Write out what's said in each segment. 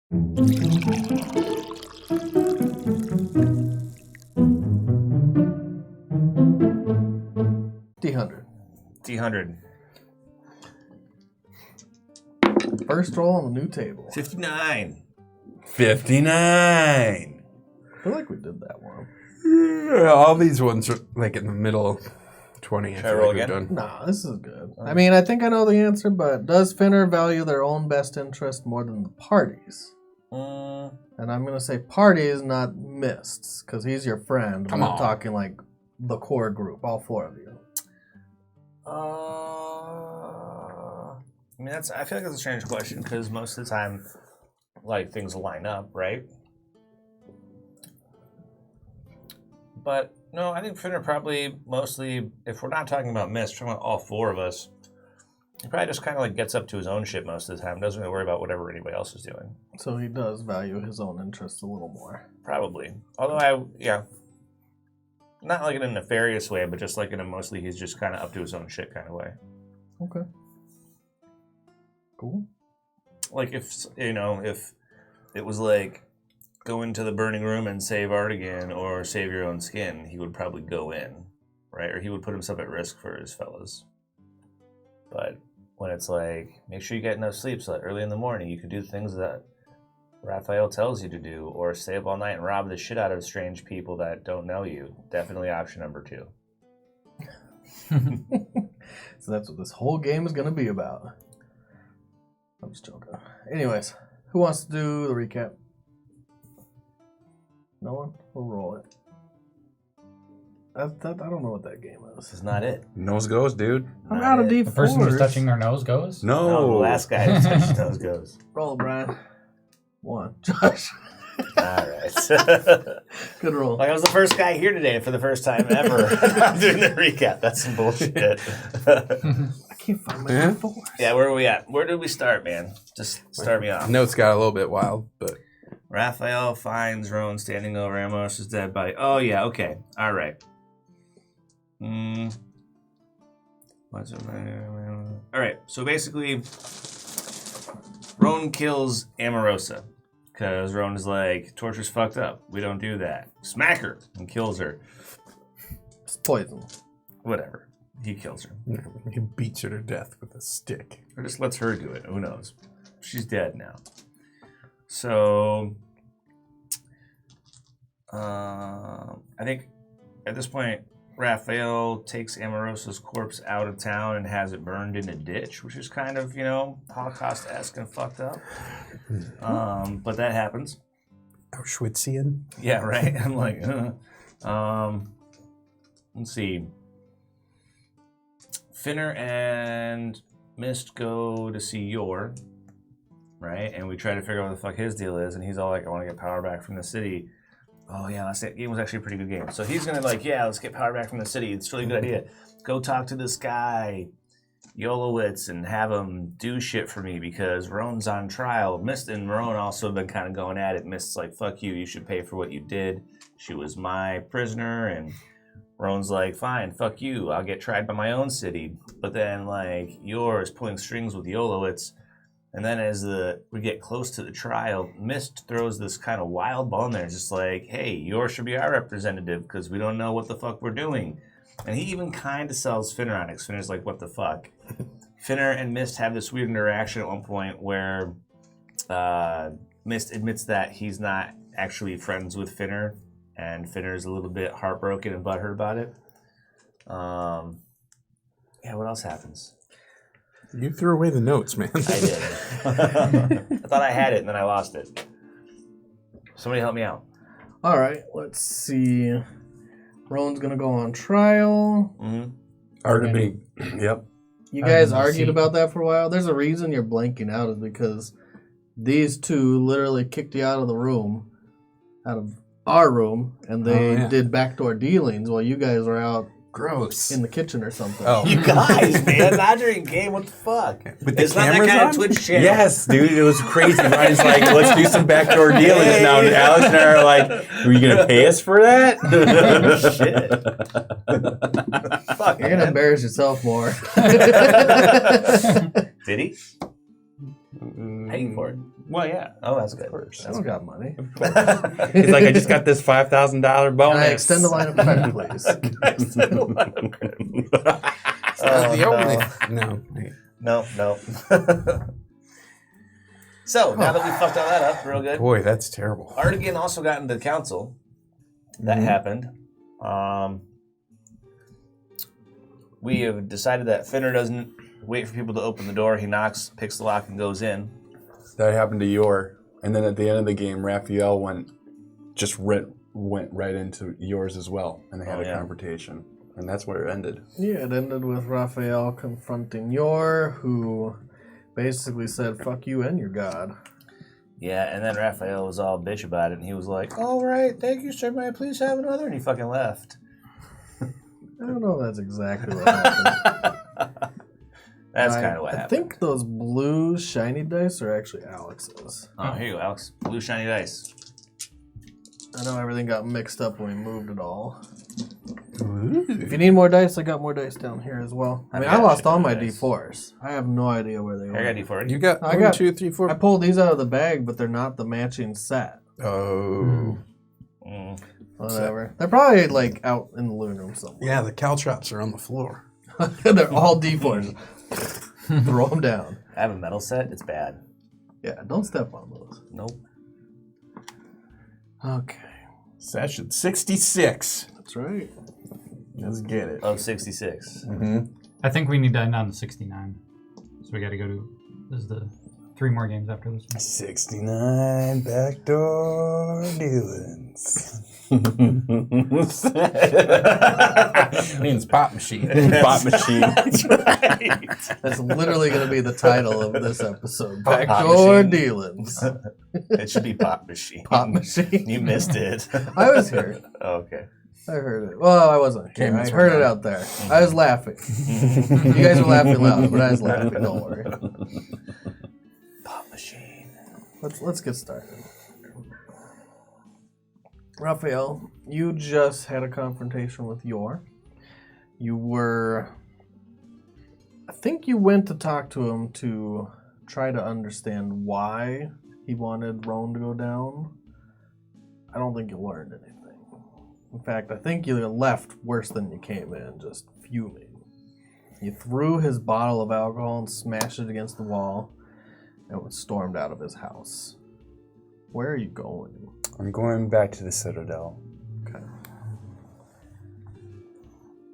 D100. First roll on the new table. 59. 59. I feel like we did that one. All these ones are like in the middle 20. Should I roll again? Done. Nah, this is good. I mean, I think I know the answer, but does Finner value their own best interest more than the party's? And I'm going to say parties, not Mist's, because he's your friend. Come We're on. talking like the core group, all four of you. I mean, I feel like that's a strange question because most of the time, like, things line up, right? But no, I think Finner probably mostly, if we're not talking about Mist, we're talking about all four of us, he probably just kind of like gets up to his own shit most of the time, doesn't really worry about whatever anybody else is doing. So he does value his own interests a little more. Probably. Although not like in a nefarious way, but just like in a mostly he's just kind of up to his own shit kind of way. Okay. Cool. Like if it was like go into the burning room and save Artigan or save your own skin, he would probably go in, right? Or he would put himself at risk for his fellas. But when it's like, make sure you get enough sleep so that early in the morning you can do things that Raphael tells you to do, or stay up all night and rob the shit out of strange people that don't know you. Definitely option number 2. So that's what this whole game is going to be about. I'm just joking. Anyways, who wants to do the recap? No one? We'll roll it. I don't know what that game is. This is not it. Nose goes, dude. I'm out of D4. The person who's touching their nose goes? No, the last guy who touched his nose goes. Roll, Brian. 1. Josh. All right. Good roll. Like I was the first guy here today for the first time ever. I'm doing the recap. That's some bullshit. I can't find my D4. Yeah, where are we at? Where did we start, man? Just start me off. Notes got a little bit wild, but Raphael finds Roan standing over Amos' dead body. Oh, yeah, okay. All right. What's it? All right, so basically, Roan kills Amorosa because Roan is like, torture's fucked up. We don't do that. Smack her and kills her. It's poison. Whatever. He kills her. he beats her to death with a stick. Or just lets her do it. Who knows? She's dead now. So, I think at this point, Raphael takes Amorosa's corpse out of town and has it burned in a ditch, which is kind of, Holocaust-esque and fucked up. But that happens. Auschwitzian? Yeah, right. I'm like, let's see. Finner and Mist go to see Yor, right? And we try to figure out what the fuck his deal is, and he's all like, I want to get power back from the city. Oh, yeah, that game was actually a pretty good game. So he's going to let's get power back from the city. It's a really good idea. Go talk to this guy, Yolowitz, and have him do shit for me because Roan's on trial. Mist and Roan also have been kind of going at it. Mist's like, fuck you, you should pay for what you did. She was my prisoner, and Roan's like, fine, fuck you, I'll get tried by my own city. But then, Yor is pulling strings with Yolowitz. And then as we get close to the trial, Mist throws this kind of wild ball in there. It's just like, hey, Yor should be our representative because we don't know what the fuck we're doing. And he even kind of sells Finner on it. Finner's like, what the fuck? Finner and Mist have this weird interaction at one point where Mist admits that he's not actually friends with Finner. And Finner's a little bit heartbroken and butthurt about it. What else happens? You threw away the notes, man. I did. I thought I had it, and then I lost it. Somebody help me out. All right, let's see. Roan's going to go on trial. Mm-hmm. Arguing. Yep. You guys argued about that for a while. There's a reason you're blanking out is because these two literally kicked you out of the room, out of our room, and they did backdoor dealings while you guys were out Gross. in the kitchen or something. Oh. You guys, man, not during game. What the fuck? With It's the not that cameras kind on? of Twitch channel. Yes, dude, it was crazy. Ryan's like, let's do some backdoor dealings now. And Alex and I are like, are you going to pay us for that? Shit. Fuck, You're going to embarrass yourself more. Did he? Paying for it. Well, yeah. Oh, that's good. I don't got money. He's like, I just got this $5,000 bonus. Can I extend the line of credit, please? No. So, now that we fucked all that up real good. Boy, that's terrible. Artigan also got into the council. That happened. We have decided that Finner doesn't wait for people to open the door. He knocks, picks the lock, and goes in. That happened to Yor. And then at the end of the game, Raphael went right into yours as well. And they had a confrontation. And that's where it ended. Yeah, it ended with Raphael confronting Yor, who basically said, fuck you and your god. Yeah, and then Raphael was all bitch about it, and he was like, all right, thank you, sir, may I please have another? And he fucking left. I don't know if that's exactly what happened. That's kind of what happened. I think those blue shiny dice are actually Alex's. Oh, here you go, Alex. Blue shiny dice. I know everything got mixed up when we moved it all. Ooh. If you need more dice, I got more dice down here as well. I mean, I lost all my D4s. I have no idea where they were. I got D4. You got 1, 2, 3, 4. I pulled these out of the bag, but they're not the matching set. Oh. Whatever. They're probably like out in the living room somewhere. Yeah, the caltrops are on the floor. They're all D4s. Throw them down. I have a metal set. It's bad. Yeah, don't step on those. Nope. Okay. Session 66. That's right. Let's get it. Oh, 66. I think we need to end on 69. So we got to go to, this is the 3 more games after this one. 69 backdoor dealings. Means pop machine. Pop machine. That's right. That's literally going to be the title of this episode. Backdoor dealings. It should be Pop Machine. Pop machine. You missed it. I was here. Oh, okay. I heard it. Well, I wasn't here. I heard it out there. I was laughing. You guys were laughing loud, but I was laughing. Don't worry. Pop Machine. Let's get started. Raphael, you just had a confrontation with Yor. I think you went to talk to him to try to understand why he wanted Roan to go down. I don't think you learned anything. In fact, I think you left worse than you came in, just fuming. You threw his bottle of alcohol and smashed it against the wall and stormed out of his house. Where are you going? I'm going back to the Citadel. Okay.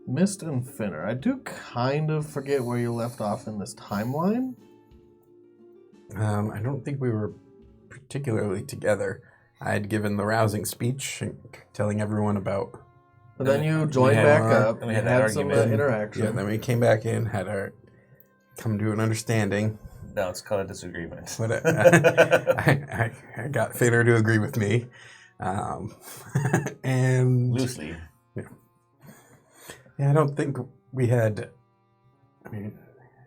Mist and Finner. I do kind of forget where you left off in this timeline. I don't think we were particularly together. I had given the rousing speech, telling everyone about. But then you joined back up and we had had some interaction. Yeah, then we came back in, had our come to an understanding. No, it's called a disagreement. But I got Finner to agree with me, and Loosely. Yeah, I don't think we had. I mean,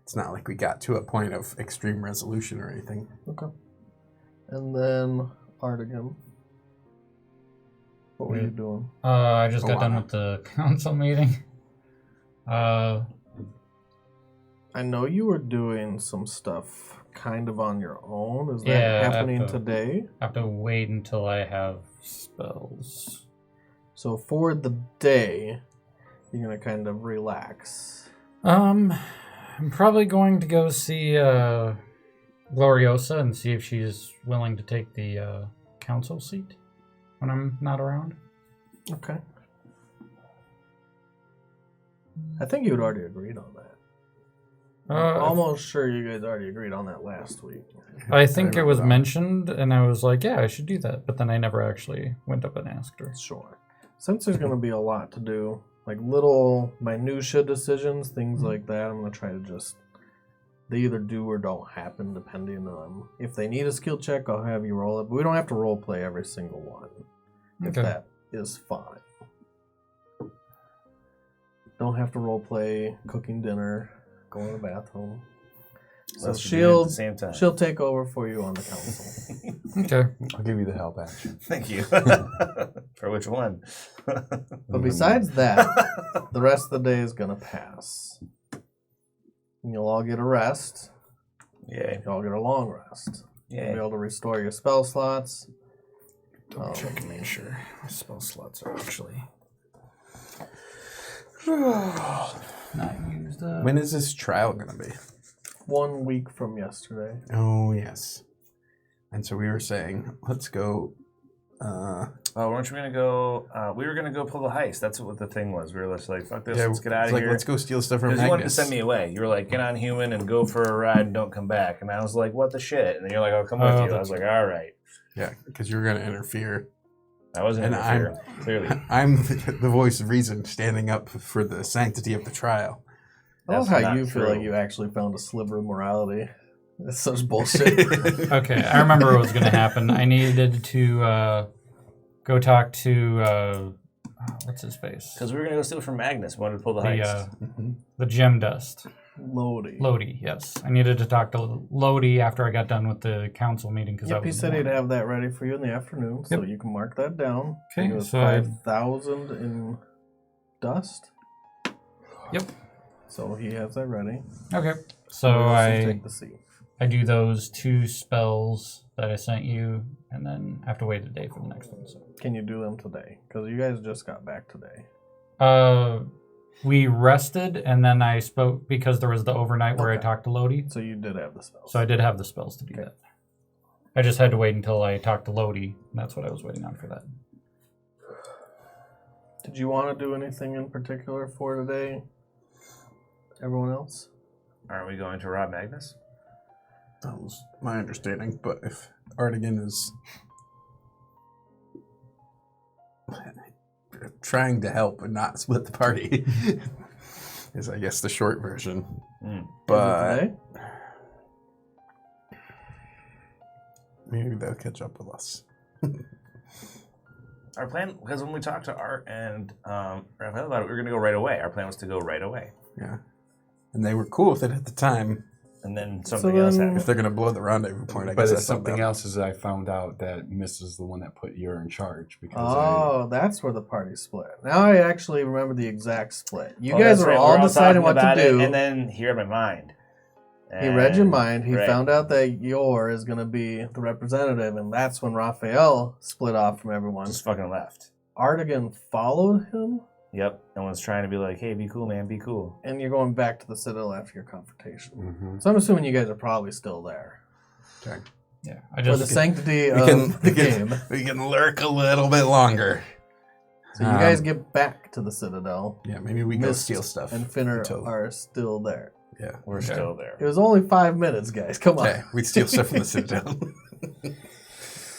it's not like we got to a point of extreme resolution or anything. Okay. And then Artigan. What were you doing? I just got done with the council meeting. I know you were doing some stuff kind of on your own. Is that happening today? I have to wait until I have spells. So for the day, you're going to kind of relax. I'm probably going to go see Gloriosa and see if she's willing to take the council seat when I'm not around. Okay. I think you had already agreed on that. I'm almost sure you guys already agreed on that last week. I think it was mentioned, and I was like, yeah, I should do that. But then I never actually went up and asked her. Sure. Since there's going to be a lot to do, like little minutia decisions, things like that, I'm going to try to just... They either do or don't happen, depending on... If they need a skill check, I'll have you roll it. But we don't have to role play every single one. If that is fine. Don't have to role play cooking dinner, going to the bathroom. So she'll take over for you on the council. Okay. I'll give you the help action. Thank you. For which one? But besides that, the rest of the day is going to pass. And you'll all get a rest. Yay. You'll all get a long rest. You'll be able to restore your spell slots. Check and make sure my spell slots are actually Not used up. When is this trial gonna be? 1 week from yesterday. Oh yes. And so we were saying, let's go. Weren't we gonna go? We were gonna go pull the heist. That's what the thing was. We were just like, fuck this, let's get out of like, here. let's go steal stuff from Because Magnus. you wanted to send me away. You were like, get on human and go for a ride and don't come back. And I was like, what the shit? And then you're like, I'll come with you. I was like, all right. Yeah, because you're gonna interfere. I wasn't interfering, clearly. I'm the voice of reason, standing up for the sanctity of the trial. I love That's how not you feel true. like you actually found a sliver of morality. That's such bullshit. Okay, I remember what was going to happen. I needed to go talk to what's his face? Because we were gonna go steal from Magnus. We wanted to pull the heist. The gem dust. Lodi. Yes. I needed to talk to Lodi after I got done with the council meeting. Yep, he said he'd have that ready for you in the afternoon, so you can mark that down. Okay, It was so 5,000 in dust. Yep. So he has that ready. Okay. So We'll also I take the seat. do those 2 spells that I sent you, and then I have to wait a day for the next one. So. Can you do them today? Because you guys just got back today. We rested, and then I spoke because there was the overnight where I talked to Lodi. So you did have the spells. So I did have the spells to do that. I just had to wait until I talked to Lodi, and that's what I was waiting on for that. Did you want to do anything in particular for today? Everyone else? Aren't we going to rob Magnus? That was my understanding, but if Artigan is trying to help and not split the party, is I guess the short version. But Today? maybe they'll catch up with us. Our plan, because when we talked to Art and Raphael about it, we were gonna go right away. Our plan was to go right away. Yeah. And they were cool with it at the time. And then something else happened. If they're going to blow the rendezvous point, I But guess it's that's something else is I found out that Miss is the one that put you in charge because That's where the party split. Now I actually remember the exact split. You Oh, guys that's were right. all We're deciding what talking to about it, do. and then he read my mind. He read your mind. He right. found out that Yor is going to be the representative, and that's when Raphael split off from everyone. Just fucking left. Artigan followed him, Yep. And was trying to be like, hey, be cool, man, be cool. and you're going back to the Citadel after your confrontation. Mm-hmm. So I'm assuming you guys are probably still there. Okay. Yeah, I For the just sanctity of the game. We can lurk a little bit longer. So you guys get back to the Citadel, Yeah, maybe we go Mist steal stuff. and Finner until- are still there. Yeah. We're still there. It was only 5 minutes, guys. Come on. Okay, we steal stuff from the Citadel.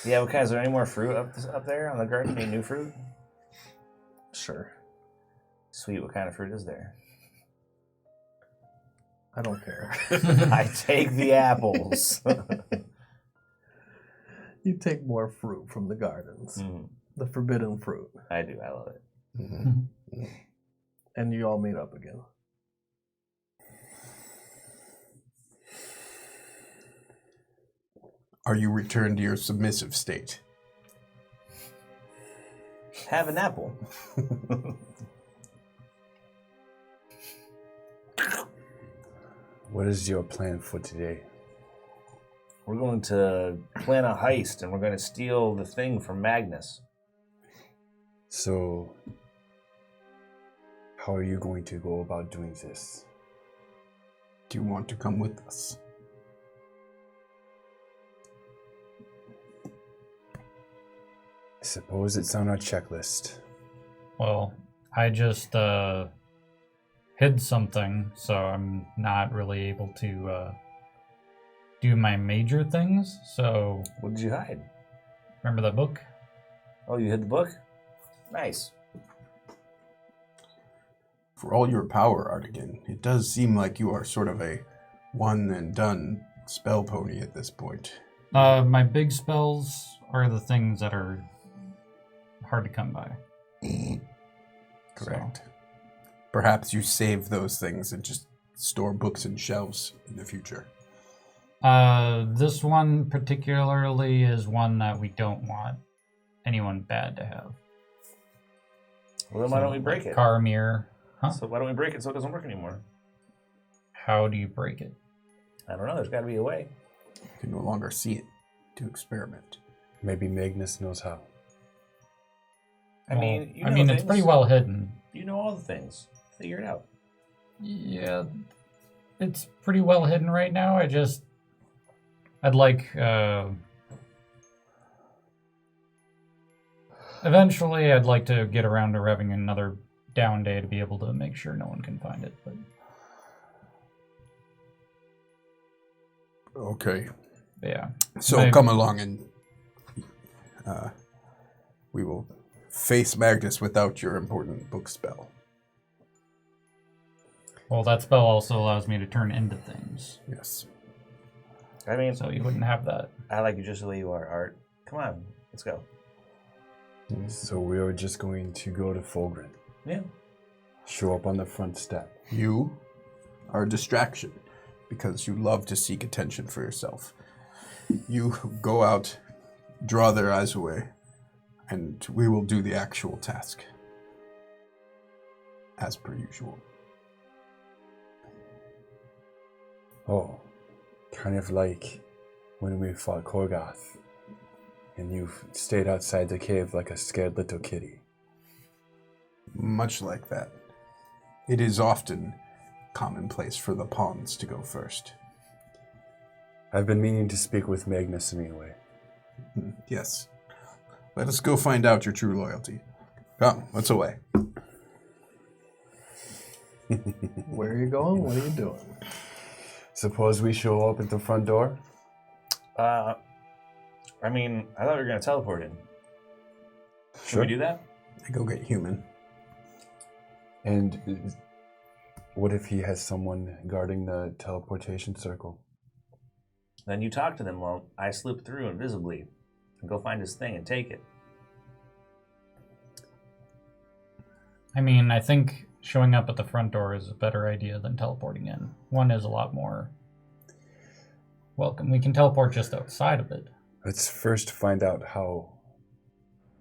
Yeah, okay, is there any more fruit up there on the garden? Any new fruit? Sure. Sweet, what kind of fruit is there? I don't care. I take the apples. You take more fruit from the gardens. The forbidden fruit. I do, I love it. Mm-hmm. And you all meet up again. Are you returned to your submissive state? Have an apple. What is your plan for today? We're going to plan a heist and we're going to steal the thing from Magnus. So, how are you going to go about doing this? Do you want to come with us? I suppose it's on our checklist. well, I just hid something, so I'm not really able to do my major things. So What did you hide? remember that book? Oh, you hid the book? Nice. For all your power, Artigan, it does seem like you are sort of a one and done spell pony at this point. My big spells are the things that are hard to come by. Correct. Perhaps you save those things and just store books and shelves in the future. This one particularly is one that we don't want anyone bad to have. Well, then why don't we break it? Karamir. Huh? So why don't we break it so it doesn't work anymore? How do you break it? I don't know. There's got to be a way. You can no longer see it. to experiment. Maybe Magnus knows how. I mean, you know it's things. pretty well hidden. You know all the things. Figure it out. Yeah, it's pretty well hidden right now. I'd like, eventually I'd like to get around to having another down day to be able to make sure no one can find it, but... Okay. Yeah. So come along and we will face Magnus without your important book spell. Well, that spell also allows me to turn into things. Yes. I mean, So you wouldn't have that. I like you just the way you are, Art. Come on, let's go. So we are just going to go to Fulgrim. Yeah. Show up on the front step. You are a distraction because you love to seek attention for yourself. You go out, draw their eyes away, and we will do the actual task. As per usual. Oh, kind of like when we fought Qorgeth, and you stayed outside the cave like a scared little kitty. Much like that. It is often commonplace for the pawns to go first. I've been meaning to speak with Magnus anyway. Yes. Let us go find out your true loyalty. Come, let's away. Where are you going? What are you doing? Suppose we show up at the front door? I mean, I thought we were going to teleport in. Should we do that? I go get human. And what if he has someone guarding the teleportation circle? Then you talk to them while I slip through invisibly and go find his thing and take it. I mean, I think showing up at the front door is a better idea than teleporting in. One is a lot more welcome. We can teleport just outside of it. Let's first find out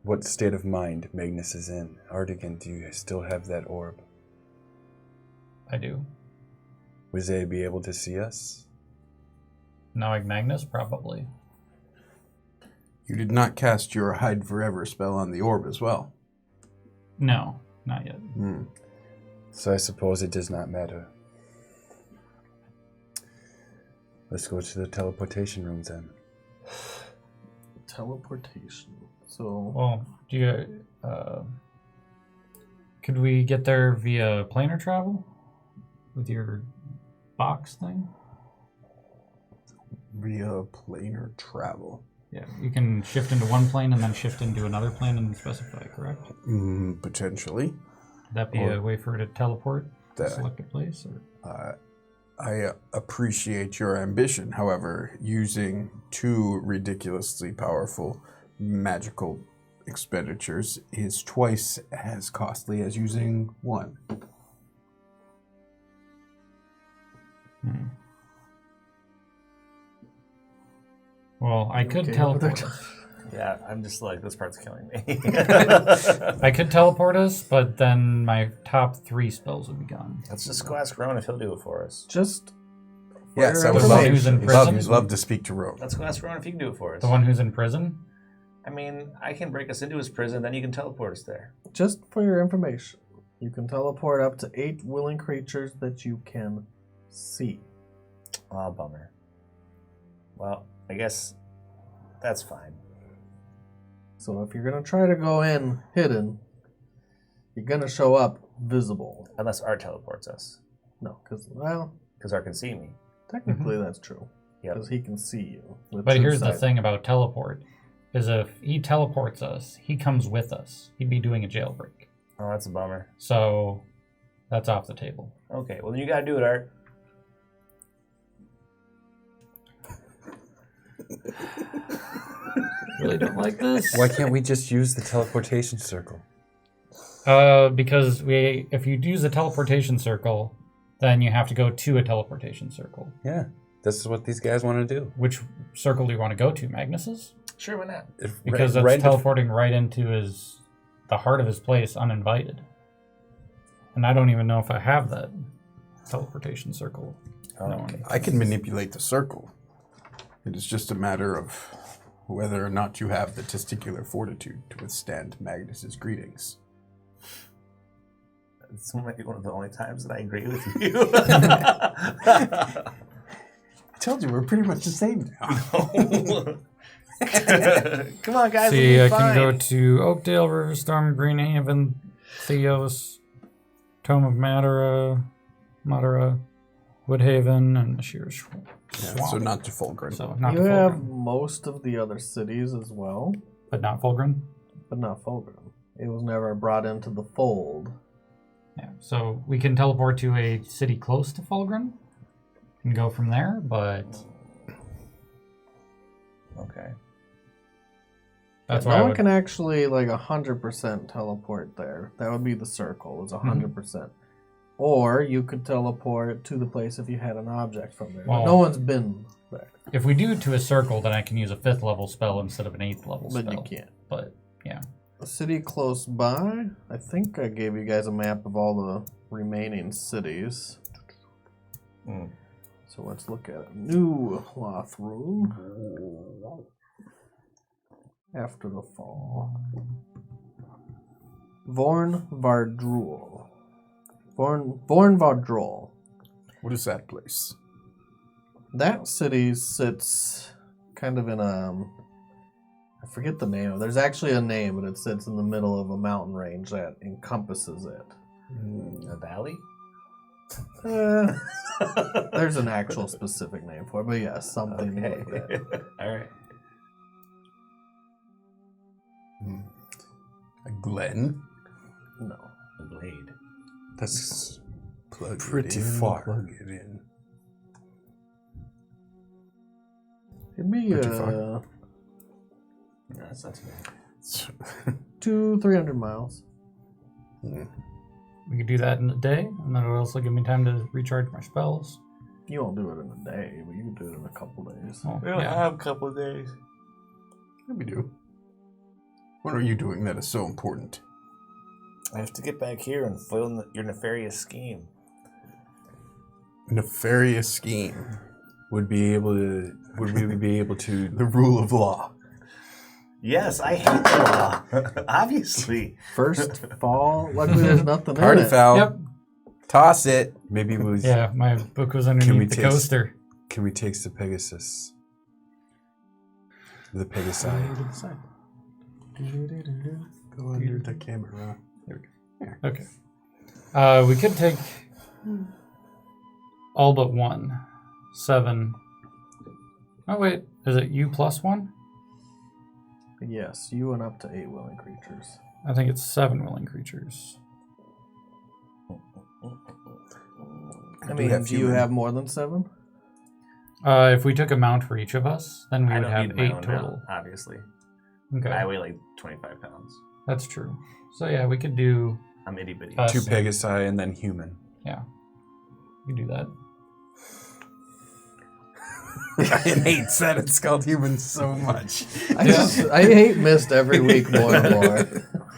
what state of mind Magnus is in. Artigan, do you still have that orb? I do. Would they be able to see us? Knowing Magnus, probably. You did not cast your hide forever spell on the orb as well. No, not yet. So I suppose it does not matter. Let's go to the teleportation rooms then. Teleportation. So Well, do you, could we get there via planar travel? With your box thing? Via planar travel. Yeah, you can shift into one plane and then shift into another plane and specify, correct? Potentially. Would that be a way for her to teleport to select a place? Or? I appreciate your ambition. However, using two ridiculously powerful magical expenditures is twice as costly as using one. Well, I could teleport us. Yeah, I'm just like, this part's killing me. I could teleport us, but then my top 3 spells would be gone. Let's just go ask Rowan if he'll do it for us. just Yes, I for would your The one who's in information, prison? love to speak to Rogue. Let's go ask Rowan if he can do it for us. The one who's in prison? I mean, I can break us into his prison, then you can teleport us there. just for your information, you can teleport up to 8 willing creatures that you can see. Oh, bummer. Well, I guess that's fine. So if you're gonna try to go in hidden, you're gonna show up visible. Unless Art teleports us. No, because Because Art can see me. technically that's true. Yep. Because he can see you. with But true here's the sight. thing about teleport, is if he teleports us, he comes with us. He'd be doing a jailbreak. Oh, that's a bummer. So that's off the table. Okay, well then you gotta do it, Art. Really don't like this. Why can't we just use the teleportation circle? Because if you use a teleportation circle, then you have to go to a teleportation circle. Yeah, this is what these guys want to do. Which circle do you want to go to? Magnus's? Sure, why not? Because that's teleporting right into the heart of his place uninvited. And I don't even know if I have that teleportation circle. Oh, No. okay. I can manipulate the circle. It is just a matter of whether or not you have the testicular fortitude to withstand Magnus's greetings. This might be one of the only times that I agree with you. I told you we're pretty much the same now. Come on, guys. See, we'll be I can go fine. to Oakdale, Riverstorm, Greenhaven, Theos, Tome of Madara, Woodhaven, and Sheer Swamp. Yeah, so not to Fulgrim. So not You to have Fulgrim. most of the other cities as well, But not Fulgrim? but not Fulgrim. It was never brought into the fold. Yeah, so we can teleport to a city close to Fulgrim and go from there, but Okay. that's no why I one would... can actually like 100% teleport there. That would be the circle. It's 100%. Mm-hmm. Or you could teleport to the place if you had an object from there. Well- No one's been there, If we do to a circle, then I can use a 5th level spell instead of an 8th level but spell. you can't. But, yeah. A city close by. I think I gave you guys a map of all the remaining cities. Mm. So let's look at a new Lothroom after the fall. Vorn Vardrul. Vorn Vardrul. What is that place? That city sits kind of in a... I forget the name. There's actually a name, but it sits in the middle of a mountain range that encompasses it. A valley? There's an actual specific name for it, but yes, something Okay. like that. All right. A glen? No. A blade. That's plug Pretty it in, far. Plug it in. It'd be Pretty far. No, that's not too bad. 200-300 miles. We could do that in a day, and then it'll also give me time to recharge my spells. You won't do it in a day, but you can do it in a couple days. Well, We don't yeah. have a couple of days. Yeah, we do. What are you doing that is so important? I have to get back here and foil your nefarious scheme. Nefarious scheme. Would we be able to? The rule of law. Yes, I hate the law. Obviously. First fall, luckily there's nothing Party in it. foul. Yep. Toss it. Maybe we Yeah, my book was Can we underneath the taste- coaster. Can we take the Pegasus? The Pegasi. Go under the camera. Okay. We could take all but 1. 7. Oh, wait. Is it you plus 1? Yes, you and up to 8 willing creatures. I think it's 7 willing creatures. I mean, do you have more than 7? If we took a mount for each of us, then we I would don't have need my 8 own total. mount, obviously. Okay. I weigh like 25 pounds. That's true. So yeah, we could do... I'm itty bitty. Us. 2 Pegasi and then human. Yeah. We could do that. I hate that it's called humans so much. I hate Mist every week more and more.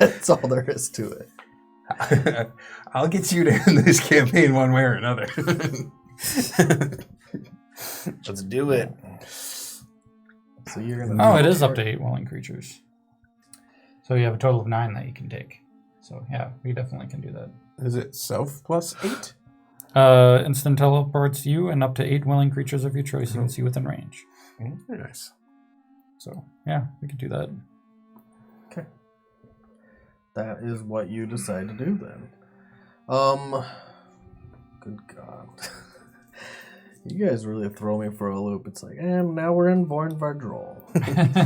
That's all there is to it. I'll get you to end this campaign one way or another. Let's do it. So you're gonna. Oh, it is up to 8 willing creatures. So you have a total of 9 that you can take. So yeah, we definitely can do that. Is it self plus 8? Instant teleports you and up to 8 willing creatures of your choice you can see within range. Very nice. So yeah, we could do that. Okay. That is what you decide to do then. Good God. You guys really throw me for a loop. It's like, and now we're in Vorn Vardrul.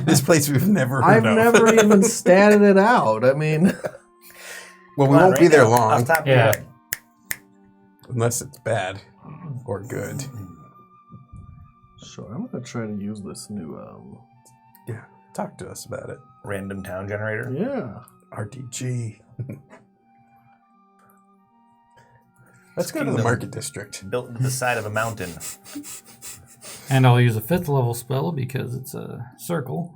This place we've never heard I've of. never even statted it out. I mean, Well, we Come on, won't be right there now, long. off top of your Yeah. head. Unless it's bad or good. sure, I'm gonna try to use this new Yeah. Talk to us about it. Random town generator. yeah. RTG. Let's go to the Kingdom. market district. Built into the side of a mountain. And I'll use a 5th level spell because it's a circle.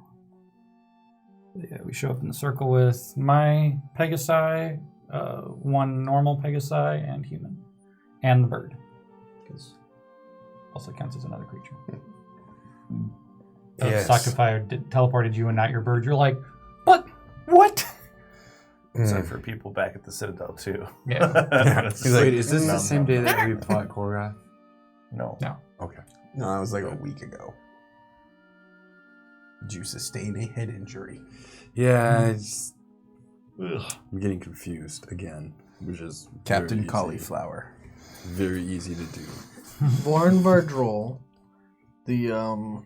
Yeah, we show up in the circle with my Pegasi, 1 normal Pegasi, and human. And the bird. Because also counts as another creature. of Sakafire teleported you and not your bird. You're like, but what? Except for people back at the Citadel too. Yeah. He's like, is this the same day that we fought Qorgeth? No. Okay. No, that was like a week ago. Did you sustain a head injury? Yeah, I'm getting confused again, which is Captain very Cauliflower. very easy to do. Born Vardrol, the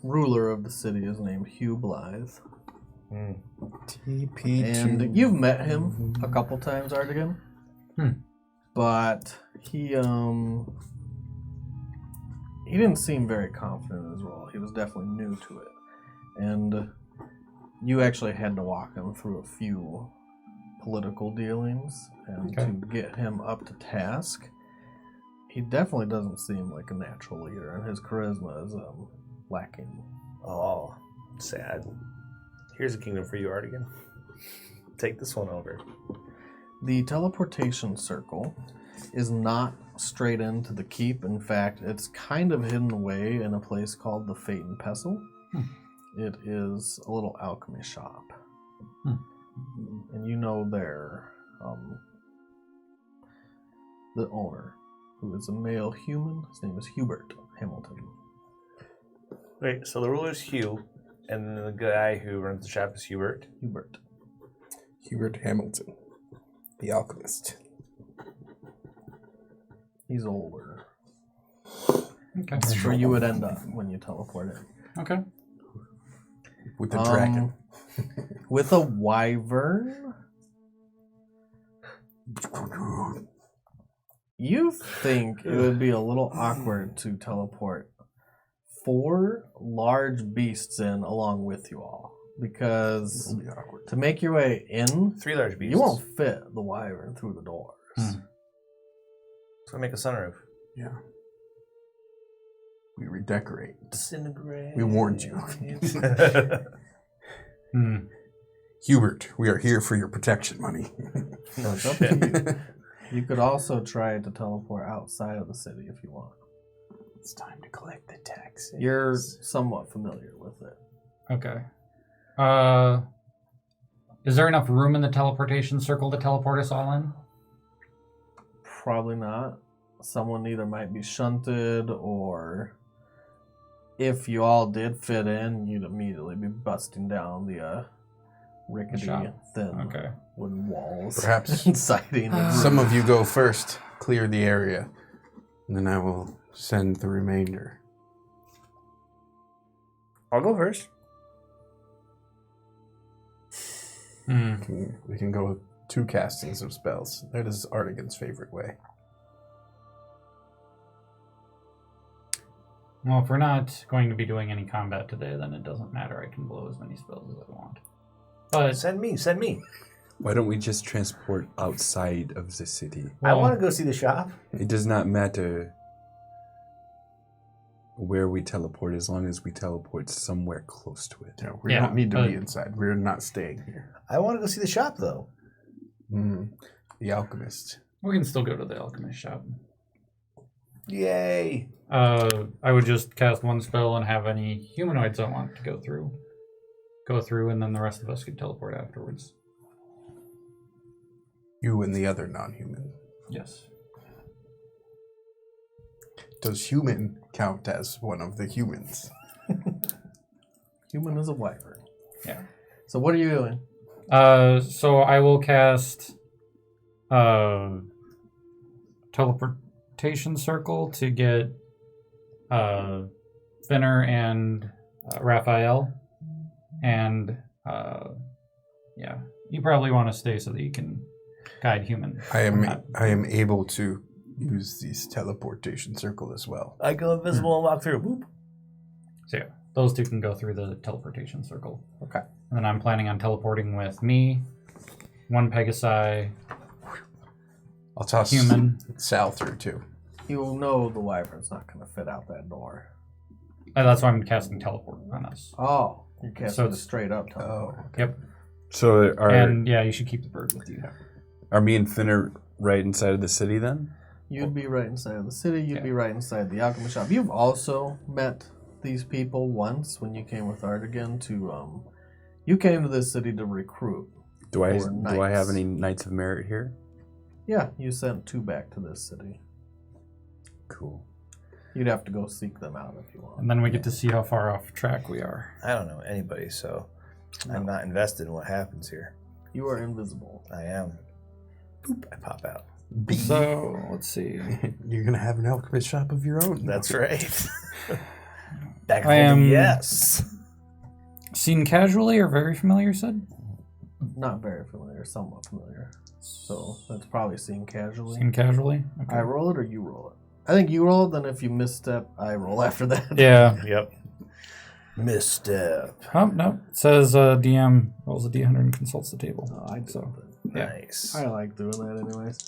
ruler of the city, is named Hugh Blythe. TP2. And you've met him a couple times, Artigan. But he didn't seem very confident in his role. He was definitely new to it. And you actually had to walk him through a few political dealings and to get him up to task. He definitely doesn't seem like a natural leader, and his charisma is lacking. Oh, sad. Here's a kingdom for you, Artigan. Take this one over. The teleportation circle is not straight into the keep. In fact, it's kind of hidden away in a place called the Fate and Pestle. It is a little alchemy shop. And you know their the owner, who is a male human. His name is Hubert Hamilton. Wait, so the ruler's Hugh, and the guy who runs the shop is Hubert? Hubert Hamilton, the alchemist. He's older. Okay. That's where you would end up when you teleport in. Okay. With the dragon. With a wyvern? You think it would be a little awkward to teleport 4 large beasts in along with you all. Because to make your way in, 3 large beasts. you won't fit the wyvern through the doors. So make a sunroof. Yeah. We redecorate. Disintegrate. We warned you. Hubert, we are here for your protection money. No shit. You could also try to teleport outside of the city if you want. It's time to collect the taxes. You're somewhat familiar with it. Okay. Is there enough room in the teleportation circle to teleport us all in? Probably not. Someone either might be shunted, or if you all did fit in, you'd immediately be busting down the rickety, thin wooden walls. Perhaps and siding. some of you go first, clear the area, and then I will send the remainder. I'll go first. We can go with 2 castings of spells. That is Artigan's favorite way. Well, if we're not going to be doing any combat today, then it doesn't matter. I can blow as many spells as I want. But Send me. Why don't we just transport outside of the city? I want to go see the shop. It does not matter where we teleport as long as we teleport somewhere close to it. No, we don't need to be inside. We're not staying here. I want to go see the shop, though. The alchemist. we can still go to the alchemist shop. Yay! I would just cast one spell and have any humanoids I want to go through, and then the rest of us could teleport afterwards. You and the other non-human. Yes. Does human count as one of the humans? Human is a wyvern. Yeah. So what are you doing? So I will cast teleportation circle to get Finner and Raphael. And yeah, you probably want to stay so that you can guide human. I am able to use this teleportation circle as well. I go invisible and walk through. Boop. So yeah, those two can go through the teleportation circle. Okay. And then I'm planning on teleporting with me, one Pegasi, I'll toss human. Sal through too. You'll know the wyvern's not going to fit out that door. That's why I'm casting teleport on us. Oh, you're casting So it it's- straight up. Oh, Yep. So And yeah, you should keep the bird with you. are me and Finner right inside of the city then? You'd be right inside of the city. You'd be right inside the alchemy shop. You've also met these people once when you came with Art again to you came to this city to recruit. Do I knights. have any Knights of Merit here? Yeah, you sent 2 back to this city. Cool. You'd have to go seek them out if you want. And then we get to see how far off track we are. I don't know anybody, so I'm not invested in what happens here. You are invisible. I am. Boop, I pop out. So, let's see. You're going to have an alchemist shop of your own. That's right. Back I am- home, yes. Seen casually or very familiar, you said? Not very familiar, somewhat familiar. So that's probably seen casually. Seen casually? Okay. I roll it or you roll it? I think you roll it, then if you misstep, I roll after that. Yeah. Yep. Misstep. Oh, no. It says DM rolls a D100 and consults the table. Oh, I do So, it. yeah. Nice. I like doing that anyways.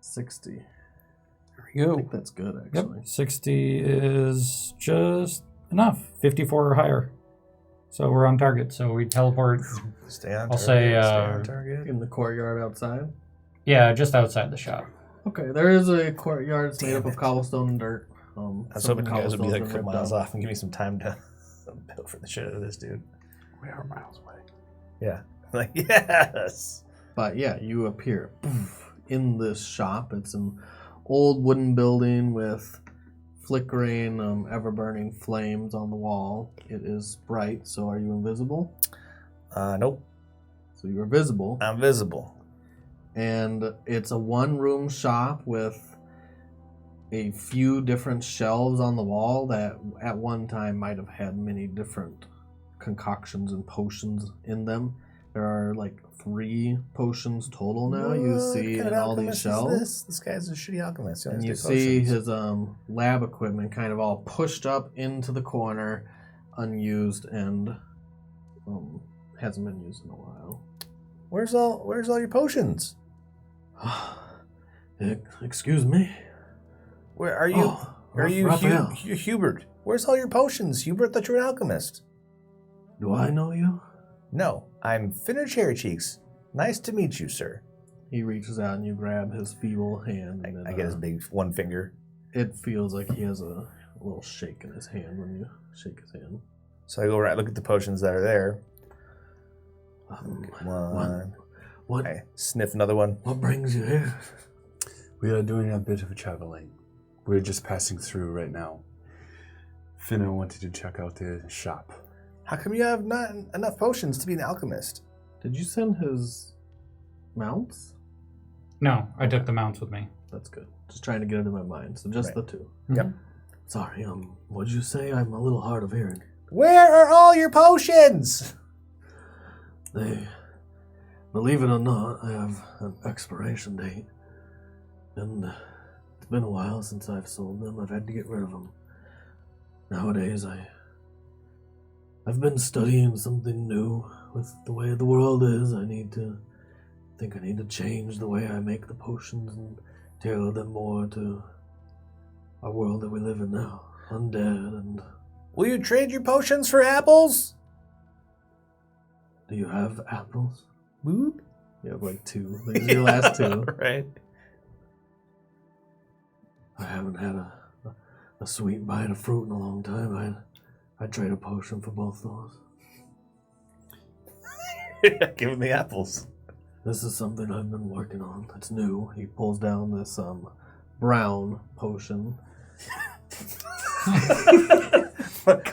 60. There I we go. think that's good, Yep. actually. 60 is just enough. 54 or higher. So we're on target. So we teleport. Stay on target. I'll say, stay on target. In the courtyard outside. Yeah, just outside the shop. Okay, there is a courtyard. It's made up of cobblestone and dirt. I was some of hoping the you guys would be cobblestone's like a been couple ripped miles out. off and give me some time to build for the shit out of this dude. We are miles away. Yeah. Like, yes. But yeah, you appear in this shop. It's an old wooden building with flickering, ever-burning flames on the wall. It is bright, so are you invisible? Nope. So you're visible. I'm visible. And it's a one-room shop with a few different shelves on the wall that at one time might have had many different concoctions and potions in them. There are like 3 potions total now you What see kind in of all these alchemist is shelves. This guy's a shitty alchemist. He And only you does see potions. his lab equipment kind of all pushed up into the corner, unused, and hasn't been used in a while. Where's all your potions? Excuse me? Where are you? Oh, are you Raphael. Hubert? Where's all your potions? Hubert, thought you were an alchemist. Do I know you? No, I'm Finner Cherry Cheeks. Nice to meet you, sir. He reaches out and you grab his feeble hand. I, And I get his big one finger. It feels like he has a little shake in his hand when you shake his hand. So I go right, look at the potions that are there. One. What? I sniff another one. What brings you here? We are doing a bit of traveling. We're just passing through right now. Finna wanted to check out the shop. How come you have not enough potions to be an alchemist? Did you send his mounts? No, I took the mounts with me. That's good. Just trying to get it in my mind. So just Right. the 2. Yep. Sorry, what'd you say? I'm a little hard of hearing. Where are all your potions? Believe it or not, I have an expiration date. And it's been a while since I've sold them. I've had to get rid of them. Nowadays, I've been studying something new with the way the world is. I need to change the way I make the potions and tailor them more to our world that we live in now. Undead and... Will you trade your potions for apples? Do you have apples? Boop. You have like 2. These are your last 2. Right. I haven't had a sweet bite of fruit in a long time. I'd trade a potion for both those. Give him the apples. This is something I've been working on. It's new. He pulls down this brown potion.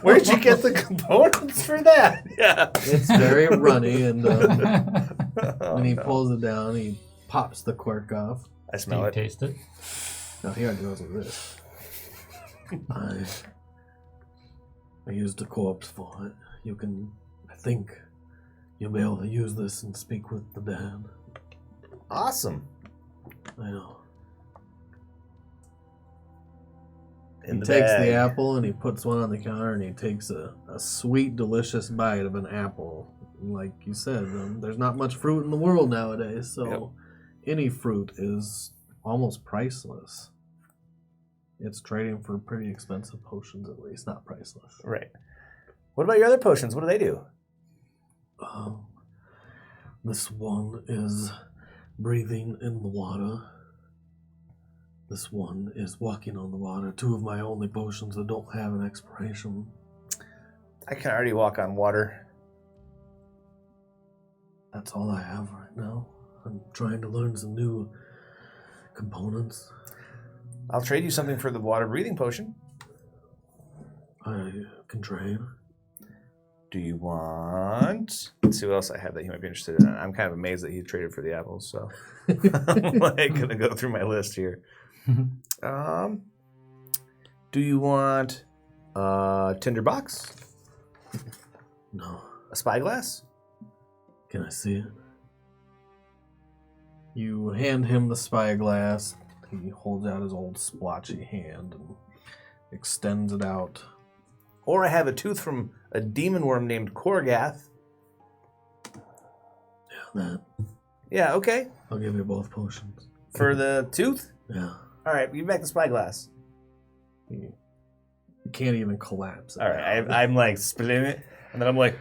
Where'd you get the components for that? Yeah. It's very runny, and when he pulls it down, he pops the cork off. I Do smell you it. taste it? Now he already knows what it is. I used a corpse for it. I think you'll be able to use this and speak with the dead. Awesome. I know. In He the takes bag. the apple and he puts one on the counter and he takes a sweet, delicious bite of an apple. And like you said, there's not much fruit in the world nowadays, so any fruit is almost priceless. It's trading for pretty expensive potions, at least, not priceless. Right. What about your other potions? What do they do? This one is breathing in the water. This one is walking on the water. 2 of my only potions that don't have an expiration. I can already walk on water. That's all I have right now. I'm trying to learn some new components. I'll trade you something for the water breathing potion. I can trade. Do you want... Let's see what else I have that he might be interested in. I'm kind of amazed that he traded for the apples, so... I'm like going to go through my list here. Do you want a tinderbox? No. A spyglass? Can I see it? You hand him the spyglass. He holds out his old splotchy hand and extends it out. Or I have a tooth from a demon worm named Qorgeth. Yeah, that. Yeah, okay. I'll give you both potions. For the tooth? Yeah. All right, give me back the spyglass. You can't even collapse it. All right, I'm like splitting it, and then I'm like,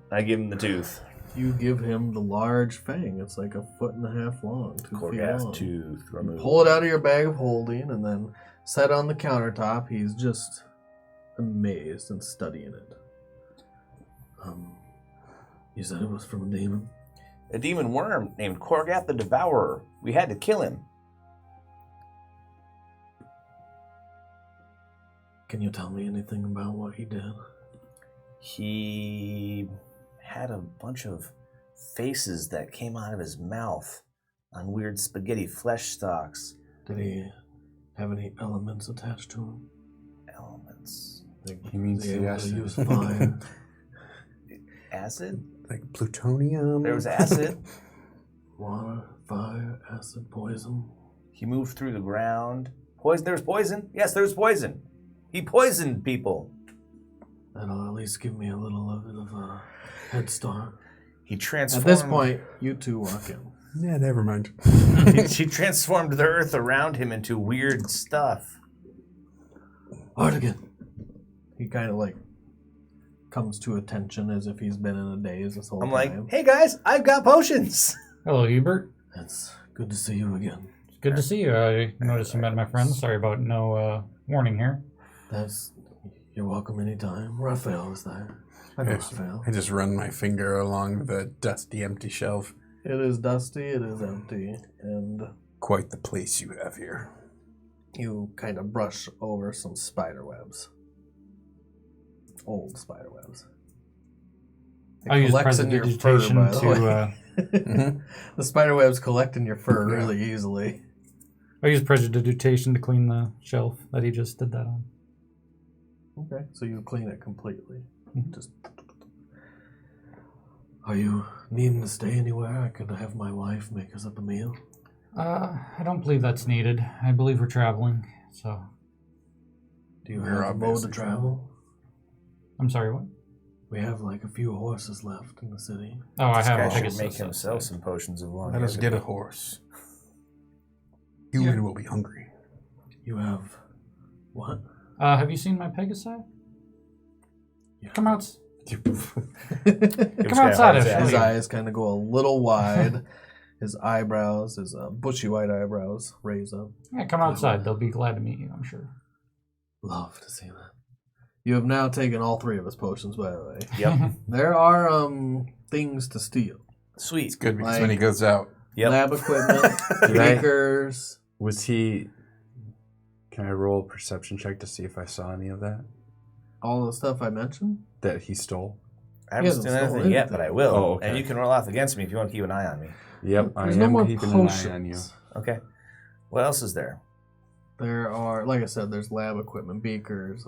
I give him the tooth. You give him the large fang. It's like 1.5 feet long, 2 feet Qorgeth long. tooth You removed. pull it out of your bag of holding and then set on the countertop. He's just amazed and studying it. You said it was from a demon? A demon worm named Qorgeth the Devourer. We had to kill him. Can you tell me anything about what he did? He had a bunch of faces that came out of his mouth on weird spaghetti flesh stalks. Did he have any elements attached to him? Elements. He means Was he the able to acid. use fire? Acid? Like plutonium. There was acid. Water, fire, acid, poison. He moved through the ground. Poison? There was poison? Yes, there was poison. He poisoned people. That'll at least give me a little bit of a head start. He transformed... At this point, you two walk in. Yeah, never mind. She transformed the earth around him into weird stuff. Artigan. He kind of like comes to attention as if he's been in a daze this whole I'm time. like, hey guys, I've got potions. Hello, Hubert. It's good to see you again. Good to see you. I noticed you met my friends. Sorry about no warning here. You're welcome anytime. Raphael was there. I know Raphael. I just run my finger along the dusty, empty shelf. It is dusty, it is empty, and Quite the place you have here. you kind of brush over some spider webs. Old spider webs. I'll use collects in your fur, prestidigitation by the to. way. The spider webs collect in your fur really easily. I use prestidigitation to clean the shelf that he just did that on. Okay, so you clean it completely. Mhm. Just. Are you needing to stay anywhere? I could have my wife make us up a meal. I don't believe that's needed. I believe we're traveling, so. Do you We're have a mode to obviously travel? I'm sorry, what? We have like a few horses left in the city. Oh, I This have guy a should Pegasus make himself outside. some potions of longevity. Let us get a horse. Human will be hungry. You have what? Have you seen my Pegasi? Yeah. Come out. It Come was kinda outside, hard I'll to show His you. eyes kind of go a little wide. His eyebrows, his bushy white eyebrows, raise up. Yeah, come outside. They'll be glad to meet you, I'm sure. Love to see that. You have now taken all 3 of his potions, by the way. Yep. There are things to steal. Sweet. It's good because Like- when he goes out, Yep. Lab equipment, Did I- beakers. Was he... Can I roll a perception check to see if I saw any of that? All the stuff I mentioned. That he stole? I He haven't hasn't done anything stolen yet, but I will. Oh, okay. And you can roll off against me if you want to keep an eye on me. Yep, I There's no am more keeping potions. an eye on you. Okay. What else is there? There are, like I said, there's lab equipment, beakers,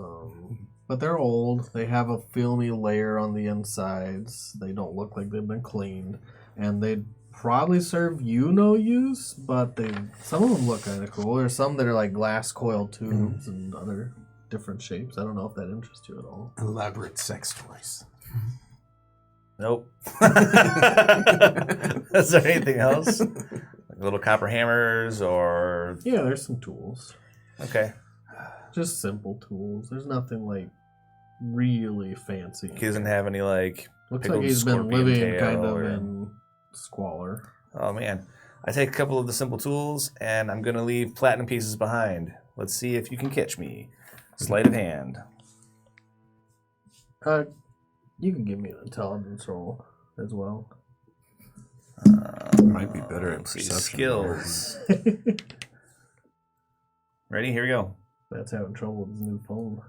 but they're old. They have a filmy layer on the insides. They don't look like they've been cleaned, and they'd probably serve you no use. But some of them look kind of cool. There's some that are like glass coil tubes and other different shapes. I don't know if that interests you at all. elaborate sex toys. Nope. Is there anything else? Like little copper hammers or... Yeah, there's some tools. Okay. Just simple tools. There's nothing like really fancy. He doesn't have any like... Looks pickled like he's been scorpion living tail kind of or- in squalor. Oh man. I take a couple of the simple tools, and I'm going to leave platinum pieces behind. Let's see if you can catch me. Sleight of hand. You can give me an intelligence roll as well. Might be better at perception. Skills. Ready? Here we go. That's having trouble with his new phone.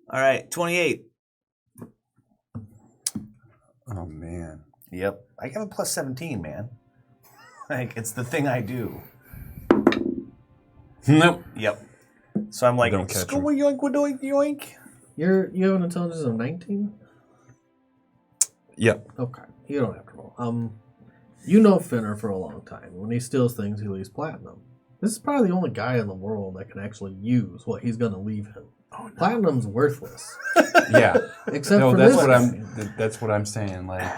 All right, 28. Oh, man. Yep. I have a plus 17, man. Like, it's the thing I do. Nope. Yep. So I'm like, Don't catch him. yoink, yoink, yoink. You have an intelligence of 19? Yep. Okay. You don't have to roll. You know Finner for a long time. When he steals things, he leaves platinum. This is probably the only guy in the world that can actually use what he's going to leave him. Oh, no. Platinum's worthless. Yeah. Except for that's this what guy. that's what I'm saying. Like,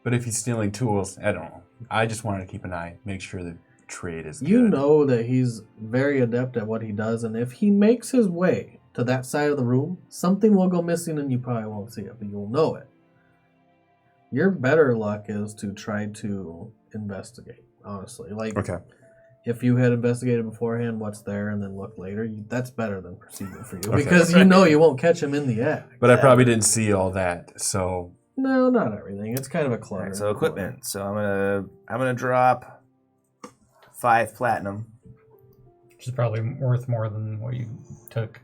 but if he's stealing tools, I don't know. I just wanted to keep an eye, make sure the trade is good. You know that he's very adept at what he does, and if he makes his way to that side of the room, something will go missing and you probably won't see it, but you'll know it. Your better luck is to try to investigate, honestly. Like, Okay. if you had investigated beforehand what's there and then look later, that's better than proceeding for you. Okay. Because you know you won't catch him in the act. But I probably didn't see all that, so... No, not everything. It's kind of a clutter. All right, so equipment. So I'm gonna drop 5 platinum, Which is probably worth more than what you took.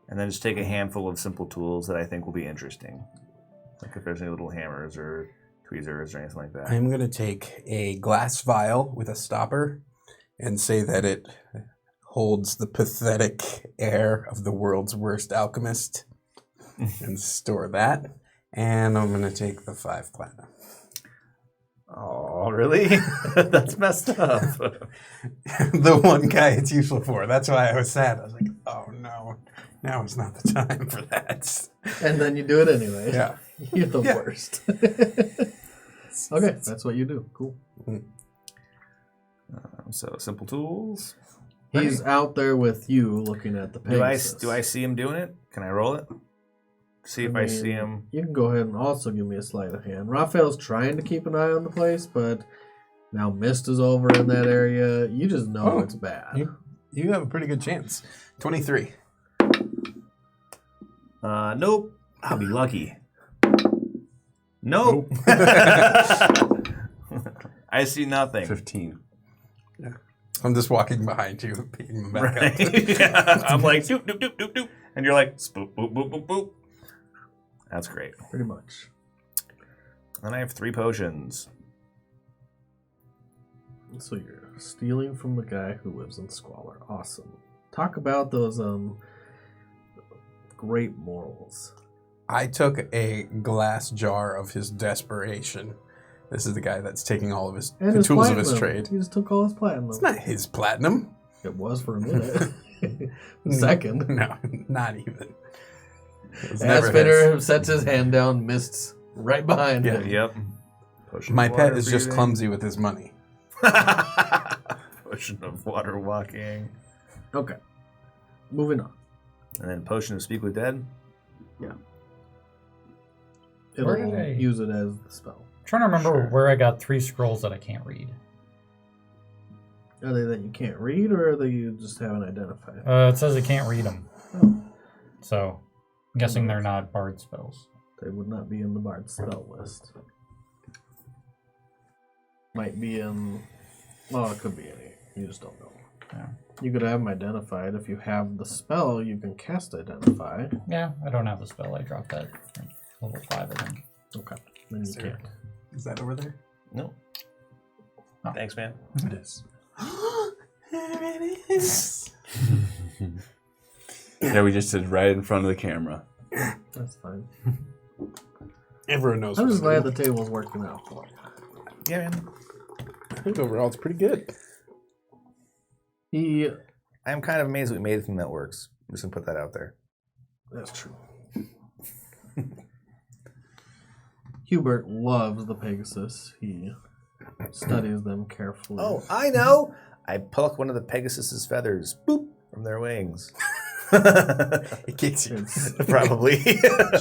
and then just take a handful of simple tools that I think will be interesting. Like if there's any little hammers or tweezers or anything like that. I'm going to take a glass vial with a stopper and say that it holds the pathetic air of the world's worst alchemist and store that. And I'm going to take the 5 platinum. Oh, really? That's messed up. The one guy it's useful for. That's why I was sad. I was like, oh no, now is not the time for that. And then you do it anyway. Yeah. You're the Yeah. worst. Okay, that's what you do. Cool. So simple tools. He's out there with you looking at the Pegasus. Do I see him doing it? Can I roll it? See if I see him. You can go ahead and also give me a sleight of hand. Raphael's trying to keep an eye on the place, but now mist is over in that area. You just know it's bad. You have a pretty good chance. 23. Nope. I'll be lucky. Nope. I see nothing. 15. Yeah. I'm just walking behind you, picking them back up. Yeah. I'm like, doop, doop, doop, doop, doop. And you're like, spoop, boop, boop, boop, boop. That's great. Pretty much. Then I have 3 potions. So you're stealing from the guy who lives in squalor. Awesome. Talk about those great morals. I took a glass jar of his desperation. This is the guy that's taking all of his And the his tools platinum. of his trade. He just took all his platinum. It's not his platinum. It was for a minute. Second. No, not even. It's As never Spinner sets his hand down, mists right behind him. Yep. My pet is just clumsy with his money. Potion of water walking. Okay. Moving on. And then potion of speak with dead. Yeah. Where It'll did I- use it as the spell. I'm trying to remember Sure. where I got 3 scrolls that I can't read. Are they that you can't read, or are they you just haven't identified? It says I can't read them. Oh, So I'm guessing they're not bard spells. they would not be in the bard spell list. Might be in... Well, it could be any. You just don't know. Yeah. You could have them identified. If you have the spell, you can cast Identify. Yeah, I don't have the spell. I dropped that at level 5, I think. Okay. Then you Is there- can't. Is that over there? No. Oh. Thanks, man. It is. There it is. Yeah, we just did right in front of the camera. That's fine. Everyone knows. I'm what just to glad do. the table's working out for you. Yeah, man. I think overall it's pretty good. I'm kind of amazed we made anything that works. I'm just going to put that out there. That's true. Hubert loves the Pegasus. He studies them carefully. Oh, I know. I pluck one of the Pegasus's feathers, boop, from their wings. It kicks you. It's, Probably.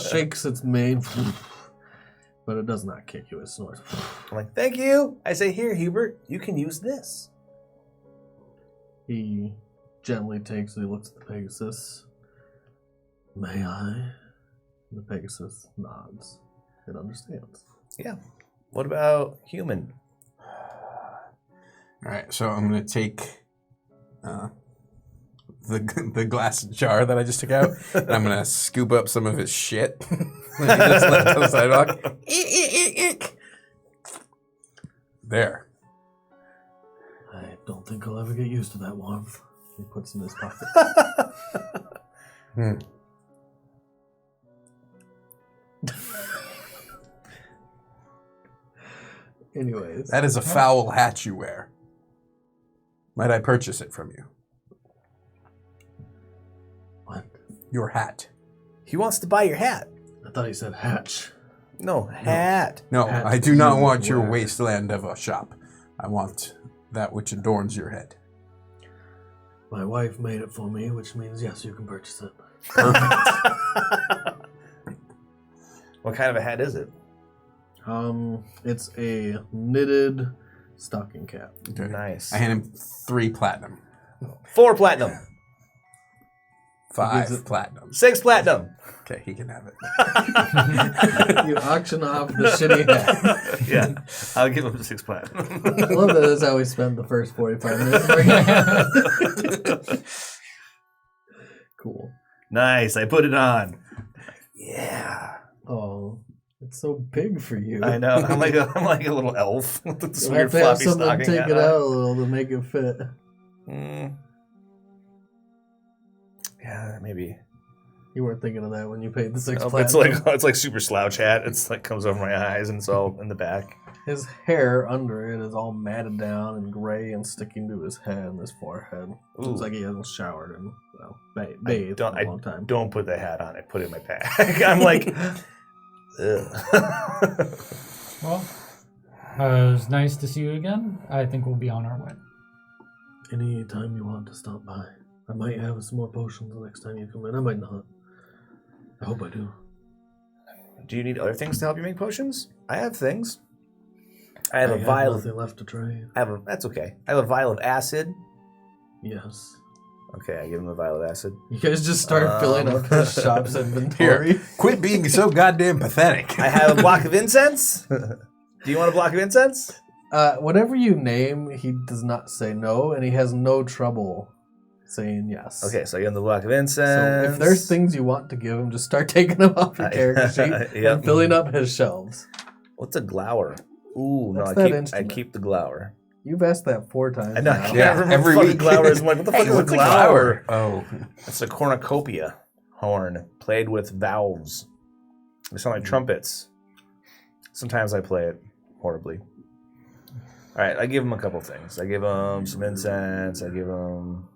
shakes its mane, but it does not kick you. It snores. I'm like, thank you. I say, here, Hubert, you can use this. He gently takes it. He looks at the Pegasus. May I? The Pegasus nods. It understands. Yeah. What about human? All right, so I'm going to take the glass jar that I just took out, and I'm going to scoop up some of his shit that he just left on the sidewalk. There. I don't think I'll ever get used to that warmth. He puts it in his pocket. Anyways. That is a foul hat you wear. Might I purchase it from you? What? Your hat. He wants to buy your hat. I thought he said hatch. No, hat. No, Hat I do not you want your wear. wasteland of a shop. I want that which adorns your head. My wife made it for me, which means yes, you can purchase it. What kind of a hat is it? It's a knitted stocking cap. Okay. Nice. I hand him 3 platinum. 4 platinum. 5 platinum. 6 platinum. Okay, he can have it. You auction off the shitty hat. Yeah, I'll give him 6 platinum. I love that that's how we spent the first 45 minutes. Cool. Nice. I put it on. Yeah. Oh, it's so big for you. I know. I'm like a little elf with this You'll weird have to have floppy someone stocking take hat it on. out a little to make it fit. Yeah, maybe. You weren't thinking of that when you paid the 6 Oh, platinum. it's like super slouch hat. It's like comes over my eyes and it's all in the back. His hair under it is all matted down and gray and sticking to his head and his forehead. Looks Ooh. like he hasn't showered in, bathed in a long time. Don't put the hat on. I put it in my bag. I'm like, ugh. Well, it was nice to see you again. I think we'll be on our way. Any time you want to stop by. I might have some more potions the next time you come in. I might not. I hope I do. Do you need other things to help you make potions? I have things. I have I a have vial. nothing left to trade. That's okay. I have a vial of acid. Yes. Okay, I give him a vial of acid. You guys just start filling up his shop's inventory. Quit being so goddamn pathetic. I have a block of incense. Do you want a block of incense? Whatever you name, he does not say no, and he has no trouble saying yes. Okay, so I give him the block of So incense. if there's things you want to give him, just start taking them off your character sheet Yep. and filling up his shelves. What's a glower? Ooh, What's no, that I instrument? keep the glower. You've asked that 4 times. I know. now. Yeah, Every every fucking week. glower is like, what the fuck is a what's glower? Oh. It's a cornucopia horn played with valves. They sound like trumpets. Sometimes I play it horribly. All right, I give him a couple things. I give him some incense. I give him,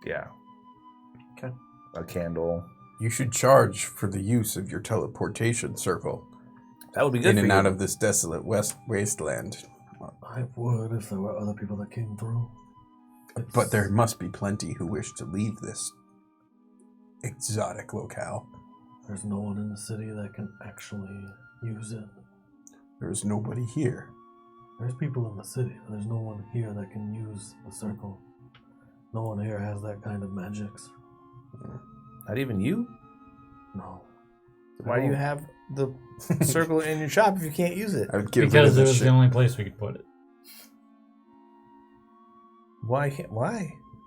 Okay. a candle. You should charge for the use of your teleportation circle That would be good in for and you. out of this desolate wasteland. I would if there were other people that came through. But there must be plenty who wish to leave this exotic locale. There's no one in the city that can actually use it. There is nobody here. There's people in the city. There's no one here that can use the circle. No one here has that kind of magics. Not even you? No. Why do you have the circle in your shop if you can't use it? I would get rid Because of it this was shit. the only place we could put it. Why?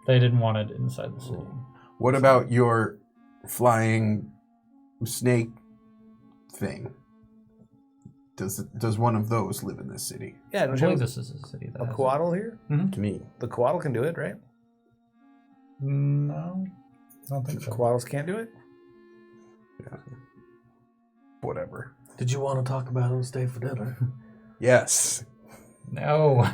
They didn't want it inside the city. What about your flying snake thing? Does one of those live in this city? Yeah, I don't you believe have this is a city that a has it. coatl here? To me. The coatl can do it, right? No, I don't think so. Coatls can't do it? Yeah. Whatever. Did you want to talk about it and stay for dinner? Yes. No.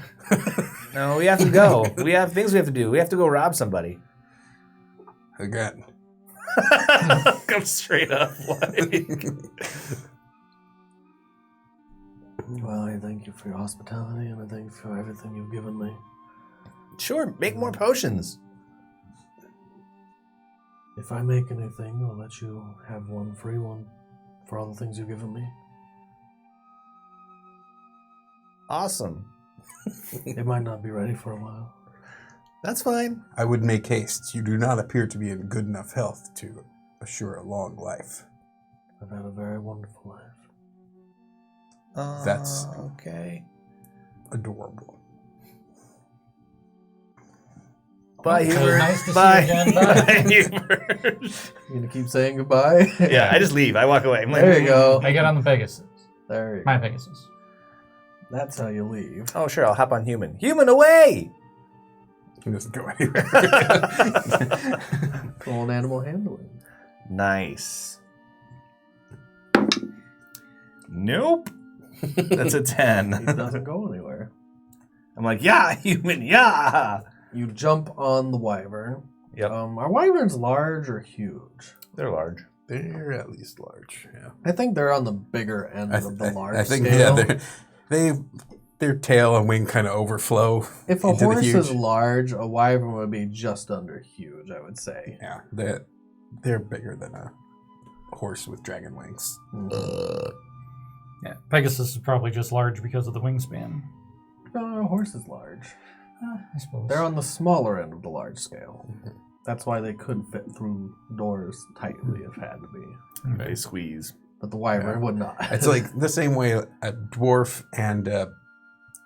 No, we have to go. We have things we have to do. We have to go rob somebody. Again. Come straight up. Like. Well, I thank you for your hospitality and I thank you for everything you've given me. Sure, make more potions. If I make anything, I'll let you have one free one for all the things you've given me. Awesome. It might not be ready for a while. That's fine. I would make haste. You do not appear to be in good enough health to assure a long life. I've had a very wonderful life. That's okay. adorable. Bye, So Hubert. nice to Bye. see you again. Bye. Bye, Hubert. You gonna keep saying goodbye? Yeah, I just leave. I walk away. I'm like, There you go. I get on the Pegasus. There you go. My Pegasus. That's how you leave. Oh, sure. I'll hop on human. Human away! He doesn't go anywhere. Roll an animal handling. Nice. Nope. That's a 10. He doesn't go anywhere. I'm like, yeah, human, yeah. You jump on the wyvern. Yep. Are wyverns large or huge? They're large. They're at least large. Yeah. I think they're on the bigger end of the large I think scale. yeah, their tail and wing kind of overflow. If a into the horse huge. is large, a wyvern would be just under huge, I would say. Yeah, they're bigger than a horse with dragon wings. Yeah, Pegasus is probably just large because of the wingspan. No, a horse is large. I suppose. They're on the smaller end of the large scale. That's why they could fit through doors tightly if had to be. They squeeze. But the wyvern would not. It's like the same way a dwarf and a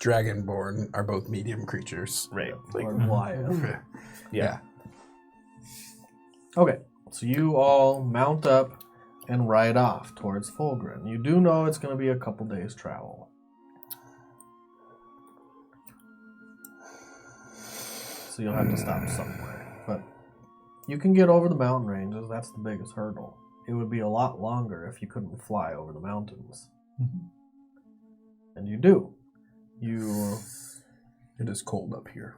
dragonborn are both medium creatures. Right. Or Goliath. Yeah. Okay, so you all mount up and ride off towards Fulgrim. You do know it's going to be a couple days' travel. So you'll have to stop somewhere. But you can get over the mountain ranges. That's the biggest hurdle. It would be a lot longer if you couldn't fly over the mountains. Mhm. And you do. It is cold up here.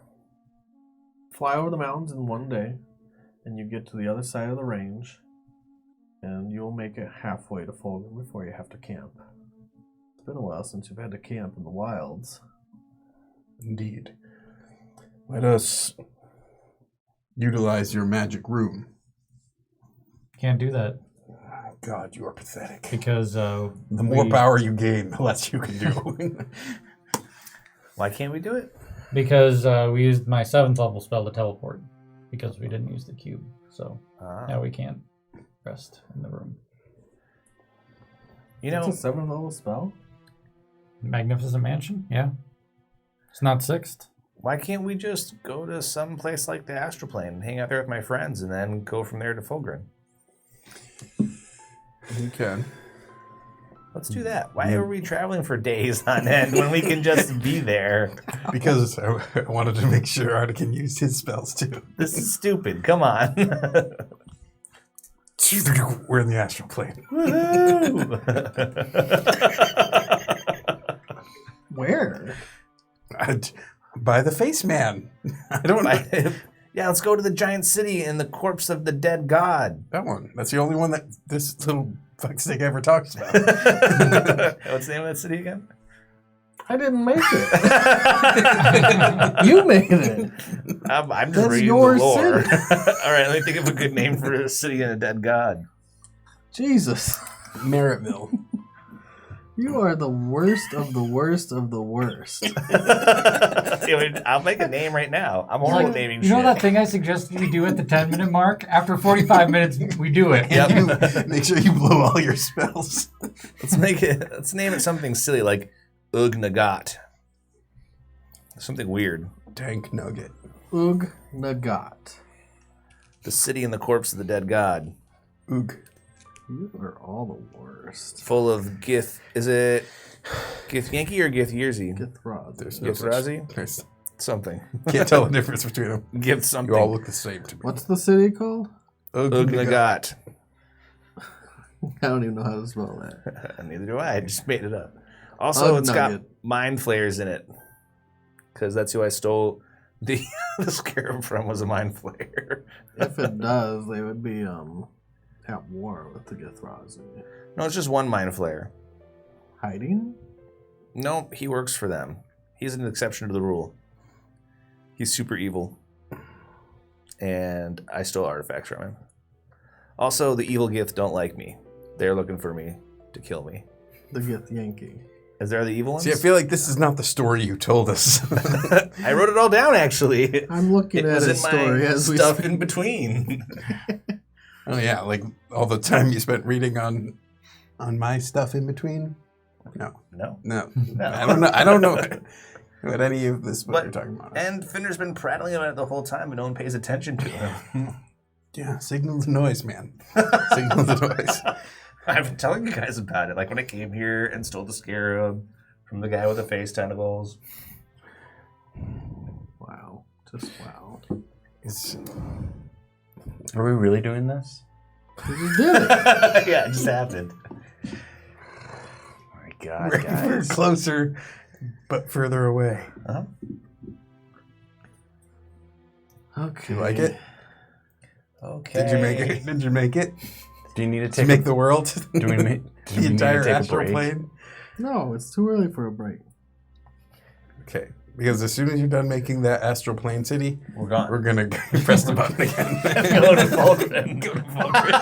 Fly over the mountains in one day, and you get to the other side of the range, and you'll make it halfway to Fulgrim before you have to camp. It's been a while since you've had to camp in the wilds. Indeed. Let us utilize your magic room. Can't do that God, you are pathetic. because The more power you gain, the less you can do. Why can't we do it? Because we used my 7th level spell to teleport because we didn't use the cube. So now we can't rest in the room. You It's know, a 7th level spell? Magnificent Mansion? Yeah. It's not 6th. why can't we just go to some place like the Astral Plane and hang out there with my friends and then go from there to Fulgrim? You can. Let's do that. Why are we traveling for days on end when we can just be there? Because I wanted to make sure Arda used his spells too. This is stupid. Come on. We're in the astral plane. Where? By the face man. I don't know. Yeah, let's go to the giant city and the corpse of the dead god. That one. That's the only one that this little fuckstick ever talks about. What's the name of that city again? I didn't make it. You made it. I'm just That's reading your the lore. city. All right, let me think of a good name for a city and a dead god. Jesus. Merrittville. You are the worst of the worst of the worst. I'll make a name right now. I'm horrible at naming You know shit. that thing I suggested we do at the 10-minute mark? After 45 minutes, we do it. Yep. Make sure you blow all your spells. Let's name it something silly like Ugnagat. Something weird. Tank Nugget. Ug Nagat. The city and the corpse of the dead god. Oog. You are all the worst. Full of Gith. Is it Gith Yankee or Gith Yearsy? Githrod. There's Githrazi? There's Something. can't tell the difference between them. Gith something. You all look the same to me. What's the city called? Ugnagat. I don't even know how to spell that. Neither do I. I just made it up. Also, it's got Ugnugget. mind flayers in it. Because that's who I stole the scarab from, was a mind flayer. If it does, they would be at war with the Githrazi. No, it's just one mind flayer. Hiding? No, he works for them. He's an exception to the rule. He's super evil. And I stole artifacts from him. Also, the evil Gith don't like me. They're looking for me to kill me. The Gith Yankee. Is there the evil ones? See, I feel like this is not the story you told us. I wrote it all down, actually. I'm looking at his story as we stuff speak. in between. Oh yeah, like all the time you spent reading on my stuff in between. No. I don't know what any of this what you're talking about. And Finner's been prattling about it the whole time, but no one pays attention to him. Yeah, signal the noise, man. Signal the noise. I've been telling you guys about it. Like when I came here and stole the scarab from the guy with the face tentacles. Wow. Just wow. Are we really doing this? We just did it. Yeah, it just happened. Oh my God, We're guys. closer, but further away. Uh-huh. Okay. Do you like it? Okay. Did you make it? Did you make it? Do you need to To take make the world? do we make the entire astral plane? No, it's too early for a break. Okay. Because as soon as you're done making that astral plane city, We're gone. we're gonna press the button again. Go to Fulgrim. Go to Fulgrim.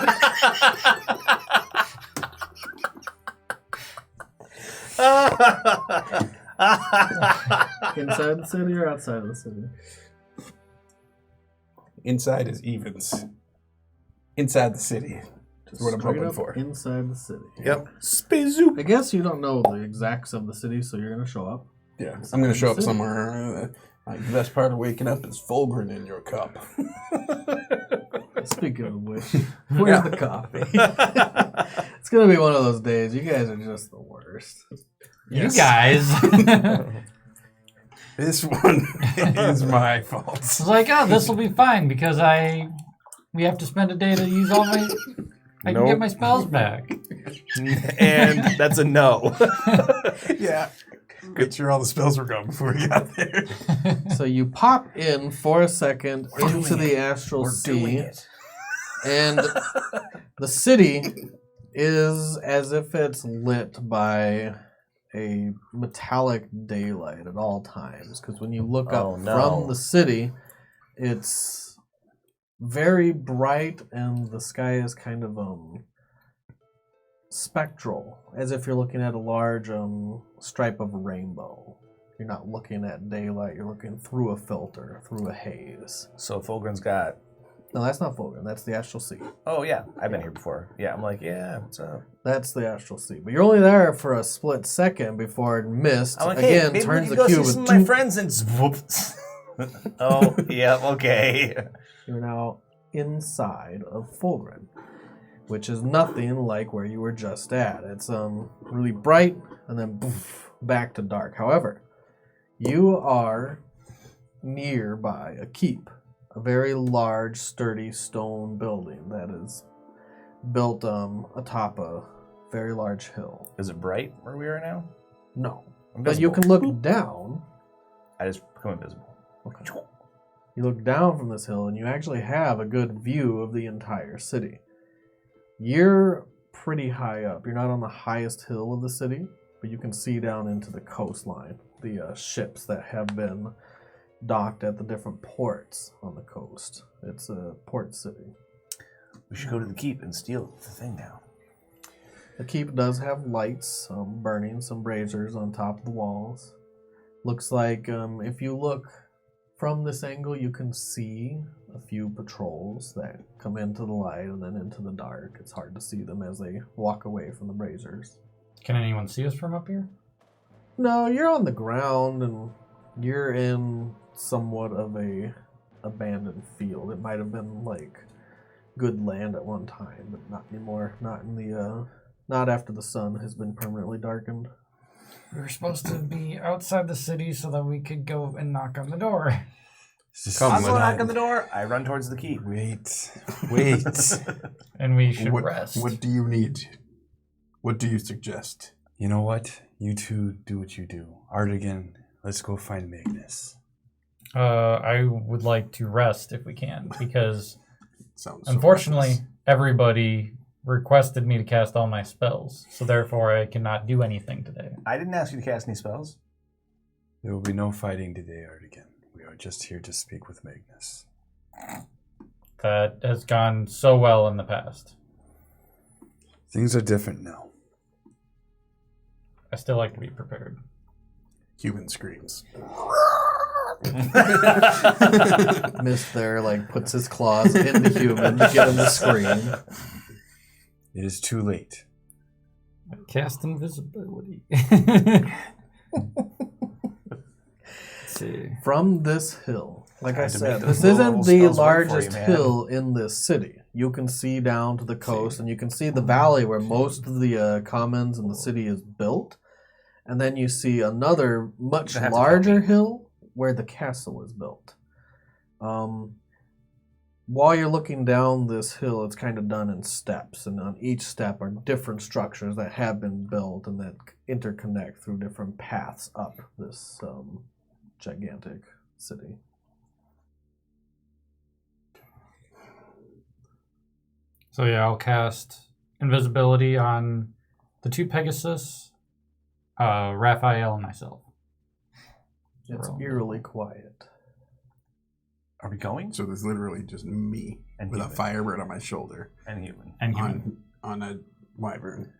Inside the city or outside of the city? Inside is evens. Inside the city is what I'm Straight hoping up for. Inside the city. Yep. Spazoop. I guess you don't know the exacts of the city, so you're gonna show up. Yeah, I'm gonna show up somewhere. Like the best part of waking up is Fulgrim in your cup. Speaking of which, where's the coffee? It's gonna be one of those days. You guys are just the worst. You guys. This one is my fault. It's like, oh, this will be fine because we have to spend a day to use all my. I can get my spells back. And that's a no. Yeah. Make sure all the spells were gone before we got there. So you pop in for a second into the astral sea, and the city is as if it's lit by a metallic daylight at all times. Because when you look up from the city, it's very bright, and the sky is kind of spectral, as if you're looking at a large stripe of a rainbow. You're not looking at daylight, you're looking through a filter, through a haze. So Fulgrim's got... No, that's not Fulgrim, that's the astral sea. Oh, yeah. I've been here before. Yeah, I'm like, yeah, what's up? That's the astral sea. But you're only there for a split second before Mist I'm like, hey, again maybe turns we the can go cube see some with of my friends and... Whoops. Oh, yeah, okay. You're now inside of Fulgrim, which is nothing like where you were just at. It's really bright and then poof, back to dark. However, you are nearby a keep, a very large, sturdy stone building that is built atop a very large hill. Is it bright where we are now? No, Invisible. but you can look down. I just become invisible. Okay. You look down from this hill and you actually have a good view of the entire city. You're pretty high up. You're not on the highest hill of the city, but you can see down into the coastline, the ships that have been docked at the different ports on the coast. It's a port city. We should go to the keep and steal the thing now. The keep does have lights burning, some braziers on top of the walls. Looks like if you look from this angle, you can see a few patrols that come into the light and then into the dark. It's hard to see them as they walk away from the braziers. Can anyone see us from up here? No, you're on the ground and you're in somewhat of a abandoned field. It might have been like good land at one time, but not anymore. Not in the not after the sun has been permanently darkened. We were supposed to be outside the city so that we could go and knock on the door. I'm going knock on the door. I run towards the keep. Wait. And we should rest. What do you need? What do you suggest? You know what? You two do what you do. Artigan, let's go find Magnus. I would like to rest if we can, because Sounds unfortunately everybody requested me to cast all my spells, so therefore I cannot do anything today. I didn't ask you to cast any spells. There will be no fighting today, Artigan. We are just here to speak with Magnus. That has gone so well in the past. Things are different now. I still like to be prepared. Human screams. Mist there puts his claws into human to get him to scream. It is too late. Cast invisibility. Let's see. From this hill, like I Tried to said, make those this low-level isn't the spells work for you, largest man. hill in this city. You can see down to the coast, and you can see the valley where most of the commons in the city is built. And then you see another much You have to larger tell me. hill where the castle is built. While you're looking down this hill, it's kind of done in steps, and on each step are different structures that have been built and that interconnect through different paths up this gigantic city. So yeah, I'll cast invisibility on the 2 Pegasus, Raphael, and myself. It's Roll. eerily quiet. Are we going? So there's literally just me And with human. a firebird on my shoulder And human. And human. on a wyvern.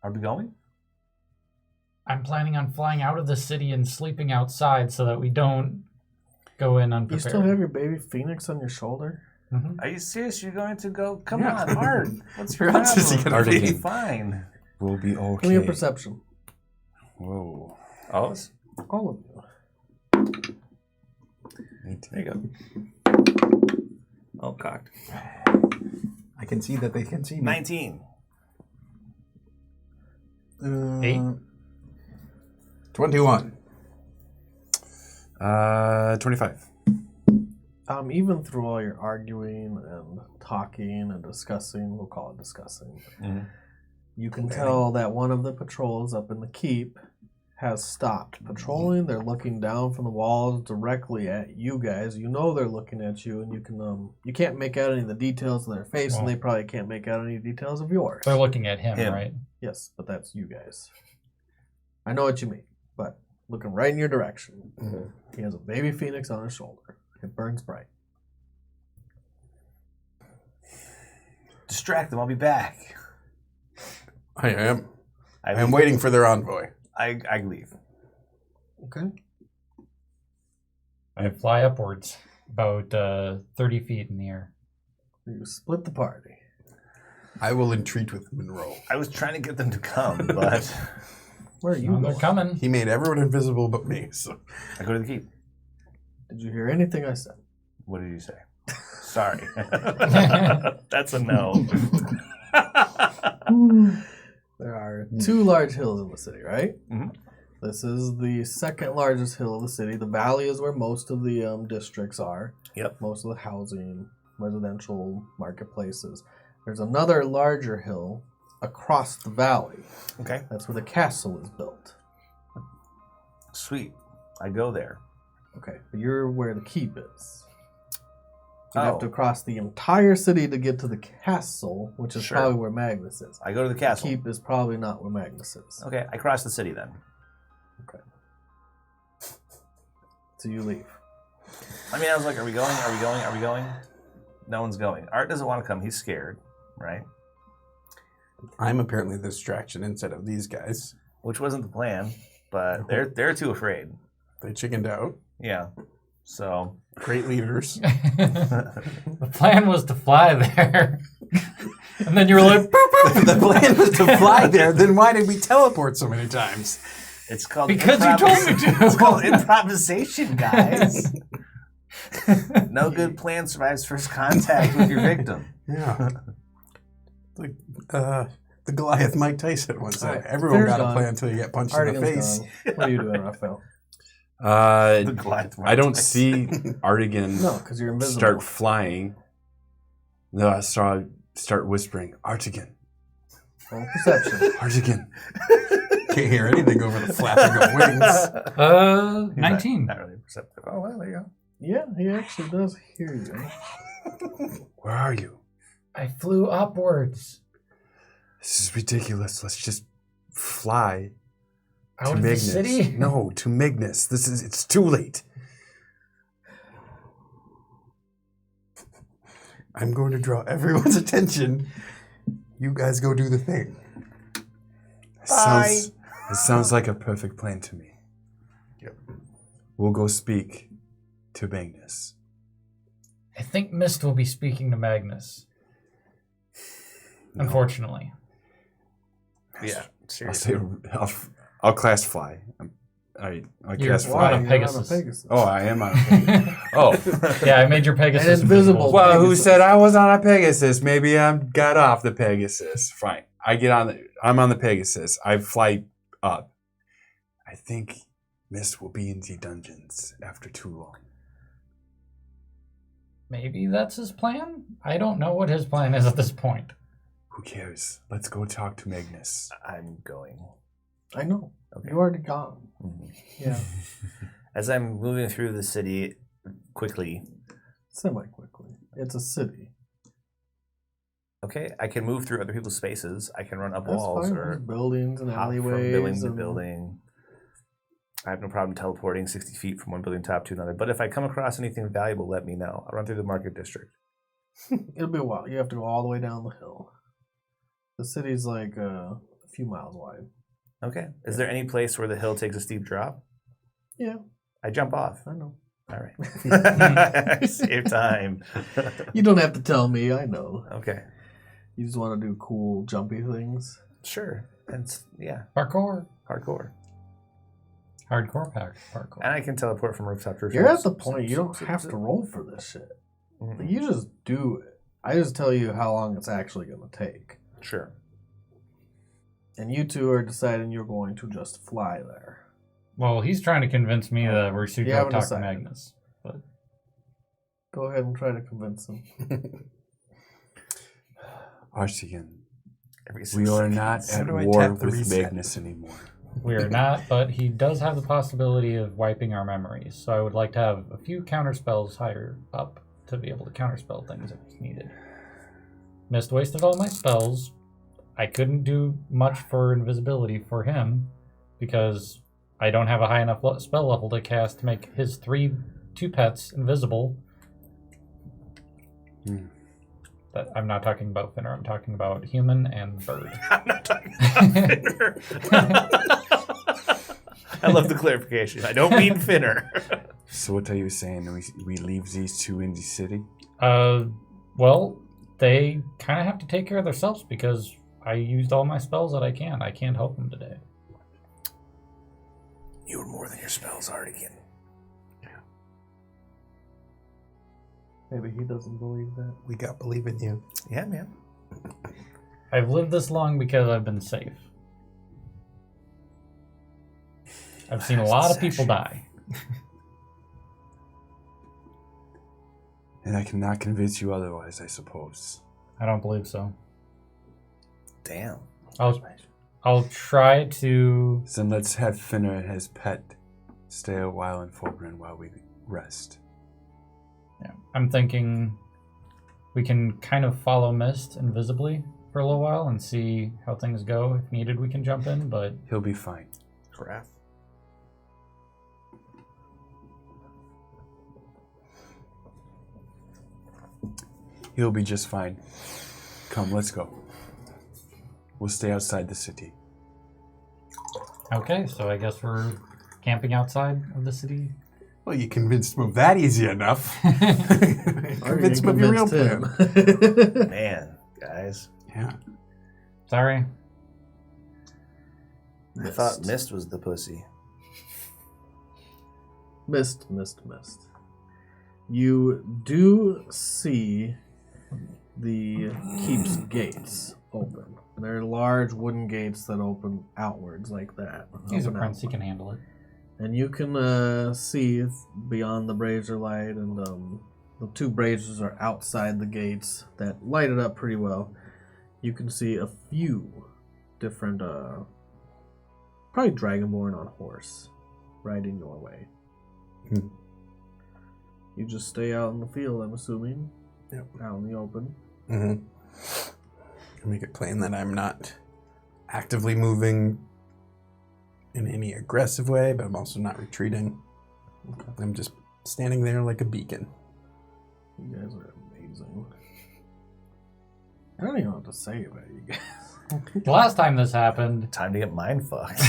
Are we going? I'm planning on flying out of the city and sleeping outside so that we don't go in You unprepared. still have your baby phoenix on your shoulder? Mhm. Are you serious? You're going to go? Come Yeah. on, Art. What's your Where else is he problem? gonna Be be? fine. We'll be okay. Give me a perception. Whoa. Oh, All of you. there you go. Oh, cocked. I can see that they can see me. 19. 8. 21. 25. Even through all your arguing and talking and discussing, we'll call it discussing, Mhm. you can tell that one of the patrols up in the keep has stopped patrolling. They're looking down from the walls directly at you guys. You know they're looking at you, and you can't make out any of the details of their face, and Well. they probably can't make out any details of yours. They're looking at him, Him. right? Yes, but that's you guys. I know what you mean, but looking right in your direction. He has a baby phoenix on his shoulder. It burns bright. Distract them. I'll be back. I am. I am waiting for their envoy. I leave. Okay. I fly upwards about 30 feet in the air. You split the party. I will entreat with Monroe. I was trying to get them to come, but Where are you They're going? coming. He made everyone invisible but me. So I go to the keep. Did you hear anything I said? What did you say? Sorry. That's a no. There are 2 large hills in the city, right? Mhm. This is the second largest hill of the city. The valley is where most of the districts are. Yep. Most of the housing, residential, marketplaces. There's another larger hill across the valley. Okay. That's where the castle is built. Sweet. I go there. Okay, but you're where the keep is. So you have to Oh. cross the entire city to get to the castle, which is Sure. probably where Magnus is. I go to the The castle. keep is probably not where Magnus is. Okay. I cross the city then. So you leave. I mean, I was like, are we going? Are we going? Are we going? No one's going. Art doesn't want to come. He's scared, right? I'm apparently the distraction instead of these guys. Which wasn't the plan, but they're too afraid. They chickened out. Yeah. So Great leaders. The plan was to fly there. And then you were like, boop, boop. The plan was to fly there. Then why did we teleport so many times? it's called Because you told me to. It's called improvisation, guys. No good plan survives first contact with your victim. Yeah. Like the Goliath Mike Tyson once said. Alright, Everyone there's got a gone. plan until you get punched in the Artigan's face. gone. What are you doing, Raphael? The Goliath I don't Tyson. see Artigan No, because you're invisible. start flying. No, I start whispering, Artigan, Roll perception. Artigan. Can't hear anything over the flapping of wings. He's 19. Not really perceptive. Oh, well, there you go. Yeah, he actually does hear you. Where are you? I flew upwards. This is ridiculous. Let's just fly Out to of the Magnus. city? No, to Magnus. It's too late. I'm going to draw everyone's attention. You guys go do the thing. It It sounds like a perfect plan to me. Yep. We'll go speak to Magnus. I think Mist will be speaking to Magnus. No. Unfortunately. Yeah, I'll seriously. I'll class fly. I'll You're cast on fly. a Pegasus. Oh, I am on a Pegasus. Oh. Yeah, I made your Pegasus And invisible. Well, who Pegasus. said I was on a Pegasus? Maybe I got off the Pegasus. Fine. I'm on the Pegasus. I fly up. I think Mist will be in the dungeons after too long. Maybe that's his plan? I don't know what his plan is at this point. Who cares? Let's go talk to Magnus. I'm going. I know. Okay. You already gone. Mhm. Yeah. As I'm moving through the city quickly, Semi-quickly. It's a city. okay, I can move through other people's spaces. I can run up That's walls fine. or There's buildings and hop from alleyways. building to and- building. I have no problem teleporting 60 feet from one building top to another. But if I come across anything valuable, let me know. I'll run through the market district. It'll be a while. You have to go all the way down the hill. The city's like a few miles wide. Okay. Is there any place where the hill takes a steep drop? Yeah, I jump off. I know. All right. Save time. You don't have to tell me. I know. Okay. You just want to do cool, jumpy things. Sure. And yeah, Parkour. hardcore. Hardcore parkour. And I can teleport from rooftop to rooftop. You're at the point you don't have to roll for this shit. Mhm. You just do it. I just tell you how long it's actually going to take. Sure. And you two are deciding you're going to just fly there. Well, he's trying to convince me that we should You go haven't talk to decided. Magnus. But Go ahead and try to convince them. Artigan, Every we are not How at do I war tap the with reset? Magnus anymore. we are not, but he does have the possibility of wiping our memories. So I would like to have a few counter spells higher up to be able to counterspell things if needed. Mist wasted all my spells. I couldn't do much for invisibility for him because I don't have a high enough spell level to cast to make his two pets invisible. That I'm not talking about Finner. I'm talking about human and bird. I'm not talking about Finner. I love the clarification. I don't mean Finner. So what are you saying? We leave these two in the city? Well, they kind of have to take care of themselves because I used all my spells that I can. I can't help them today. You were more than your spells, Artigan. Maybe he doesn't believe that. We got believe in you. Yeah, man. I've lived this long because I've been safe. I've seen a lot of people die. And I cannot convince you otherwise, I suppose. I don't believe so. Damn. I'll try to. Then let's have Finner and his pet stay a while in Fogren while we rest. Yeah, I'm thinking we can kind of follow Mist invisibly for a little while and see how things go. If needed, we can jump in, but He'll be fine. Crap. He'll be just fine. Come, let's go. We'll stay outside the city. okay, so I guess we're camping outside of the city. Well, you convinced him of that easy enough. Convinced him of your real plan. plan. Man, guys. Yeah. Sorry. I thought Mist was the pussy. Mist. You do see the keep's gates open. They're large wooden gates that open outwards like that. He's a Open prince, he outward. can handle it. And you can see beyond the brazier light, and the two braziers are outside the gates that light it up pretty well. You can see a few different, probably dragonborn on horse, riding your way. Hmm. You just stay out in the field, I'm assuming. Yep. Out in the open. Mm-hmm. Make it plain that I'm not actively moving in any aggressive way, but I'm also not retreating. I'm just standing there like a beacon. You guys are amazing. I don't even know what to say about you guys. The last time this happened, Time to get mind fucked.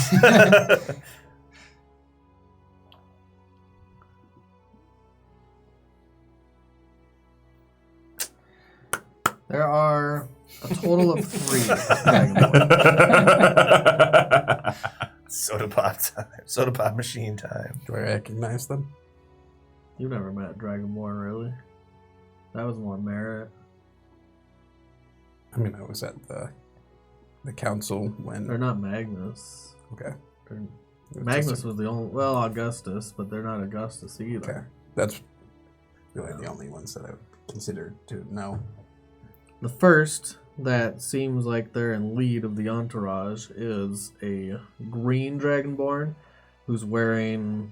There are a total of 3 dragonborn. Soda pop time. Soda pop machine time. Do I recognize them? You've never met dragonborn, really? That was more merit. I mean, I was at the council when... They're not Magnus. Okay. Magnus was the only... Well, Augustus, but they're not Augustus either. Okay. That's really the only ones that I would consider to know. The first that seems like they're in lead of the entourage is a green dragonborn who's wearing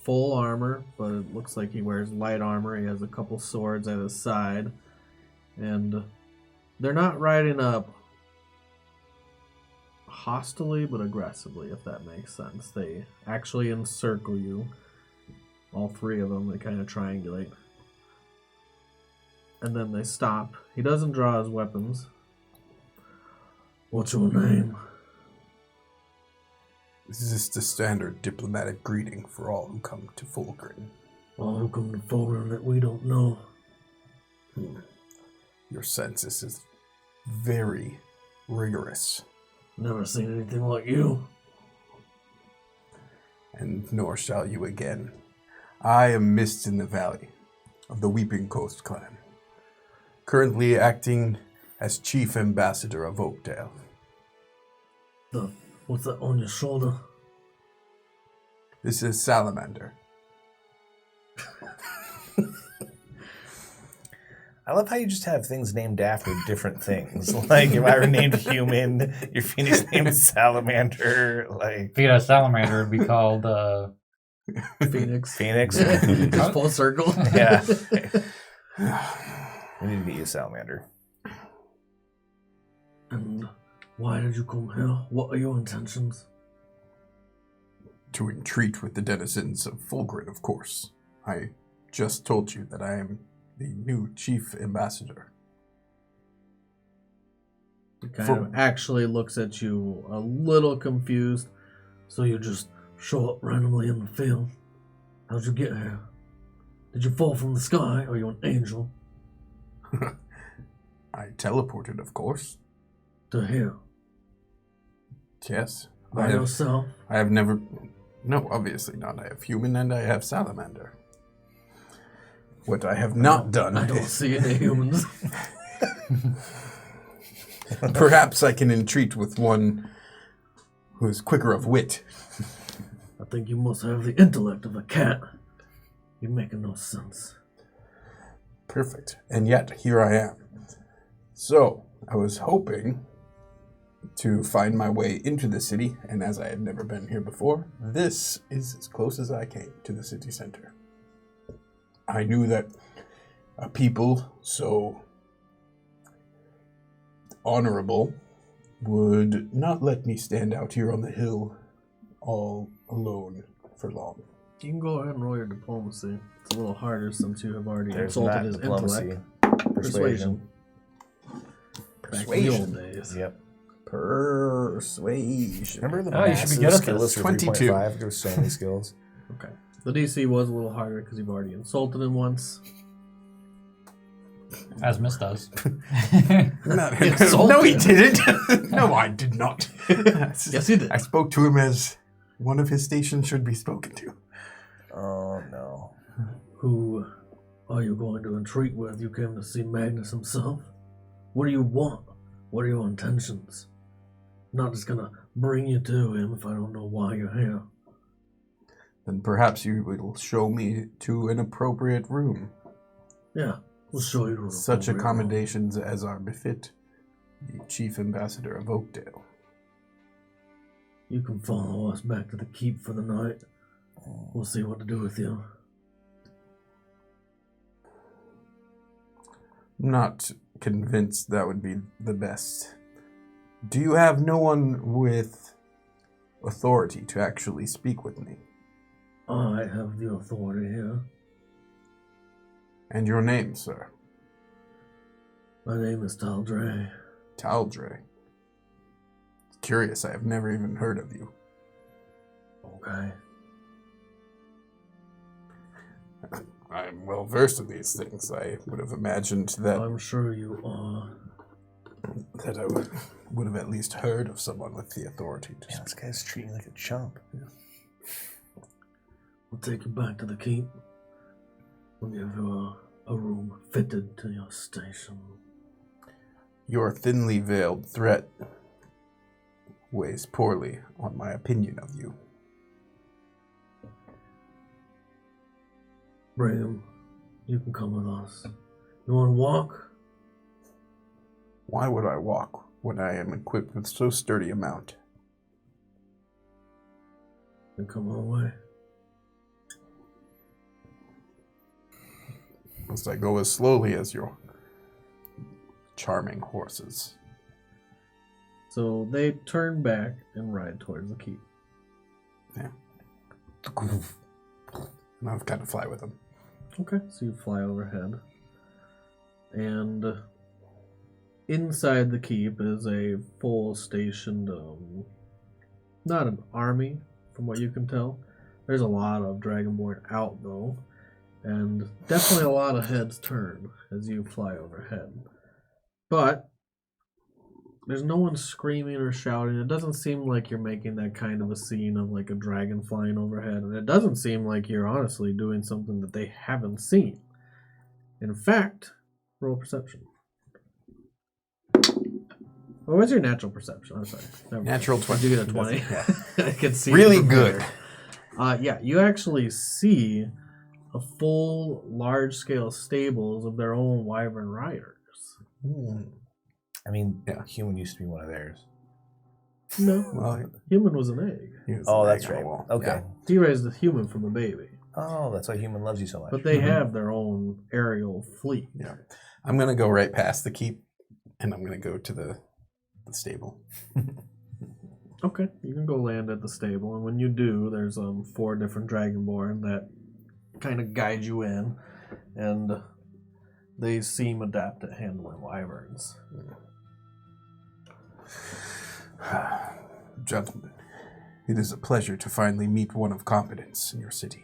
full armor, but it looks like he wears light armor. He has a couple swords at his side. And they're not riding up hostilely, but aggressively, if that makes sense. They actually encircle you. All 3 of them, they kind of triangulate. And then they stop. He doesn't draw his weapons. What's your name? This is the standard diplomatic greeting for all who come to Fulgrim. All who come to Fulgrim that we don't know. Your census is very rigorous. Never seen anything like you. And nor shall you again. I am Mist in the Valley of the Weeping Coast clan. Currently acting as Chief Ambassador of Oakdale. What's that on your shoulder? This is Salamander. I love how you just have things named after different things. Like, if I were named Human, your Phoenix named Salamander. Like, if you had a salamander, it'd be called Phoenix. Phoenix. Just full circle. Yeah. We need to get you a salamander. And why did you come here? What are your intentions? To entreat with the denizens of Fulgrim, of course. I just told you that I am the new Chief Ambassador. He kind of actually looks at you a little confused. So you just show up randomly in the field? How'd you get here? Did you fall from the sky? Are you an angel? I teleported, of course. To here? Yes. By yourself? I have never... No, obviously not. I have human and I have salamander. What I have not done I don't see any humans. Perhaps I can entreat with one who is quicker of wit. I think you must have the intellect of a cat. You're making no sense. Perfect. And yet, here I am. So, I was hoping to find my way into the city, and as I had never been here before, this is as close as I came to the city center. I knew that a people so honorable would not let me stand out here on the hill all alone for long. You can go ahead and roll your diplomacy. It's a little harder since you have already There's insulted not his diplomacy. intellect. Persuasion. Back in the old days. Yep. Persuasion. Remember the you should be massive good at skill this. list for 22. 3.5? There were so many skills. Okay. The DC was a little harder because you've already insulted him once. as Miss does. No, he didn't. No, I did not. Yes, you did. I spoke to him as one of his stations should be spoken to. Oh, no. Who are you going to entreat with? You came to see Magnus himself? What do you want? What are your intentions? I'm not just gonna bring you to him if I don't know why you're here. Then perhaps you will show me to an appropriate room. Yeah, we'll show you. To an Such appropriate accommodations as are befit the Chief Ambassador of Oakdale. room. You can follow us back to the keep for the night. We'll see what to do with you. Not convinced that would be the best. Do you have no one with authority to actually speak with me? I have the authority here. And your name, sir? My name is Taldre. Taldre. curious. I have never even heard of you. Okay. I'm well versed in these things. I would have imagined that I'm sure you are. I would have at least heard of someone with the authority to Man, this guy's treating you like a chump. We'll take you back to the keep. We'll give you a room fitted to your station. Your thinly veiled threat weighs poorly on my opinion of you. Brigham, you can come with us. You want to walk? Why would I walk when I am equipped with so sturdy a mount? Then come our way. Must I go as slowly as your charming horses? So they turn back and ride towards the keep. Yeah. And I'll kind of fly with them. Okay, so you fly overhead. And inside the keep is a full stationed, not an army, from what you can tell. There's a lot of Dragonborn out, though. And definitely a lot of heads turn as you fly overhead. But there's no one screaming or shouting. It doesn't seem like you're making that kind of a scene of like a dragon flying overhead. And it doesn't seem like you're honestly doing something that they haven't seen. In fact, roll perception. What was your natural perception? I'm sorry. Natural 20. Did you get a 20? I can see. Really it from good. here. Yeah, you actually see a full, large-scale stables of their own wyvern riders. I mean, Yeah. human used to be one of theirs. No, Well, human was an egg. he was Oh, an that's egg on right. the wall. Okay. Yeah. He raised a human from a baby. Oh, that's why human loves you so much. But they have their own aerial fleet. Yeah. I'm going to go right past the keep, and I'm going to go to the stable. Okay, you can go land at the stable, and when you do, there's 4 different Dragonborn that kind of guide you in, and they seem adept at handling wyverns. Gentlemen, it is a pleasure to finally meet one of competence in your city.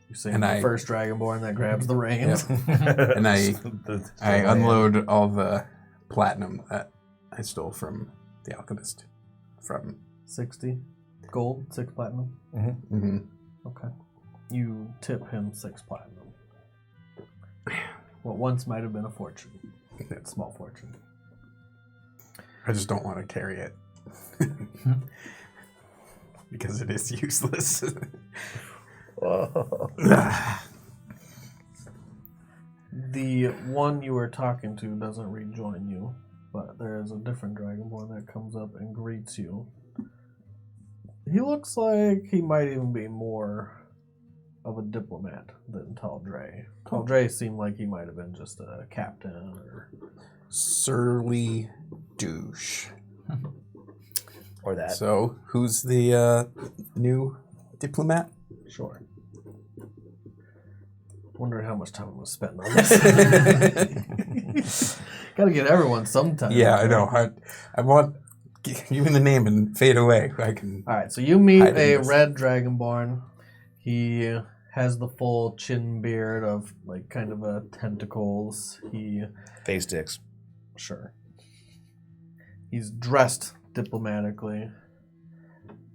You see And the I- first Dragonborn that grabs the reins. And I The unload all the platinum that I stole from the alchemist. From 60 gold, 6 platinum. mm-hmm. Okay. You tip him 6 platinum. What once might have been a fortune. A small fortune. I just don't want to carry it because it is useless. The one you were talking to doesn't rejoin you, but there is a different Dragonborn that comes up and greets you. He looks like he might even be more of a diplomat than Taldre. Taldre seemed like he might have been just a captain or... Surly douche. Or that. So, who's the new diplomat? Sure. Wondering how much time I'm going to spend on this. Gotta get everyone sometime. Yeah, I know. I want give me the name and fade away. I can. Alright, so you meet Hide in a this. red Dragonborn. He has the full chin beard of like kind of a tentacles. He Face dicks. sure. He's dressed diplomatically.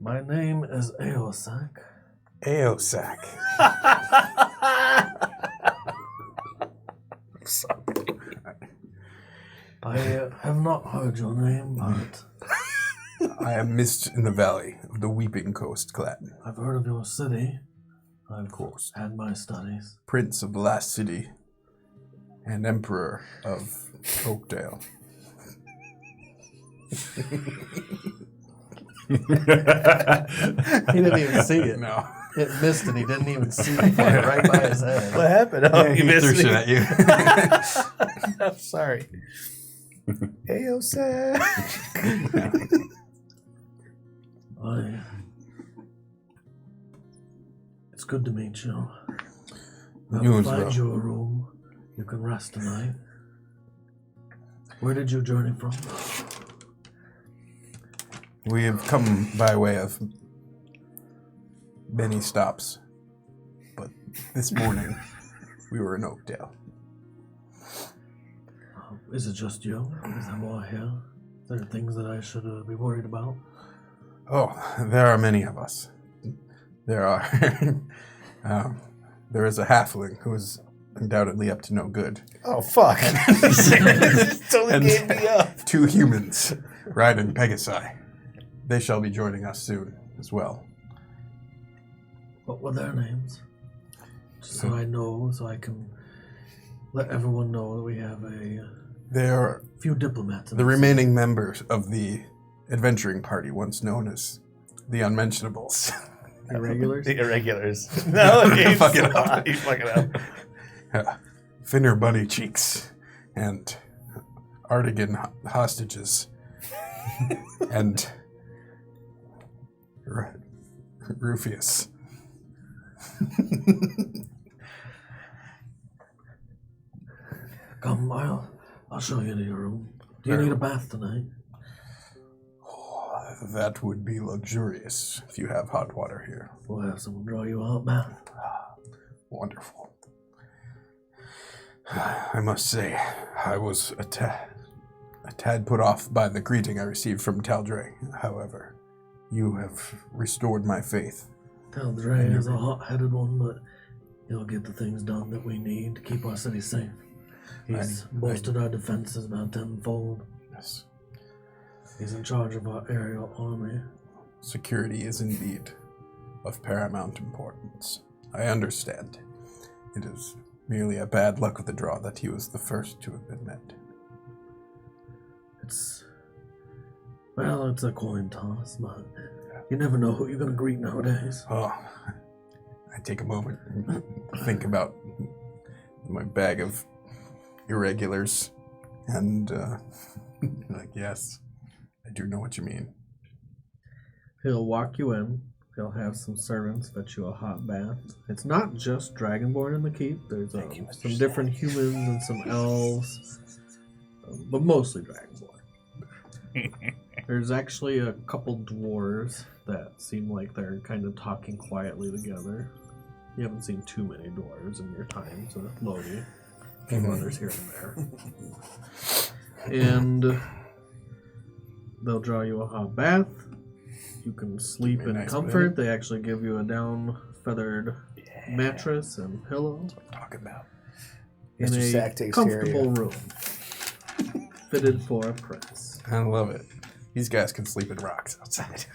My name is Aosak. Aosak. I have not heard your name, but I am Mist in the Valley of the Weeping Coast Clan. I've heard of your city. I've Of course. had my studies. Prince of the last city and Emperor of Oakdale. He didn't even see it. No. It missed and he didn't even see it fly right by his head. What happened? Oh, He threw shit at you. I'm sorry. Aosak. It's good to meet you. I You will as find well. you a room. You can rest tonight. Where did you journey from? We have come by way of many stops, but this morning we were in Oakdale. Is it just you? Is there more here? Is there things that I should be worried about? Oh, there are many of us. There are. There is a halfling who is undoubtedly up to no good. Oh, fuck. Totally gave me up. 2 humans riding Pegasi. They shall be joining us soon as well. What were their names? Just so I know, so I can let everyone know that we have a They are few diplomats. the remaining members of the adventuring party, once known as the Unmentionables. Irregulars? The irregulars. No, you Fuck it up. You fuck it up. Finner Bunny Cheeks and Artigan Hostages and Rufius. Come, I'll show you to your room. Do you need a bath tonight? Oh, that would be luxurious if you have hot water here. We'll have someone draw you a hot bath. Wonderful. I must say, I was a tad put off by the greeting I received from Taldre. However, you have restored my faith. Taldre is a hot-headed one, but he'll get the things done that we need to keep our city safe. He's bolstered our defenses about tenfold. Yes. He's in charge of our aerial army. Security is indeed of paramount importance. I understand. It is merely a bad luck of the draw that he was the first to have been met. It's a coin toss, but you never know who you're going to greet nowadays. Oh, I take a moment and think about my bag of irregulars, and like, yes, I do know what you mean. He'll walk you in. He'll have some servants fetch you a hot bath. It's not just Dragonborn in the keep. There's some different humans and some elves, but mostly Dragonborn. There's actually a couple dwarves that seem like they're kind of talking quietly together. You haven't seen too many dwarves in your time, so Lodi. A few others here and there. And they'll draw you a hot bath. You can sleep in comfort. They actually give you a down-feathered mattress and pillow. That's what I'm talking about. In Mr. a Sack takes comfortable room. Fitted for a prince. I love it. These guys can sleep in rocks outside.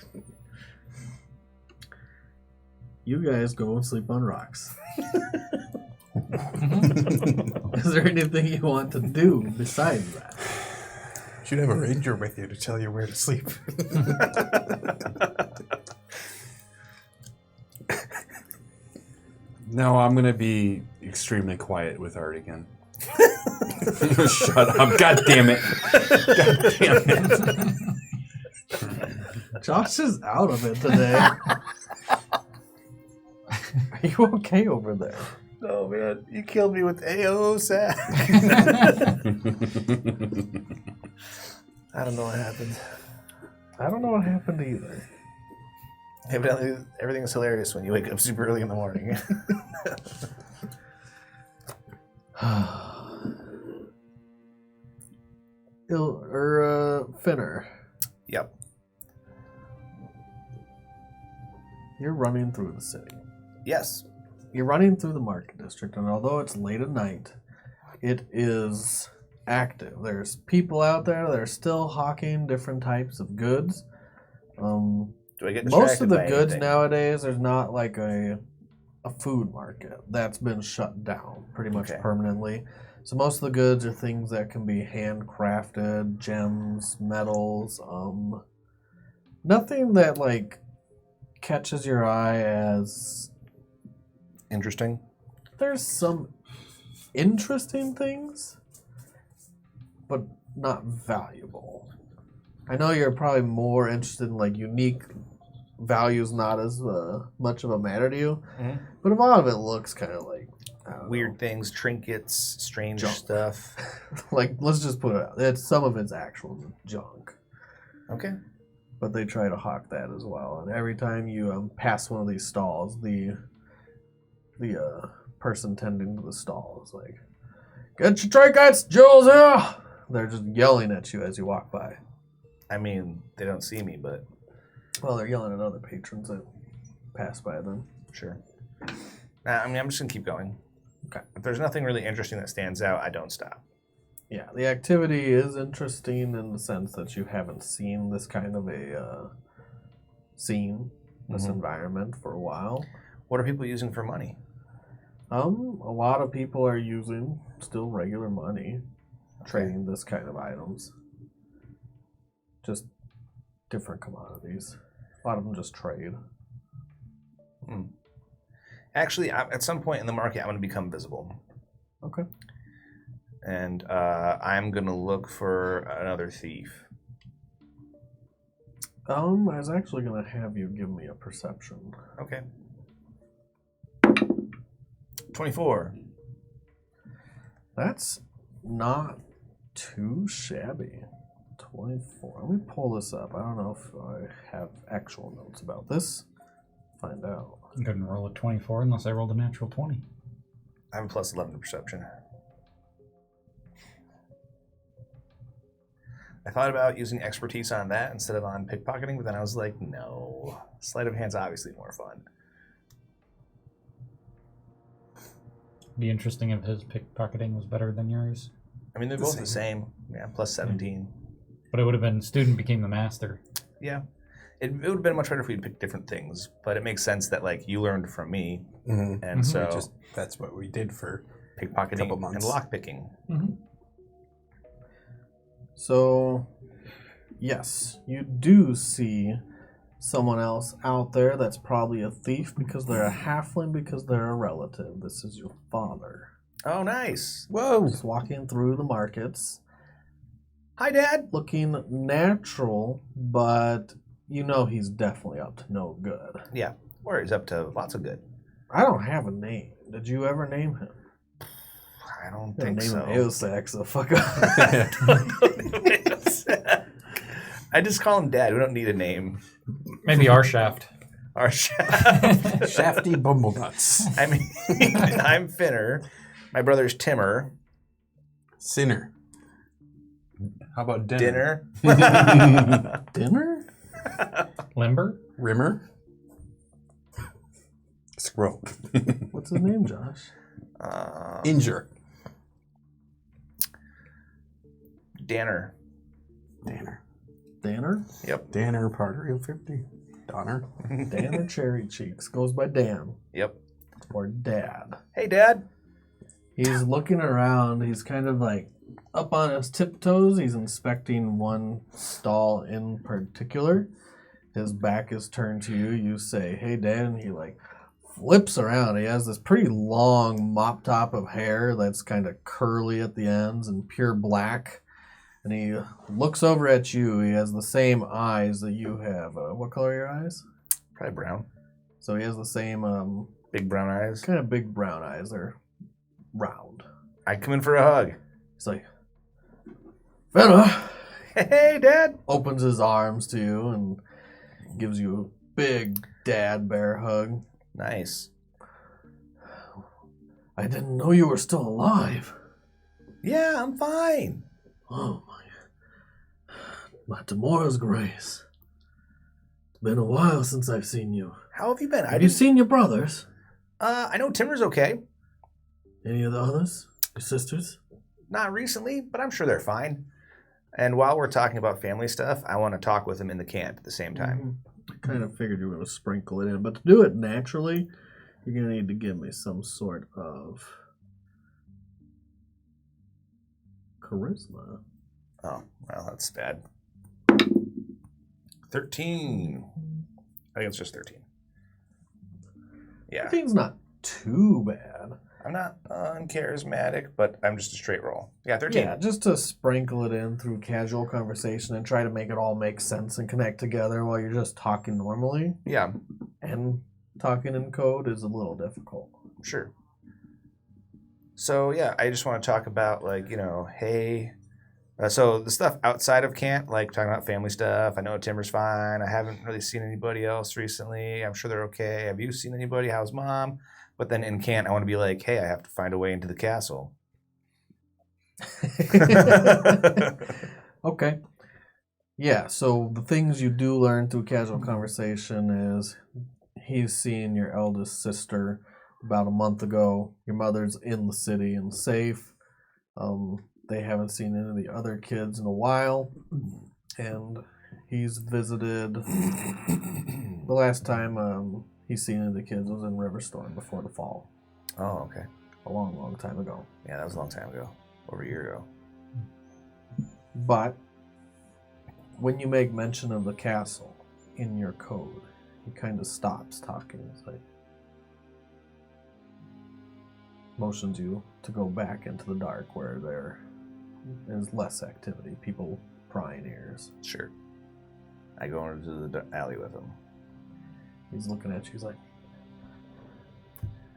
You guys go and sleep on rocks. Is there anything you want to do besides that? You should have a ranger with you to tell you where to sleep. No, I'm going to be extremely quiet with Art again. Shut up. God damn it. God damn it. Josh is out of it today. Are you okay over there? Oh, man. You killed me with AO Sack. I don't know what happened. I don't know what happened either. Evidently, everything's hilarious when you wake up super early in the morning. Finner. Yep. You're running through the city. Yes. You're running through the market district, and although it's late at night, it is active. There's people out there that are still hawking different types of goods. Do I get Most of the by goods anything? nowadays, there's not like a food market. That's been shut down pretty much permanently. So most of the goods are things that can be handcrafted, gems, metals, nothing that like catches your eye as Interesting. there's some interesting things, but not valuable. I know you're probably more interested in like unique values, not as much of a matter to you, but a lot of it looks kind of like Weird things, trinkets, strange stuff. like, let's just put it out. Some of it's actual junk. Okay. but they try to hawk that as well. And every time you pass one of these stalls, the person tending to the stall is like, "Get your trinkets, jewels here!" They're just yelling at you as you walk by. I mean, they don't see me, but... Well, they're yelling at other patrons that pass by them. Sure. I mean, I'm just going to keep going. Okay. If there's nothing really interesting that stands out, I don't stop. Yeah, the activity is interesting in the sense that you haven't seen this kind of a this environment for a while. What are people using for money? A lot of people are using still regular money, trading this kind of items. Just different commodities. A lot of them just trade. Actually, at some point in the market, I'm going to become visible. Okay. And I'm going to look for another thief. I was actually going to have you give me a perception. Okay. 24. That's not too shabby. 24. Let me pull this up. I don't know if I have actual notes about this. Find out. I couldn't roll a 24 unless I rolled a natural 20. I have a plus 11 to perception. I thought about using expertise on that instead of on pickpocketing, but then I was like, no. Sleight of hand's obviously more fun. Be interesting if his pickpocketing was better than yours. I mean, they're both the same. Yeah, plus 17. But it would have been student became the master. Yeah. It would have been much better for you to pick different things, but it makes sense that, like, you learned from me, and so... That's what we did for pickpocketing a couple months. And lockpicking. So, yes, you do see someone else out there that's probably a thief because they're a halfling, because they're a relative. This is your father. Oh, nice. Whoa! Just walking through the markets. Hi, Dad. Looking natural, but you know he's definitely up to no good. Yeah, or he's up to lots of good. I don't have a name. Did you ever name him? I don't think so. Name him Aosac, so fuck up. I just call him Dad. We don't need a name. Maybe our shaft. Our shaft. Shafty Bumblenuts. I mean, I'm Finner. My brother's Timmer. Sinner. How about dinner? Dinner? Limber? Rimmer. Scroll. What's his name, Josh? Injure. Danner. Danner? Yep. Danner, Parter, 50. Donner. Danner Cherry Cheeks. Goes by Dan. Yep. Or Dad. Hey, Dad. He's looking around. He's kind of like up on his tiptoes. He's inspecting one stall in particular. His back is turned to you. You say, "Hey, Dad," and he like flips around. He has this pretty long mop top of hair that's kind of curly at the ends and pure black. And he looks over at you. He has the same eyes that you have. What color are your eyes? Probably brown. So he has the same Big brown eyes. kind of big brown eyes. They're round. I come in for a hug. He's like, "Fenna!" Hey, Dad. Opens his arms to you and gives you a big dad bear hug. Nice. "I didn't know you were still alive." Yeah, I'm fine. "Oh my. By tomorrow's grace. It's been a while since I've seen you. How have you been? Have you seen your brothers? I know Timmer's okay. Any of the others? Your sisters?" Not recently, but I'm sure they're fine. And while we're talking about family stuff, I want to talk with them in the camp at the same time. I kind of figured you were going to sprinkle it in, but to do it naturally, you're going to need to give me some sort of charisma. Oh, well, that's bad. 13. I think it's just 13. Yeah. 13's not too bad. I'm not uncharismatic, but I'm just a straight roll. Yeah, 13. Yeah, just to sprinkle it in through casual conversation and try to make it all make sense and connect together while you're just talking normally. Yeah, And talking in code is a little difficult. sure. So, yeah, I just want to talk about, like, you know, hey, So the stuff outside of camp, like talking about family stuff, I know Timber's fine. I haven't really seen anybody else recently. I'm sure they're okay. Have you seen anybody? How's mom? But then in camp, I want to be like, hey, I have to find a way into the castle. Okay. Yeah, so the things you do learn through casual conversation is he's seen your eldest sister about a month ago. Your mother's in the city and safe. They haven't seen any of the other kids in a while. And he's visited... the last time he's seen any of the kids was in Riverstorm before the fall. Oh, okay. A long, long time ago. Yeah, that was a long time ago. Over a year ago. But when you make mention of the castle in your code, he kind of stops talking. It's like motions you to go back into the dark where there is less activity, people prying ears. Sure. I go into the alley with him. He's looking at you. He's like,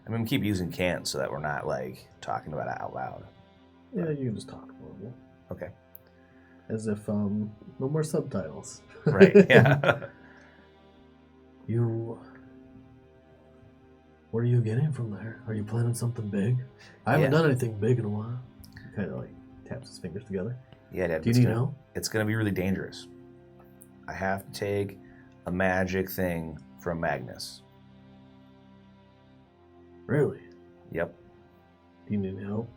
I'm gonna keep using can't so that we're not like talking about it out loud. yeah, you can just talk normal. Okay. As if no more subtitles. Right. Yeah. What are you getting from there? Are you planning something big? I haven't done anything big in a while. He kind of like taps his fingers together. Yeah, Dad. Do you need help? It's gonna be really dangerous. I have to take a magic thing from Magnus. Really? Yep. Do you need help?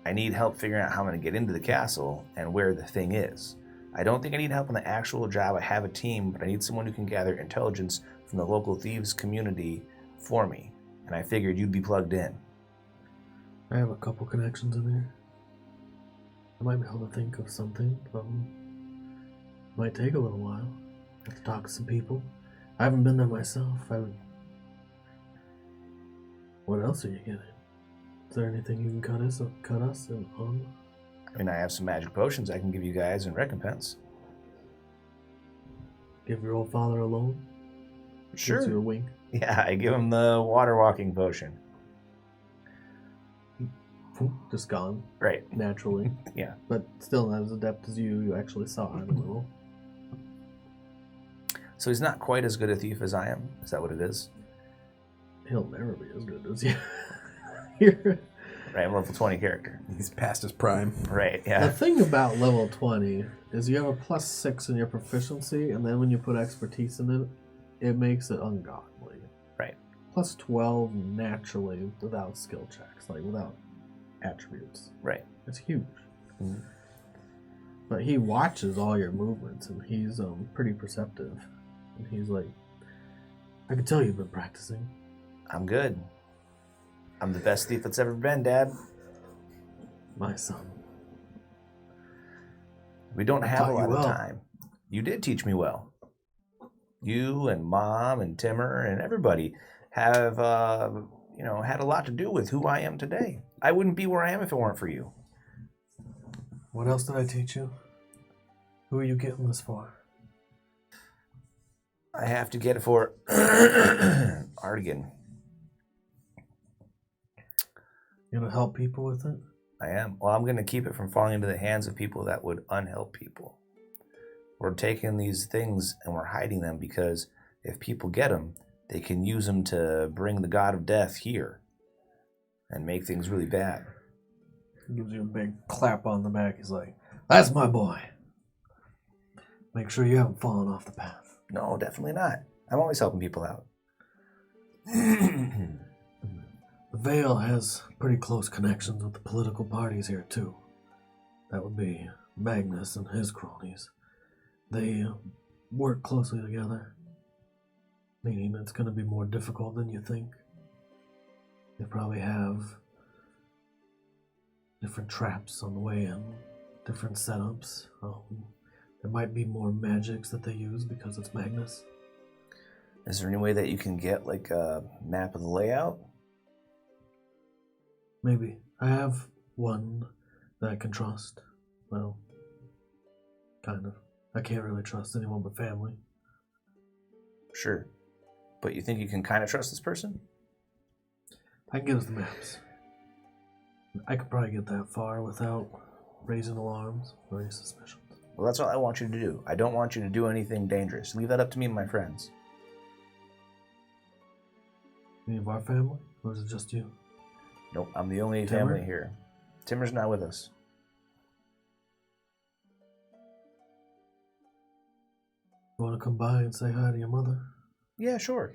I need help figuring out how I'm going to get into the castle and where the thing is. I don't think I need help on the actual job. I have a team, but I need someone who can gather intelligence from the local thieves community for me. And I figured you'd be plugged in. I have a couple connections in there. I might be able to think of something. Might take a little while. I have to talk to some people. I haven't been there myself. What else are you getting? Is there anything you can cut us on? I mean, I have some magic potions I can give you guys in recompense. Give your old father a loan? Sure. Gives you a wink. Yeah, I give him the water walking potion. Just gone. Right. Naturally. Yeah. But still not as adept as you actually saw it a little. So he's not quite as good a thief as I am. Is that what it is? He'll never be as good as you. You're... Right, I'm a level 20 character. He's past his prime. Right, The yeah. thing about level 20 is you have a +6 in your proficiency, and then when you put expertise in it, it makes it ungodly. Right. +12 naturally without skill checks, like without attributes. Right. It's huge. Mm-hmm. But he watches all your movements, and he's pretty perceptive. And he's like, I can tell you've been practicing. I'm good. I'm the best thief that's ever been, Dad. My son. We don't have a taught you lot of well. time. You did teach me well. You and Mom and Timmer and everybody have, had a lot to do with who I am today. I wouldn't be where I am if it weren't for you. What else did I teach you? Who are you getting this for? I have to get it for Artigan. You gonna help people with it? I am. Well, I'm going to keep it from falling into the hands of people that would unhelp people. We're taking these things and we're hiding them because if people get them, they can use them to bring the god of death here and make things really bad. He gives you a big clap on the back. He's like, that's my boy. Make sure you haven't fallen off the path. No, definitely not. I'm always helping people out. The Vale has pretty close connections with the political parties here, too. That would be Magnus and his cronies. They work closely together, meaning it's going to be more difficult than you think. They probably have different traps on the way in, different setups. There might be more magics that they use because it's Magnus. Is there any way that you can get like a map of the layout? Maybe. I have one that I can trust. Well, kind of. I can't really trust anyone but family. Sure. But you think you can kind of trust this person? I can get us the maps. I could probably get that far without raising alarms, raise suspicions. Well, that's all I want you to do. I don't want you to do anything dangerous. Leave that up to me and my friends. Any of our family? Or is it just you? Nope, I'm the only Timmer? family here. Timmer's not with us. You want to come by and say hi to your mother? Yeah, sure.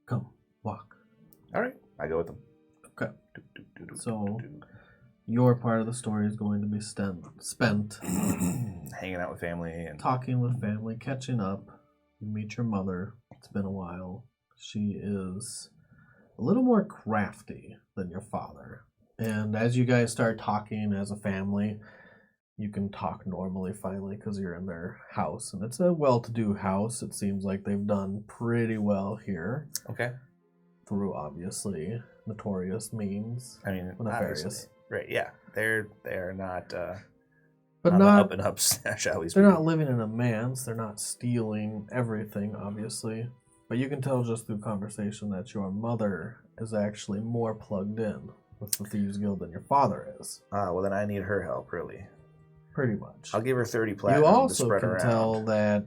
Come, walk. All right, I go with them. Okay. So, your part of the story is going to be spent Hanging out with family and talking with family, catching up. You meet your mother. It's been a while. She is a little more crafty than your father. And as you guys start talking as a family, you can talk normally finally because you're in their house. And it's a well-to-do house. It seems like they've done pretty well here. Okay. Through, obviously, notorious means. I mean, Nefarious. obviously. Right, yeah. They're not But on the not up and up, shall we say. They're not living in a manse. They're not stealing everything, obviously. But you can tell just through conversation that your mother is actually more plugged in with the Thieves Guild than your father is. Well, then I need her help, really. Pretty much. I'll give her 30 platinum You to also spread can around. tell that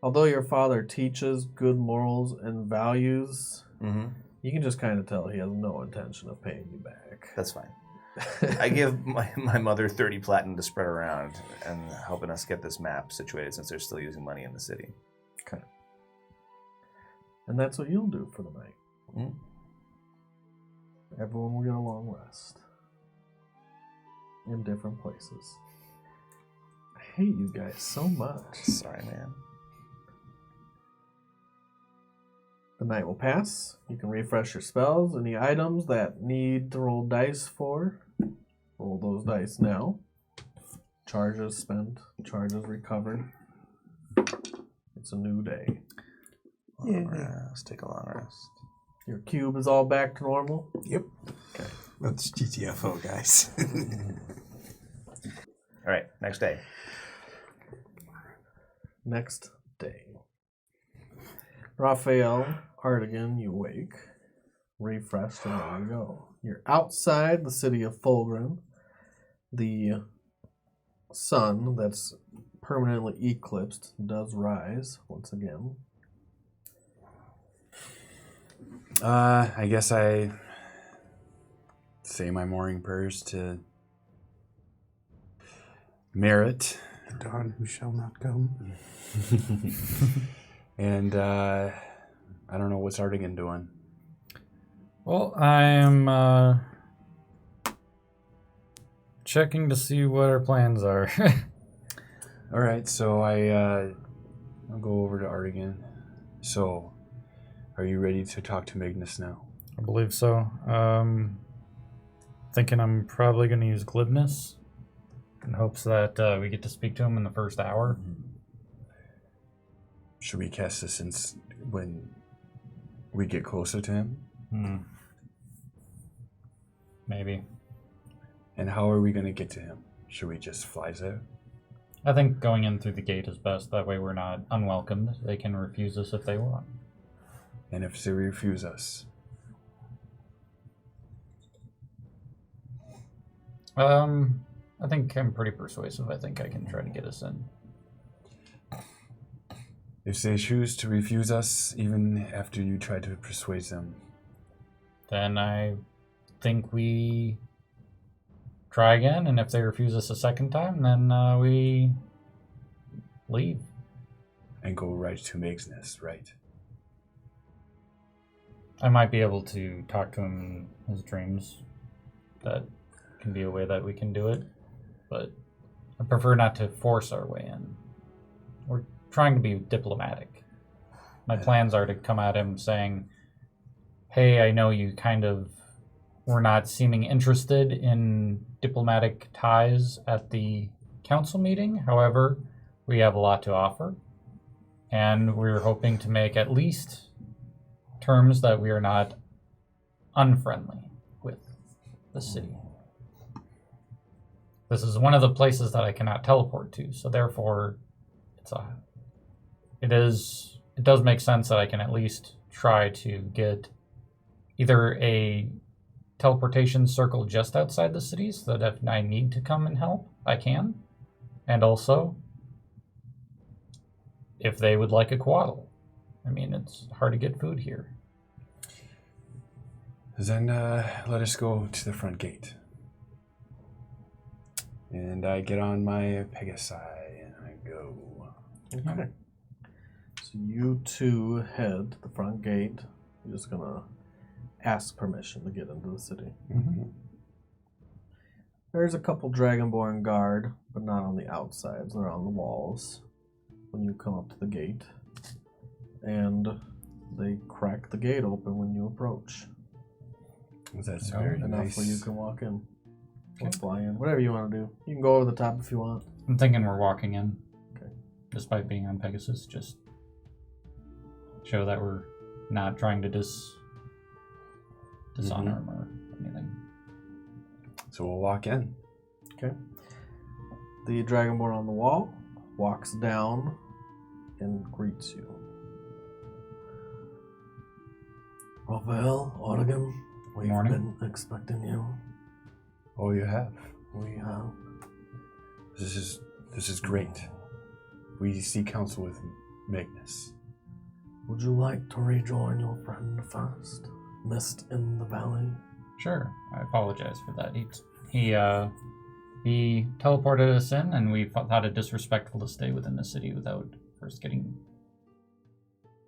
although your father teaches good morals and values, you can just kind of tell he has no intention of paying you back. That's fine. I give my mother 30 platinum to spread around and helping us get this map situated since they're still using money in the city. Okay. And that's what you'll do for the night. Mm. Everyone will get a long rest. In different places. I hate you guys so much. Sorry, man. The night will pass. You can refresh your spells. Any items that need to roll dice for, roll those dice now. Charges spent, charges recovered. It's a new day. Long rest. Take a long rest. Your cube is all back to normal. Yep. Okay. That's GTFO, guys. All right, next day. Next day. Raphael, Artigan, you wake, refreshed, and there you go. You're outside the city of Fulgrim. The sun that's permanently eclipsed does rise once again. I guess I say my morning prayers to Merit. The dawn who shall not come. And I don't know what's Artigan doing. Well, I'm checking to see what our plans are. All right, so I'll go over to Artigan. So, are you ready to talk to Magnus now? I believe so. Thinking I'm probably going to use glibness in hopes that we get to speak to him in the first hour. Should we cast this since when we get closer to him? Maybe. And how are we going to get to him? Should we just fly there? I think going in through the gate is best. That way we're not unwelcomed. They can refuse us if they want. And if they refuse us? I think I'm pretty persuasive. I think I can try to get us in. If they choose to refuse us, even after you try to persuade them? Then I think we try again, and if they refuse us a second time, then we leave. And go right to Magnus, right? I might be able to talk to him in his dreams. That can be a way that we can do it. But I prefer not to force our way in. We're trying to be diplomatic. My plans are to come at him saying, hey, I know you kind of were not seeming interested in diplomatic ties at the council meeting. However, we have a lot to offer. And we're hoping to make at least terms that we are not unfriendly with the city. This is one of the places that I cannot teleport to, so therefore it does make sense that I can at least try to get either a teleportation circle just outside the city so that if I need to come and help, I can. And also, if they would like a quaddle. I mean, it's hard to get food here. Then let us go to the front gate. And I get on my Pegasi and I go. Okay. So you two head to the front gate. You're just gonna ask permission to get into the city. Mm-hmm. There's a couple Dragonborn guard, but not on the outsides. They're on the walls when you come up to the gate. And they crack the gate open when you approach. That's very Enough nice. where you can walk in. Or Okay. fly in. Whatever you want to do. You can go over the top if you want. I'm thinking we're walking in. Okay. Despite being on Pegasus, just show that we're not trying to dishonor him or anything. So we'll walk in. Okay. The Dragonborn on the wall walks down and greets you. Well, Oregon, we've Morning. been expecting you. Oh, you have. We have. This is great. We see counsel with Magnus. Would you like to rejoin your friend first? Mist in the valley? Sure, I apologize for that. He teleported us in, and we thought it disrespectful to stay within the city without first getting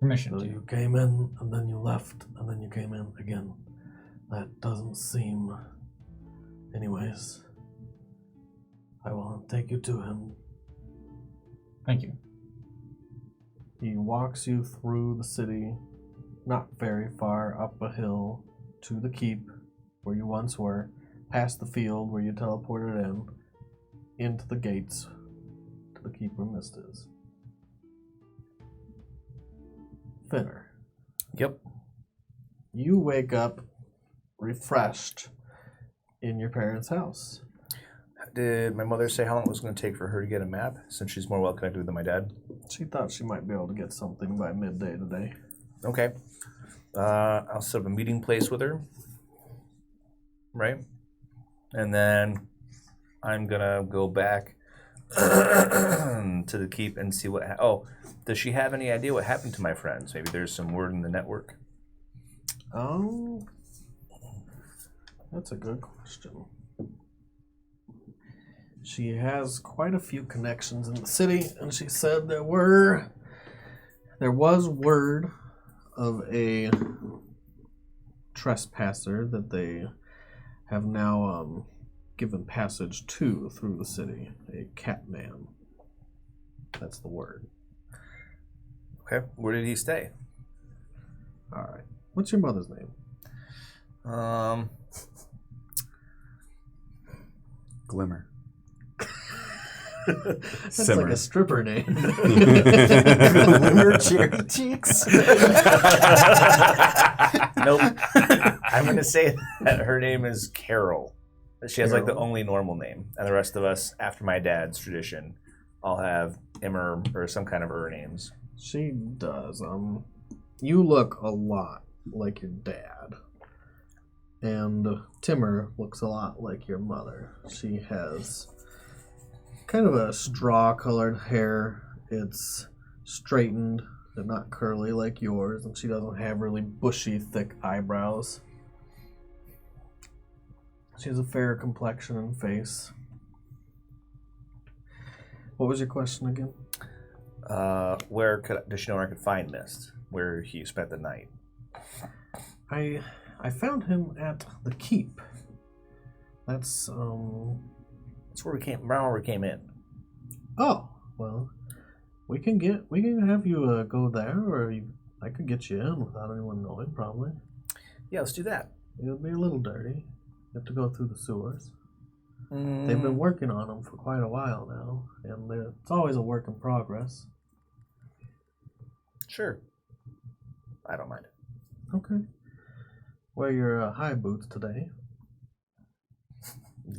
permission So to. you came in, and then you left, and then you came in again. That doesn't seem... Anyways, I will take you to him. Thank you. He walks you through the city, not very far up a hill, to the keep where you once were, past the field where you teleported in, into the gates to the keep where Mist is. Finner, Yep. you wake up refreshed in your parents' house. Did my mother say how long it was going to take for her to get a map, since she's more well connected than my dad? She thought she might be able to get something by midday today. Okay. I'll set up a meeting place with her. Right? And then I'm going to go back to the keep and see what... does she have any idea what happened to my friends? Maybe there's some word in the network. Oh, that's a good question. She has quite a few connections in the city, and she said there was word of a trespasser that they have now given passage to through the city, a cat man. That's the word. Okay. Where did he stay? All right. What's your mother's name? Glimmer. That's Simmer. like a stripper name. Glimmer cherry cheeks. Nope. I'm going to say that her name is Carol. She has like the Carol. only normal name. And the rest of us, after my dad's tradition, all have Immer or some kind of names. She does. You look a lot like your dad. And Timmer looks a lot like your mother. She has kind of a straw-colored hair. It's straightened and not curly like yours, and she doesn't have really bushy, thick eyebrows. She has a fair complexion and face. What was your question again? Does she know where I could find Mist? Where he spent the night? I found him at the keep. That's That's where we came. Around where we came in. Oh, well, we can have you go there, or I could get you in without anyone knowing, probably. Yeah, let's do that. It'll be a little dirty. You have to go through the sewers. They've been working on them for quite a while now, and it's always a work in progress. Sure. I don't mind. Okay. Wear your high boots today.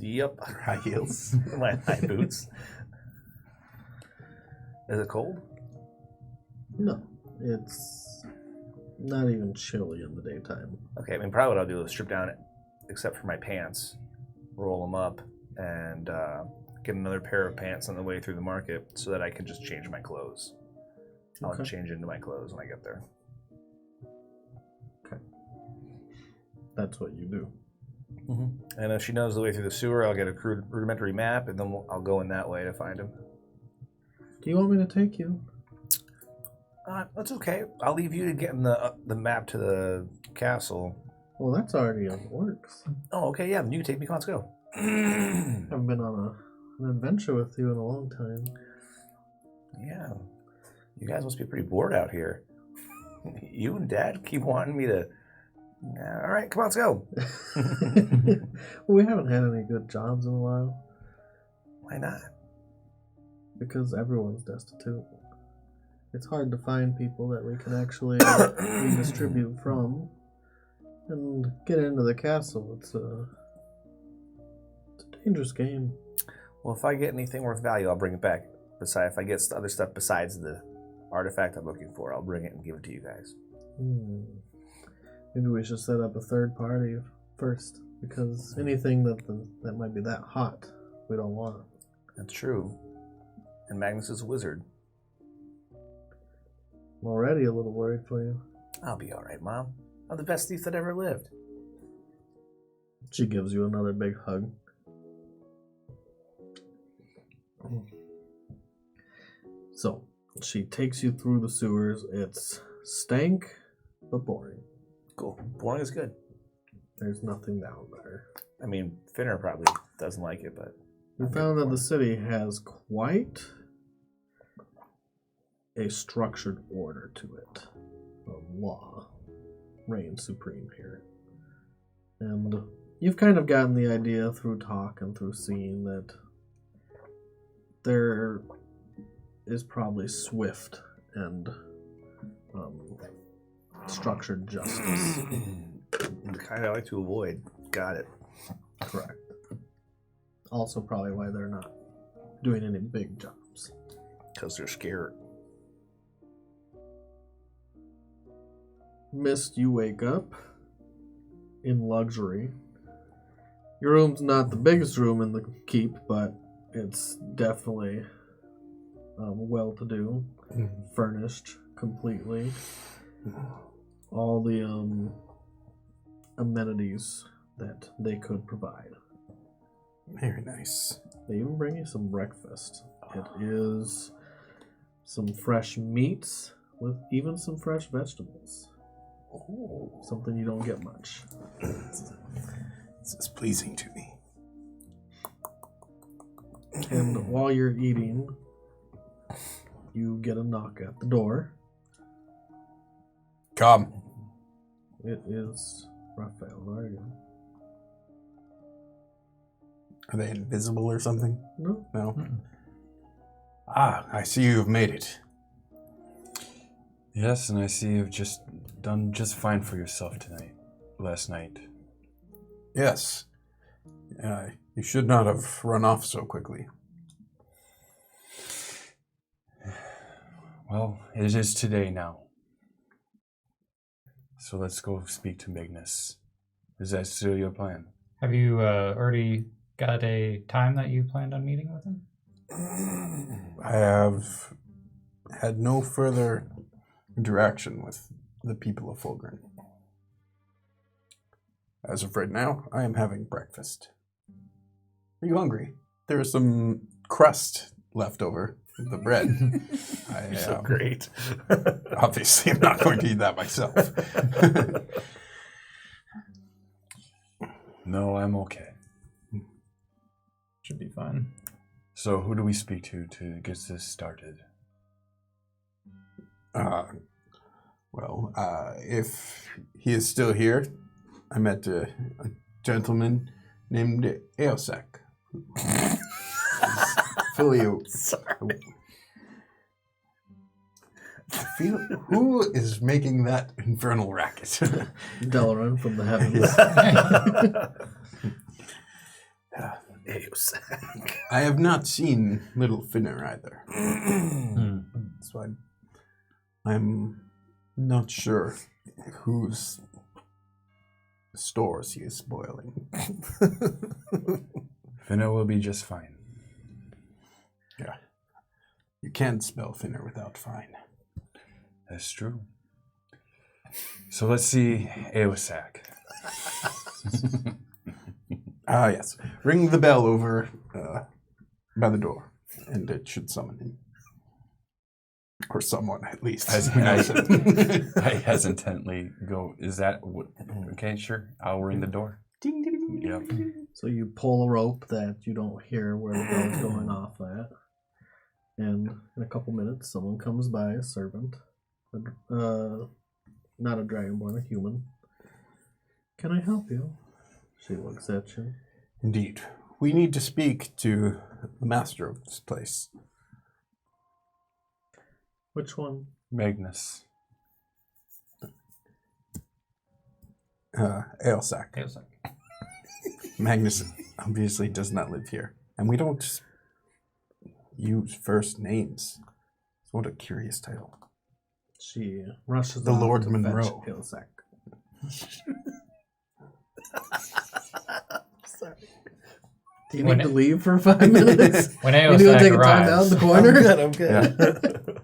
Yep. High heels. My high boots. Is it cold? No, it's Not even chilly in the daytime. Okay, I mean, probably what I'll do is strip down, except for my pants, roll them up, and get another pair of pants on the way through the market so that I can just change my clothes. I'll change into my clothes when I get there. Okay. That's what you do. Mm-hmm. And if she knows the way through the sewer, I'll get a rudimentary map, and then I'll go in that way to find him. Do you want me to take you? That's okay. I'll leave you to get the map to the castle. Well, that's already in the works. Oh, okay, yeah. Then you can take me. Come on, let's go. I haven't been on an adventure with you in a long time. Yeah. You guys must be pretty bored out here. You and Dad keep wanting me to... All right, come on, let's go. Well, we haven't had any good jobs in a while. Why not? Because everyone's destitute. It's hard to find people that we can actually redistribute from and get into the castle. It's a dangerous game. Well, if I get anything worth value, I'll bring it back. Besides, if I get other stuff besides the artifact I'm looking for, I'll bring it and give it to you guys. Maybe we should set up a third party first, because anything that might be that hot, we don't want. That's true. And Magnus is a wizard. I'm already a little worried for you. I'll be all right, Mom. I'm the best thief that ever lived. She gives you another big hug. So, she takes you through the sewers. It's stank, but boring. Cool. Boring is good. There's nothing down there. I mean, Finner probably doesn't like it, but... You found that the city has quite a structured order to it. Law reigns supreme here. And you've kind of gotten the idea through talk and through seeing that there is probably swift and structured justice. The kind I like to avoid. Got it. Correct. Also probably why they're not doing any big jobs. Because they're scared. Mist, you wake up in luxury. Your room's not the biggest room in the keep, but it's definitely well-to-do, furnished completely. All the amenities that they could provide. Very nice. They even bring you some breakfast. It is some fresh meats with even some fresh vegetables. Oh. Something you don't get much. This is pleasing to me. And while you're eating, you get a knock at the door. Come. It is Raphael. How are you? Are they invisible or something? No. No? Ah, I see you've made it. Yes, and I see you've done just fine for yourself last night. Yes. You should not have run off so quickly. Well, it is today now. So let's go speak to Magnus. Is that still your plan? Have you already got a time that you planned on meeting with him? I have had no further interaction with the people of Fulgrim. As of right now, I am having breakfast. Are you hungry? There is some crust left over the bread. You're so great. Obviously, I'm not going to eat that myself. No, I'm okay. Should be fine. So who do we speak to get this started? If he is still here, I met a gentleman named Eosak. Who is making that infernal racket? Dalaran from the heavens. I have not seen Little Finner either. So I'm Not sure whose stores he is spoiling. Finna will be just fine. Yeah. You can't spell thinner without fine. That's true. So let's see Aosak. Yes. Ring the bell over by the door, and it should summon him. Or someone, at least. I hesitantly go, is that... Okay, sure. I'll ring the door. Ding, ding, ding, Yep. ding, ding. So you pull a rope that you don't hear where the bell's going off at. And in a couple minutes, someone comes by, a servant. Not a dragonborn, a human. Can I help you? She looks at you. Indeed. We need to speak to the master of this place. Which one? Magnus. Aosak. Aosak. Magnus obviously does not live here. And we don't use first names. What a curious title. She rushes The off Lord to Monroe. fetch Ilsak. Sorry. Do you When need it- to leave for 5 minutes? When You need to go Aosak take a time down in arrives, the corner? I'm good.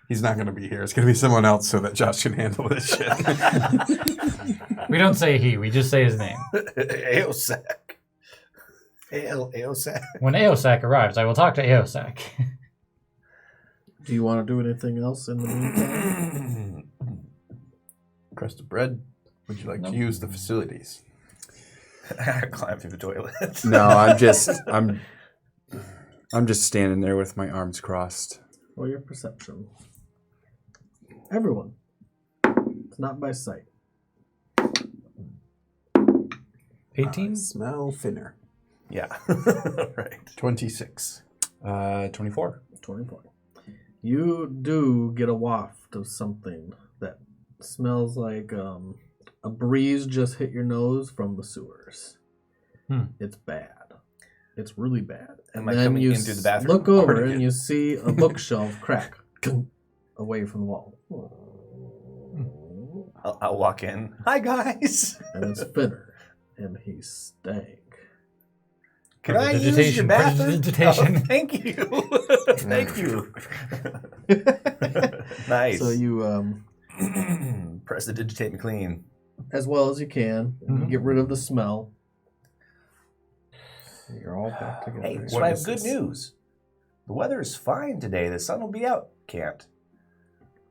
He's not going to be here. It's going to be someone else so that Josh can handle this shit. we don't say he, we just say his name. Aosak. Aosak. When Aosak arrives, I will talk to Aosak. Do you want to do anything else in the meantime? Crust of bread. Would you like to use the facilities? Climb through the toilet. No, I'm just standing there with my arms crossed. Or your perception? Everyone. It's not by sight. 18? Smell thinner. Yeah. Right. 26. 24. 24. You do get a waft of something that smells like a breeze just hit your nose from the sewers. It's bad. It's really bad. Am I coming in through the bathroom? Look over Already and good. you see a bookshelf crack away from the wall. I'll walk in. Hi, guys. And it's Finner. And he stank. Can I use your Prestidigitation. bathroom? Oh, thank you. Thank you. Nice. So you, press the digitate and clean. as well as you can, get rid of the smell. You're all back together. Hey, so What I have is good this? news. The weather is fine today. The sun will be out. Can't.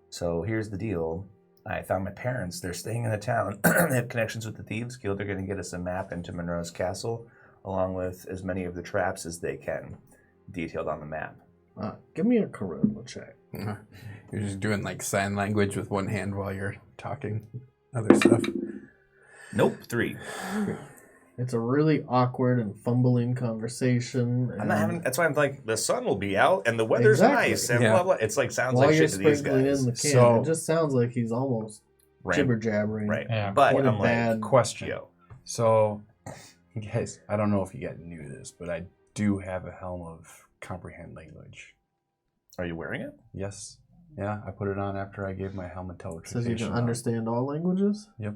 So here's the deal. I found my parents. They're staying in the town. They have connections with the Thieves Guild. They're going to get us a map into Monroe's castle, along with as many of the traps as they can, detailed on the map. Give me a charisma check. You're just doing like sign language with one hand while you're talking other stuff. Nope, 3. It's a really awkward and fumbling conversation. I'm not having. That's why I'm like, the sun will be out and the weather's Exactly. nice and Yeah. blah blah. It's like sounds While like you're shit to these sprinkling guys. in the can, So- it just sounds like he's almost Right. jibber jabbering. Right. Yeah. But What a I'm bad like, Question. yo, So, you guys, I don't know if you guys knew this, but I do have a helm of comprehend language. are you wearing it? Yes. Yeah, I put it on after I gave my helmet Says teleportation. you can on. understand all languages. Yep.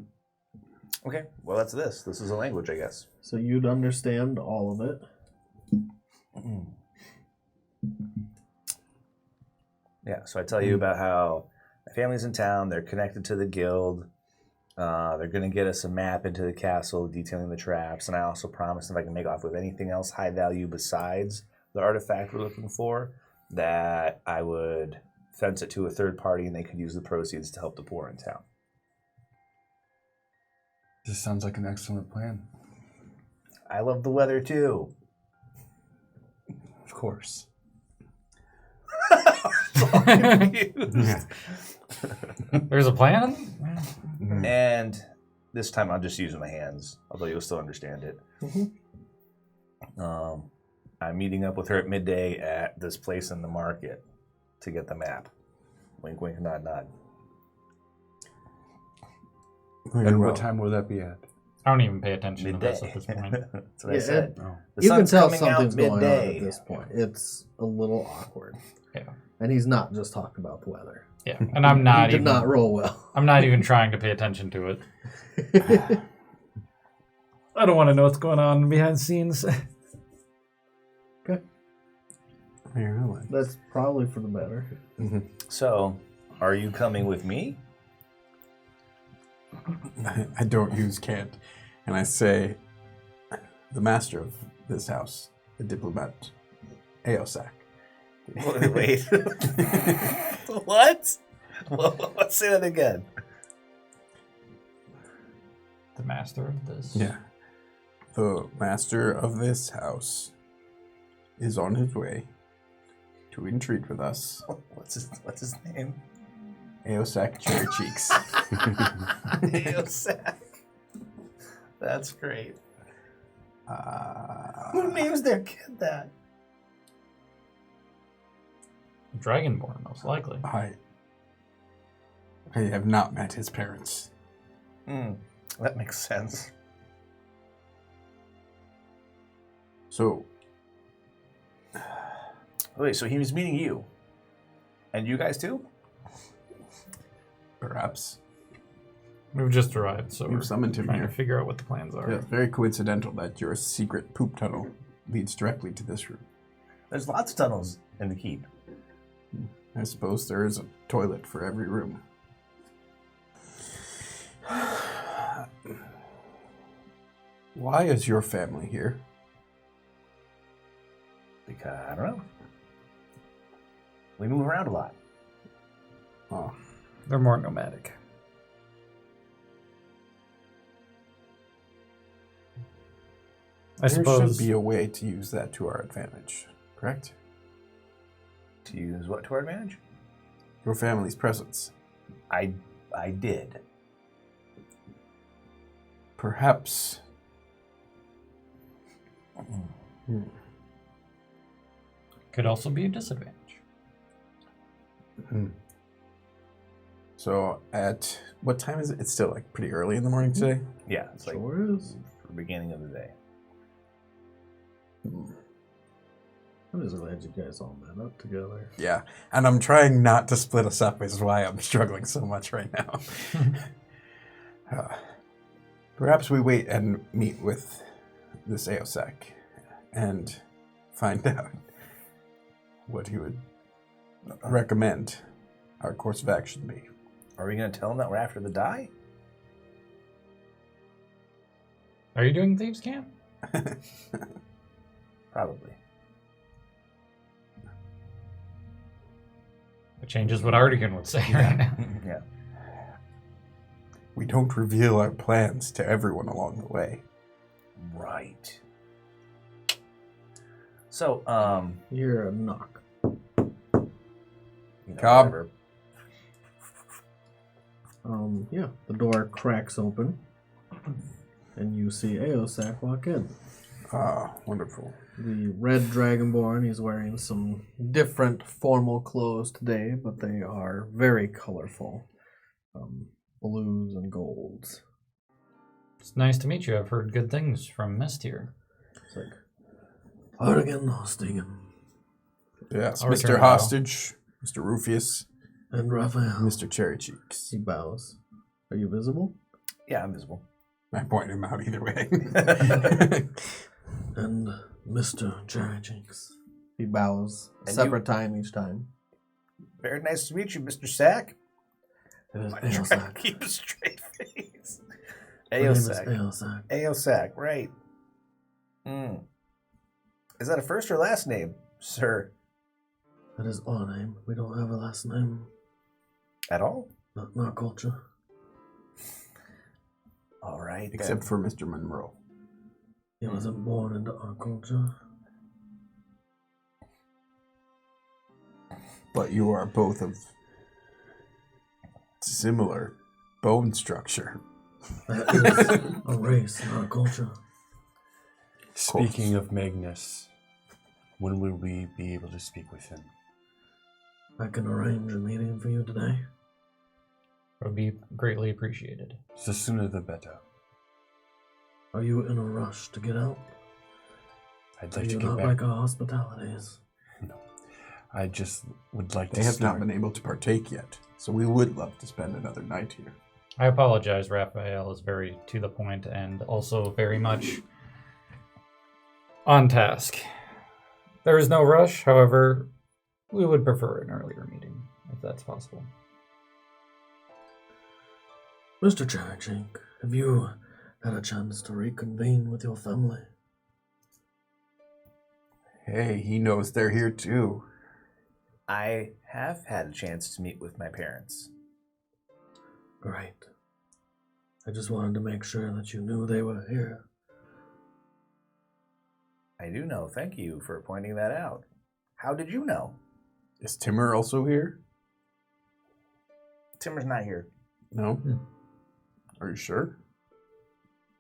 Okay. Well, that's this. This is a language, I guess. So you'd understand all of it. Yeah. So I tell you about how my family's in town. They're connected to the guild. They're going to get us a map into the castle detailing the traps. And I also promised if I can make off with anything else high value besides the artifact we're looking for, that I would fence it to a third party and they could use the proceeds to help the poor in town. This sounds like an excellent plan. I love the weather too. Of course. There's a plan? And this time I'll just use my hands, although you'll still understand it. I'm meeting up with her at midday at this place in the market to get the map. Wink, wink, nod, nod. And what time will that be at? I don't even pay attention to Midday. this at this point. That's what I Yeah, said. Oh. The You can sun's tell coming out something's going on midday. at this point. It's a little awkward. Yeah. And he's not just talking about the weather. Yeah, and I'm not did not roll well. I'm not even trying to pay attention to it. I don't want to know what's going on behind the scenes. Okay. That's probably for the better. Mm-hmm. So, are you coming with me? I don't use can't. And I say, the master of this house, the diplomat, Aosak. Wait. What? Let's say that again. The master of this. Yeah. The master of this house is on his way to entreat with us. What's his name? Aosak Cherry Cheeks. Aosak. That's great. Who names their kid that? Dragonborn, most likely. I have not met his parents. That makes sense. So, Wait, so he was meeting you? And you guys too? perhaps. We've just arrived, so You we're summoned him trying here. to figure out what the plans are. Yeah, it's very coincidental that your secret poop tunnel leads directly to this room. There's lots of tunnels in the keep. I suppose there is a toilet for every room. Why is your family here? Because, I don't know. We move around a lot. Oh, They're more nomadic. I there suppose should be a way to use that to our advantage, correct? To use what to our advantage? Your family's presence. I did. Perhaps. could also be a disadvantage. So, at what time is it? It's still like pretty early in the morning today. Yeah, it's like Sure is. the beginning of the day. I'm just glad you guys all met up together. Yeah, and I'm trying not to split us up, is why I'm struggling so much right now. Perhaps we wait and meet with this Aosak and find out what he would recommend our course of action be. Are we going to tell him that we're after the die? Are you doing Thieves' Camp? Probably. It changes what Artigan would say right now. Yeah. We don't reveal our plans to everyone along the way. Right. So, You hear a knock. Cobb. whatever. Yeah, the door cracks open, and you see Aosak walk in. Ah, wonderful. The red dragonborn, he's wearing some different formal clothes today, but they are very colorful. Blues and golds. It's nice to meet you. I've heard good things from Mist here. It's like, Artigan, Hostigan, Yes, I'll return Mr. it Hostage, Mr. Rufius, and Raphael. Mr. Cherry Cheeks. He bows. Are you visible? Yeah, I'm visible. I point him out either way. And Mr. Cherry Cheeks. He bows. And Separate time each time. Very nice to meet you, Mr. Sack. It is I try to Aosak. keep a straight face. My name is Aosak. Aosak. Aosak, right. Is that a first or last name, sir? That is our name. We don't have a last name. At all? Not in our culture. All right. Except for Mr. Monroe. He wasn't born into our culture. But you are both of similar bone structure. That is a race in our culture. Speaking of Magnus, when will we be able to speak with him? I can arrange a meeting for you today. It would be greatly appreciated. The sooner the better. Are you in a rush to get out? I'd Are like to you get not back. like our hospitalities? I just would like They to have not start. been able to partake yet, so we would love to spend another night here. I apologize, Raphael is very to the point and also very much on task. There is no rush, however, we would prefer an earlier meeting, if that's possible. Mr. Cherrychink, have you had a chance to reconvene with your family? Hey, he knows they're here too. I have had a chance to meet with my parents. Great. I just wanted to make sure that you knew they were here. I do know. Thank you for pointing that out. How did you know? Is Timur also here? Timur's not here. No? Are you sure?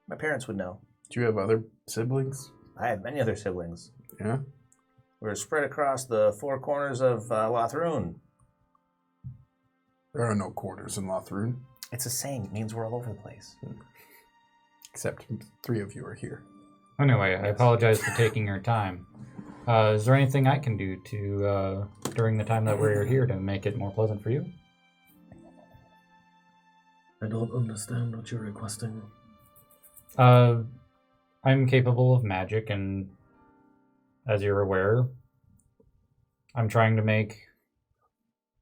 My parents would know. Do you have other siblings? I have many other siblings. Yeah? We're spread across the four corners of Lothrun. There are no quarters in Lothrun, It's a saying. It means we're all over the place. except 3 of you are here. Anyway, I apologize for taking your time. Is there anything I can do to, during the time that we're here, to make it more pleasant for you? I don't understand what you're requesting. I'm capable of magic, and as you're aware, I'm trying to make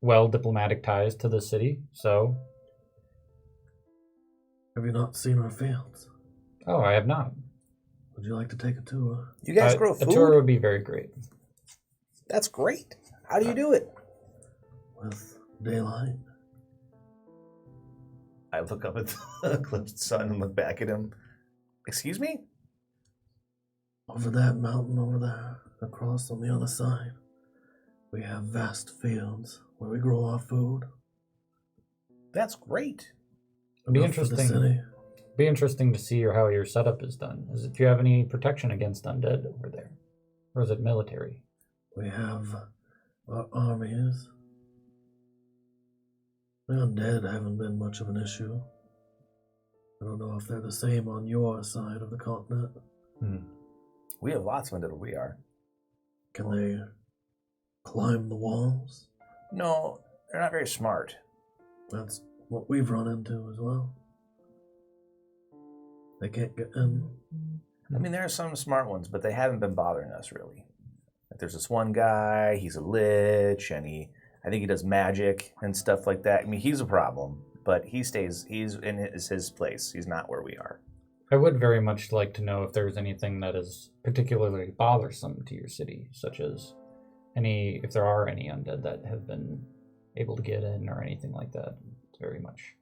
diplomatic ties to the city, so... Have you not seen our fields? Oh, I have not. Would you like to take a tour? You guys grow A food? tour would be very great. That's great. How do you do it? With daylight? I look up at the eclipsed sun and look back at him. Excuse me? Over that mountain over there, across on the other side, we have vast fields where we grow our food. That's great. Be Enough for the interesting. city. Be interesting to see how your setup is done. Do you have any protection against undead over there? Or is it military? We have our armies. The undead haven't been much of an issue. I don't know if they're the same on your side of the continent. We have lots of undead. We are. Can they climb the walls? No, they're not very smart. That's what we've run into as well. They can't get in. I mean, there are some smart ones, but they haven't been bothering us really. Like, there's this one guy. He's a lich, and I think he does magic and stuff like that. I mean, he's a problem, but he's in his place. He's not where we are. I would very much like to know if there's anything that is particularly bothersome to your city, such as if there are any undead that have been able to get in or anything like that. Very much.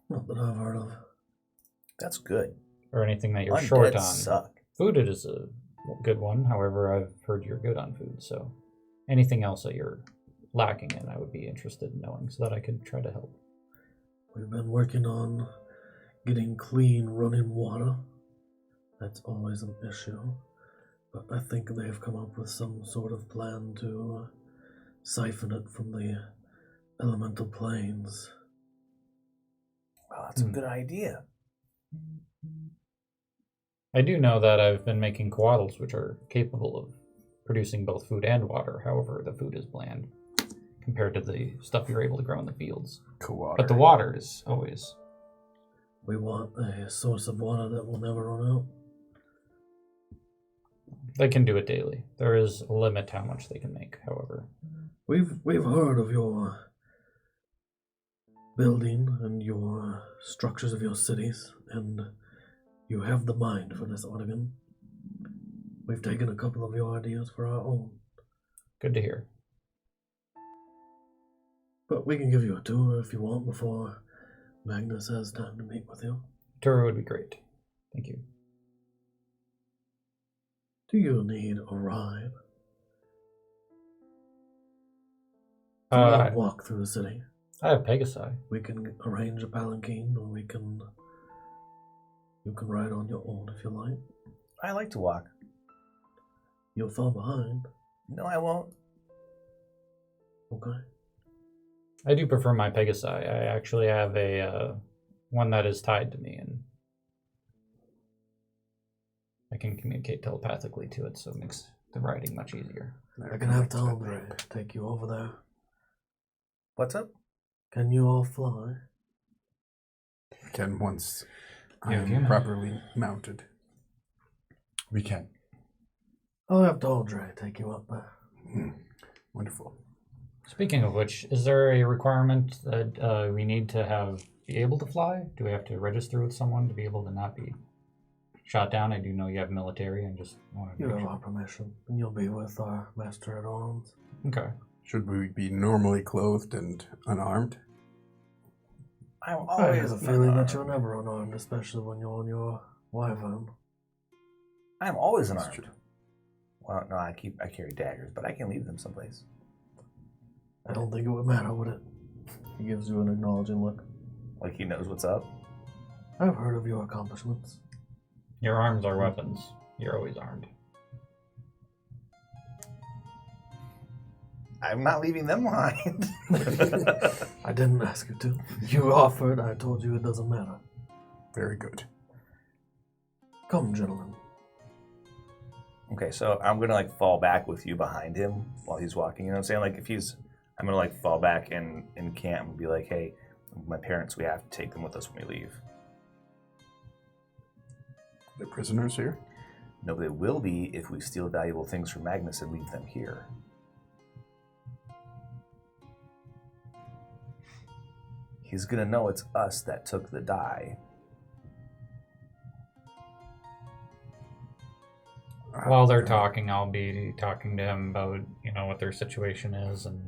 Not that I've heard of. That's good. Or anything that you're Undead short on. suck. Food is a good one. However, I've heard you're good on food, so anything else that you're lacking in, I would be interested in knowing so that I could try to help. We've been working on getting clean running water. That's always an issue. But I think they've come up with some sort of plan to siphon it from the elemental planes. Well, that's a good idea. I do know that I've been making coatls, which are capable of producing both food and water. However, the food is bland compared to the stuff you're able to grow in the fields. Co-water. But the water is always... We want a source of water that will never run out. They can do it daily. There is a limit to how much they can make, however. We've heard of your building and your structures of your cities, and you have the mind for this, Ortigan. We've taken a couple of your ideas for our own. Good to hear. But we can give you a tour if you want before Magnus has time to meet with you. Tour would be great. Thank you. Do you need a ride? Do you want to walk through the city? I have Pegasi. We can arrange a palanquin, or you can ride on your own if you like. I like to walk. You'll fall behind. No, I won't. Okay. I do prefer my Pegasi. I actually have a one that is tied to me, and I can communicate telepathically to it, so it makes the riding much easier. I can have Talbot take you over there. What's up? Can you all fly? Can once Yeah, I'm properly mounted. We can. I'll have Daldry take you up there. Wonderful. Speaking of which, is there a requirement that we need to be able to fly? Do we have to register with someone to be able to not be shot down? I do know you have military and just want to You have our permission, and you'll be with our master at arms. Okay. Should we be normally clothed and unarmed? I'm I always have a feeling that you're never unarmed, especially when you're on your wyvern. I'm always That's unarmed. true. Well, no, I carry daggers, but I can leave them someplace. I don't think it would matter, would it? He gives you an acknowledging look. Like he knows what's up. I've heard of your accomplishments. Your arms are weapons. You're always armed. I'm not leaving them behind. I didn't ask you to. You offered, I told you it doesn't matter. Very good. Come, gentlemen. Okay, so I'm gonna like fall back with you behind him while he's walking. You know what I'm saying? Like I'm gonna like fall back and camp and be like, hey, my parents, we have to take them with us when we leave. The prisoners here? No, they will be if we steal valuable things from Magnus and leave them here. He's gonna know it's us that took the die. While they're talking, I'll be talking to him about, what their situation is and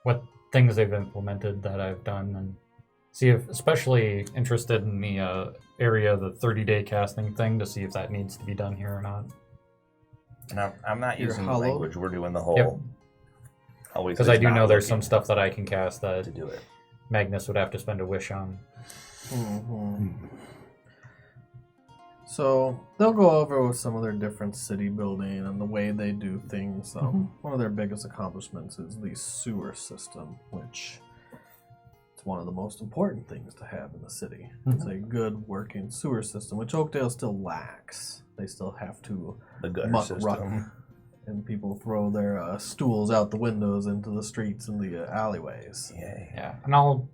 what things they've implemented that I've done, and see if, especially interested in the area, the 30-day casting thing, to see if that needs to be done here or not. And I'm not You're using the hollow? language. We're doing the whole. Always. Because I do not know there's some looking stuff that I can cast that to do it. Magnus would have to spend a wish on. Mm-hmm. So they'll go over with some of their different city building and the way they do things. One of their biggest accomplishments is the sewer system, which is one of the most important things to have in the city. It's a good working sewer system, which Oakdale still lacks. They still have to The gutter muck system. ruck, and people throw their stools out the windows into the streets and the alleyways. Yay. Yeah, and I'll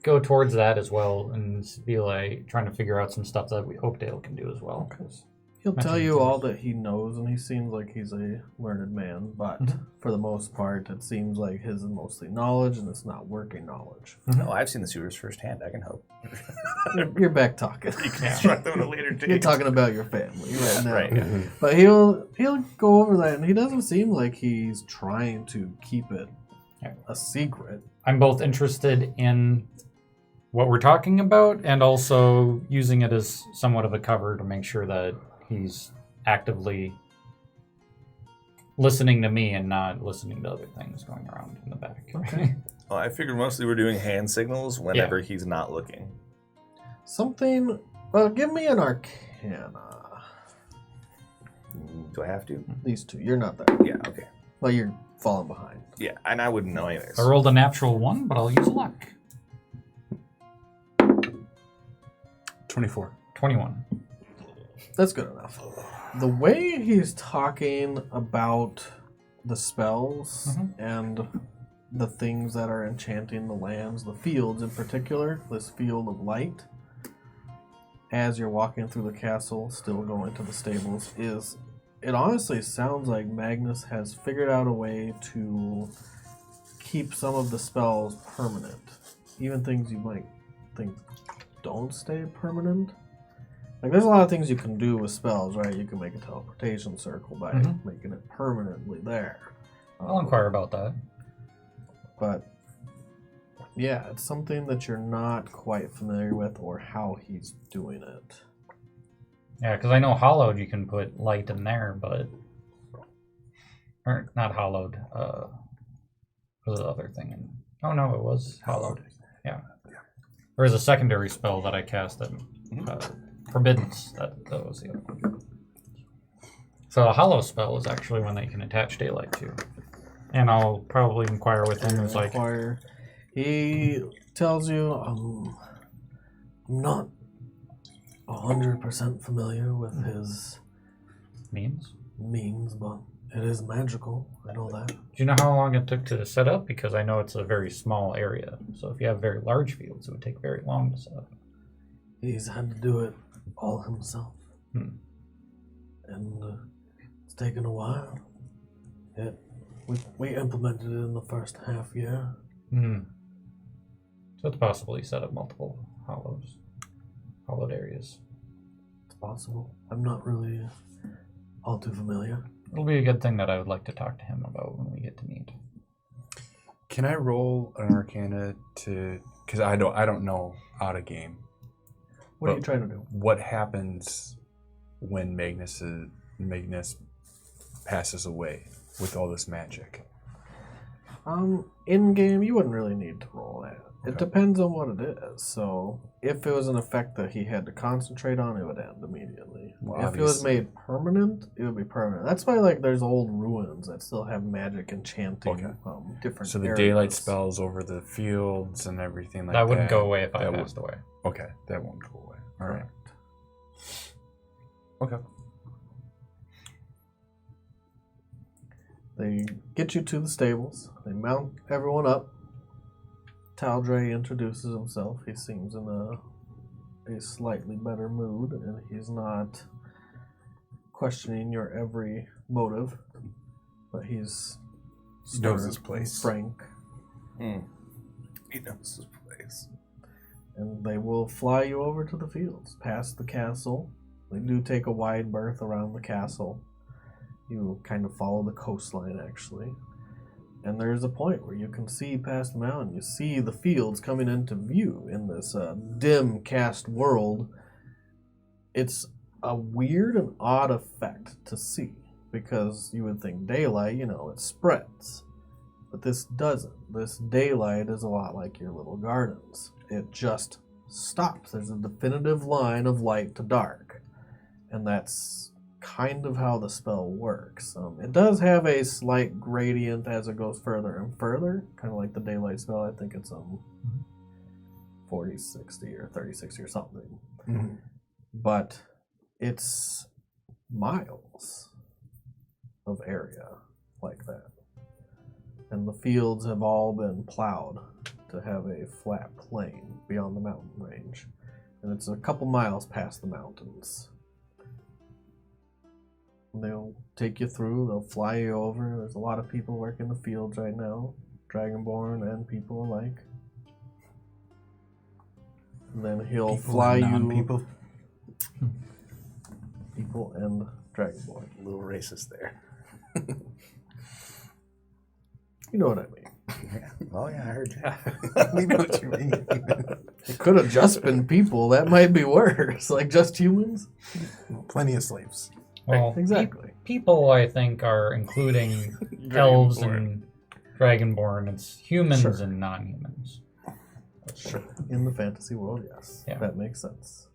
go towards that as well and be like trying to figure out some stuff that Oakdale can do as well. He'll tell Mention you things. all that he knows, and he seems like he's a learned man, but for the most part, it seems like his is mostly knowledge, and it's not working knowledge. No, I've seen the sewers firsthand. I can help. You're back talking. You can construct them at a later date. You're talking about your family right now. Right. But he'll go over that, and he doesn't seem like he's trying to keep it a secret. I'm both interested in what we're talking about and also using it as somewhat of a cover to make sure that he's actively listening to me and not listening to other things going around in the back. Okay. Well, I figured mostly we're doing hand signals whenever he's not looking. Something. Well, give me an arcana. Do I have to? These two. You're not there. Yeah, okay. Well, you're falling behind. Yeah, and I wouldn't know anyways. I rolled a natural 1, but I'll use luck. 24. 21. That's good enough. The way he's talking about the spells and the things that are enchanting the lands, the fields in particular, this field of light, as you're walking through the castle, still going to the stables, it honestly sounds like Magnus has figured out a way to keep some of the spells permanent. Even things you might think don't stay permanent. Like, there's a lot of things you can do with spells, right? You can make a teleportation circle by making it permanently there. I'll inquire about that. But, yeah, it's something that you're not quite familiar with or how he's doing it. Yeah, because I know hollowed you can put light in there, but... Or, not hollowed. What was the other thing? Oh, no, it was hollowed. Yeah. There was a secondary spell that I cast that... Forbiddance. That was the other one. So a hollow spell is actually one that you can attach daylight to. And I'll probably inquire with him. It's like... He tells you, I'm not 100% familiar with his Means? means, but It is magical. I know that. Do you know how long it took to set up? Because I know it's a very small area. So if you have very large fields, it would take very long to set up. He's had to do it all himself. And it's taken a while. We implemented it in the first half year. So it's possible he set up multiple hollowed areas. It's possible. I'm not really all too familiar. It'll be a good thing that I would like to talk to him about when we get to meet. Can I roll an Arcana to? Because I don't know out of game. What are you trying to do? What happens when Magnus passes away with all this magic? In game, you wouldn't really need to roll that. It Okay. depends on what it is. So, if it was an effect that he had to concentrate on, it would end immediately. Well, if it was made permanent, it would be permanent. That's why, there's old ruins that still have magic enchanting different. So the areas. daylight spells over the fields and everything like that. That wouldn't go away if I That passed away. Okay, that won't go away. All right. Okay. They get you to the stables. They mount everyone up. Taldre introduces himself. He seems in a slightly better mood, and he's not questioning your every motive, but he's He knows his place. frank. He knows his place. And they will fly you over to the fields, past the castle. They do take a wide berth around the castle. You kind of follow the coastline, actually. And there's a point where you can see past the mountain. You see the fields coming into view in this dim cast world. It's a weird and odd effect to see, because you would think daylight, it spreads. But this doesn't. This daylight is a lot like your little gardens. It just stops. There's a definitive line of light to dark. And that's kind of how the spell works. It does have a slight gradient as it goes further and further, kind of like the daylight spell. I think it's 40-60 or 30-60 or something. Mm-hmm. But it's miles of area like that. And the fields have all been plowed to have a flat plain beyond the mountain range. And it's a couple miles past the mountains. They'll take you through, they'll fly you over. There's a lot of people working the fields right now, Dragonborn and people alike. And then he'll fly you. People. People and Dragonborn. A little racist there. You know what I mean. Oh yeah, I heard you. We know what you mean. It could have just been people. That might be worse. Like just humans. Plenty of slaves. Well, Exactly. People, I think, are including elves and Dragonborn. It's humans Sure. and non-humans. Sure. In the fantasy world, yes. Yeah. That makes sense.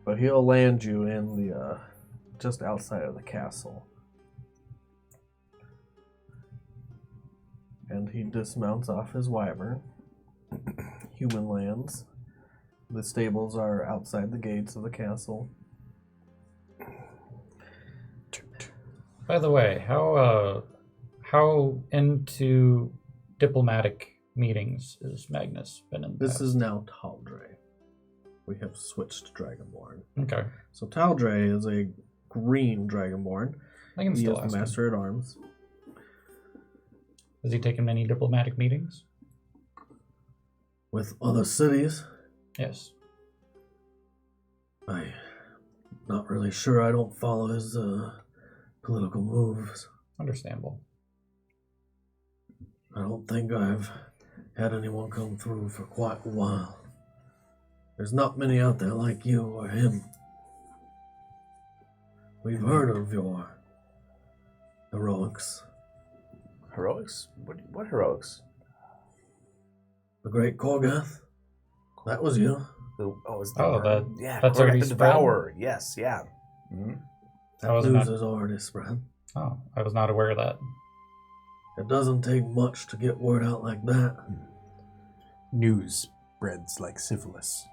But he'll land you in the just outside of the castle. And he dismounts off his wyvern. Human lands. The stables are outside the gates of the castle. By the way, how into diplomatic meetings is Magnus been in? This is now Taldre. We have switched Dragonborn. Okay. So Taldre is a green Dragonborn. I can He still is the ask him. Master at Arms. Has he taken many diplomatic meetings? With other cities, Yes. I'm not really sure. I don't follow his political moves. Understandable. I don't think I've had anyone come through for quite a while. There's not many out there like you or him. We've heard of your heroics. Heroics? What heroics? The Great Qorgeth. That was you. That's that's Qorgeth already the spread? Devourer. Yes, yeah. Mm-hmm. That was news not- is already spread. Oh, I was not aware of that. It doesn't take much to get word out like that. News spreads like syphilis.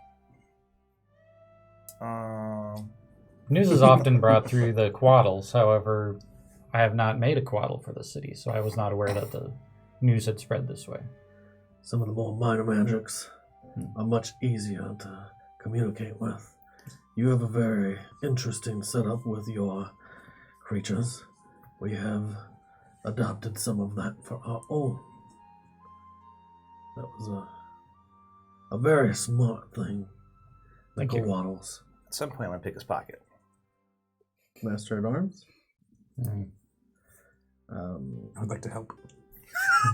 News is often brought through the quaddles. However, I have not made a coatl for the city, so I was not aware that the news had spread this way. Some of the more minor magics are much easier to communicate with. You have a very interesting setup with your creatures. We have adopted some of that for our own. That was a very smart thing. Thank you. Waddles. At some point, I'm going to pick his pocket. Master at Arms? I'd like to help.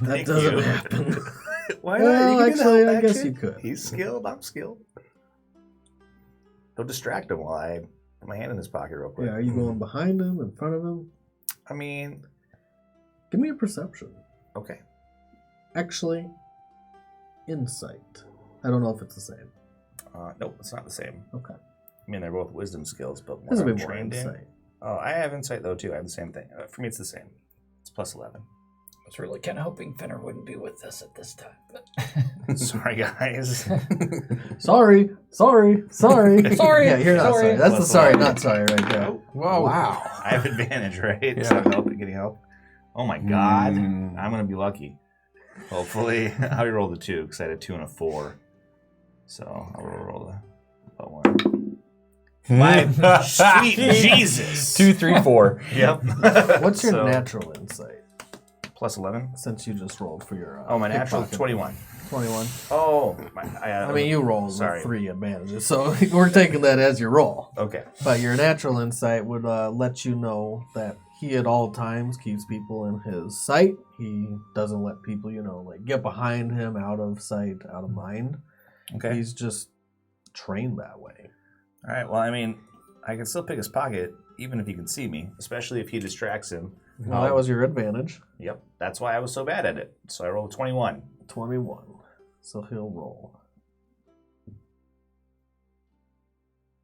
That Thank doesn't you. happen. Why not? Well, You can do actually, that, I guess actually. you could. He's skilled. I'm skilled. Don't distract him while I put my hand in his pocket real quick. Yeah, are you going behind him, in front of him? I mean, Give me a perception. okay. Actually, insight. I don't know if it's the same. Nope, it's not the same. Okay. I mean, they're both wisdom skills, but This more will I'm be more trained in. insight. Oh, I have insight though too. I have the same thing. For me, it's the same. It's plus 11. I was really kind of hoping Finner wouldn't be with us at this time. But Sorry, guys. Sorry. Sorry. Yeah, you're not Sorry. sorry. That's the Plus sorry, 11. not sorry right there. Whoa. Wow. I have advantage, right? Yeah. So I'm getting help. Oh my god. Mm. I'm going to be lucky. Hopefully. I rolled a 2 because I had a 2 and a 4. So I'll roll a 1. My sweet Jesus. 2, 3, 4. Yep. What's your So, natural insight? plus 11? Since you just rolled for your Oh, my natural pickpocket. 21. 21. Oh, I mean, you rolled Sorry. with 3 advantages, so we're taking that as your roll. Okay. But your natural insight would let you know that he at all times keeps people in his sight. He doesn't let people, like get behind him, out of sight, out of mind. Okay. He's just trained that way. All right. Well, I mean, I can still pick his pocket even if he can see me, especially if he distracts him. Well, that was your advantage. Yep. That's why I was so bad at it. So I rolled a 21. 21. So he'll roll.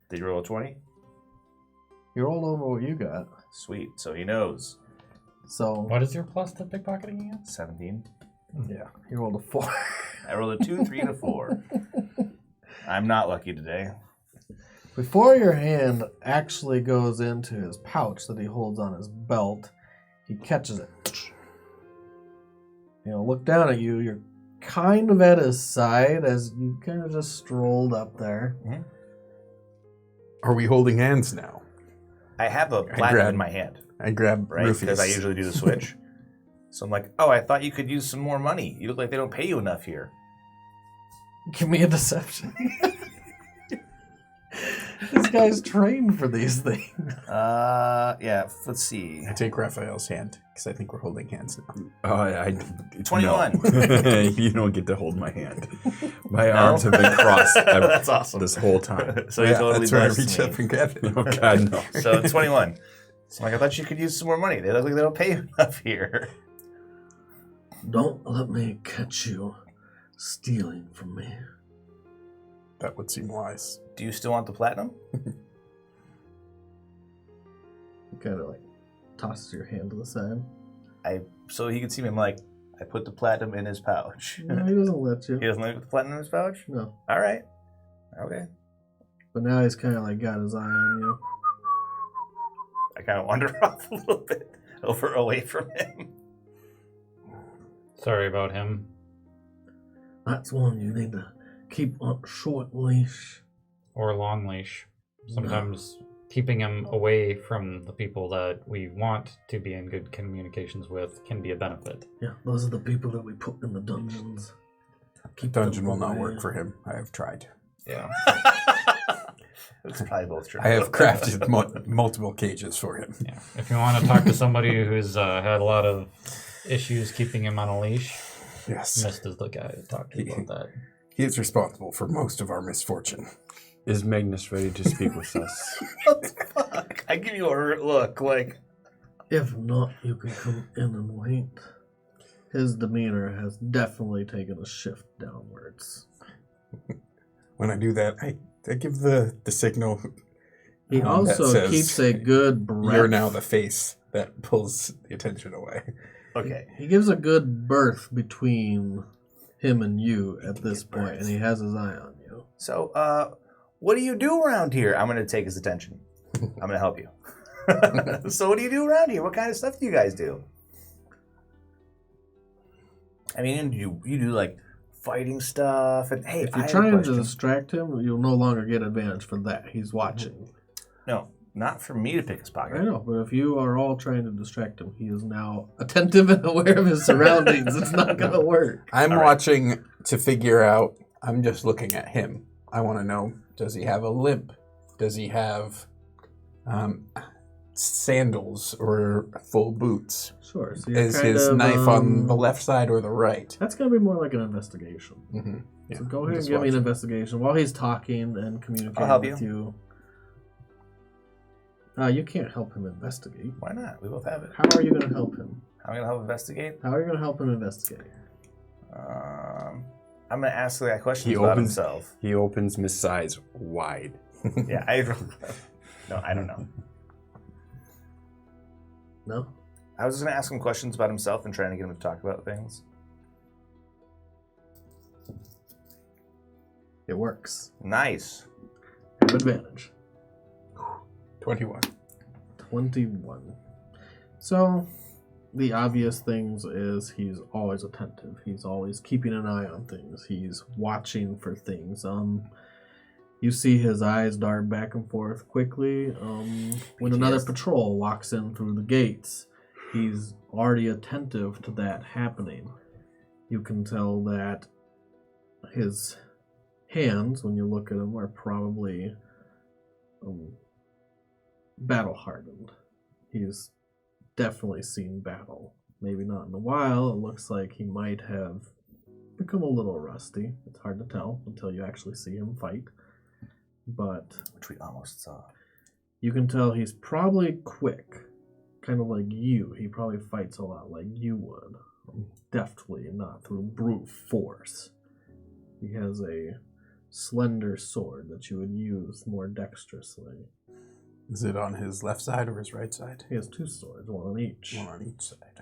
Did you roll a 20? You rolled over what you got. Sweet. So he knows. So, what is your plus to pickpocketing again? 17. yeah, he rolled a 4. I rolled a 2, 3, and a 4. I'm not lucky today. Before your hand actually goes into his pouch that he holds on his belt, he catches it. Look down at you. You're kind of at his side as you kind of just strolled up there. Are we holding hands now? I have a platinum in my hand, I grab right? Rufus. Because I usually do the switch. So I'm like, oh, I thought you could use some more money. You look like they don't pay you enough here. Give me a deception. This guy's trained for these things. Yeah, let's see. I take Raphael's hand because I think we're holding hands now. I 21. No. You don't get to hold my hand. My arms have been crossed That's awesome. this whole time. So he totally that's why I does reach me. up and grab it. Oh, God, no. So 21. So I'm like, I thought you could use some more money. They look like they don't pay you enough here. Don't let me catch you stealing from me. That would seem wise. Do you still want the platinum? He kind of tosses your hand to the side. So he can see me. I'm like, I put the platinum in his pouch. No, he doesn't let you. He doesn't let me put the platinum in his pouch? No. All right. Okay. But now he's kind of got his eye on you. I kind of wander off a little bit away from him. Sorry about him. That's one you need to keep on short leash. Or long leash. Sometimes keeping him away from the people that we want to be in good communications with can be a benefit. Yeah, those are the people that we put in the dungeons. Keep Dungeon them will not away. work for him. I have tried. Yeah. It's probably both true. I have crafted multiple cages for him. Yeah. If you want to talk to somebody who's had a lot of issues keeping him on a leash, Yes. Mist is the guy to talk to about that. He is responsible for most of our misfortune. Is Magnus ready to speak with us? What the fuck? I give you a hurt look, like. If not, you can come in and wait. His demeanor has definitely taken a shift downwards. When I do that, I give the signal. He that also says, keeps a good breath. You're now the face that pulls the attention away. Okay. He gives a good berth between him and you at this point, and he has his eye on you. So, what do you do around here? I'm going to take his attention. I'm going to help you. So what do you do around here? What kind of stuff do you guys do? I mean, you do like fighting stuff, and hey, if you're trying to distract him, you'll no longer get advantage for that. He's watching. No, not for me to pick his pocket. I know, but if you are all trying to distract him, he is now attentive and aware of his surroundings. It's not going to work. I'm watching to figure out. I'm just looking at him. I want to know, does he have a limp? Does he have sandals or full boots? Sure. So Is his knife on the left side or the right? That's going to be more like an investigation. Mm-hmm. Yeah, So go ahead and give me an investigation while he's talking and communicating with you. You can't help him investigate. Why not? We both have it. How are you going to help him? How am I going to help investigate? How are you going to help him investigate? I'm going to ask the guy questions about himself. He opens Miss Eyes wide. Yeah, no, I don't know. No? I was just going to ask him questions about himself and trying to get him to talk about things. It works. Nice. Have advantage. 21. 21. So, the obvious things is he's always attentive. He's always keeping an eye on things. He's watching for things. You see his eyes dart back and forth quickly. When another patrol walks in through the gates, he's already attentive to that happening. You can tell that his hands, when you look at them, are probably battle-hardened. He's definitely seen battle. Maybe not in a while. It looks like he might have become a little rusty. It's hard to tell until you actually see him fight. But which we almost saw. You can tell he's probably quick, kind of like you. He probably fights a lot like you would, deftly and not through brute force. He has a slender sword that you would use more dexterously. Is it on his left side or his right side? He has two swords, one on each. One on each side.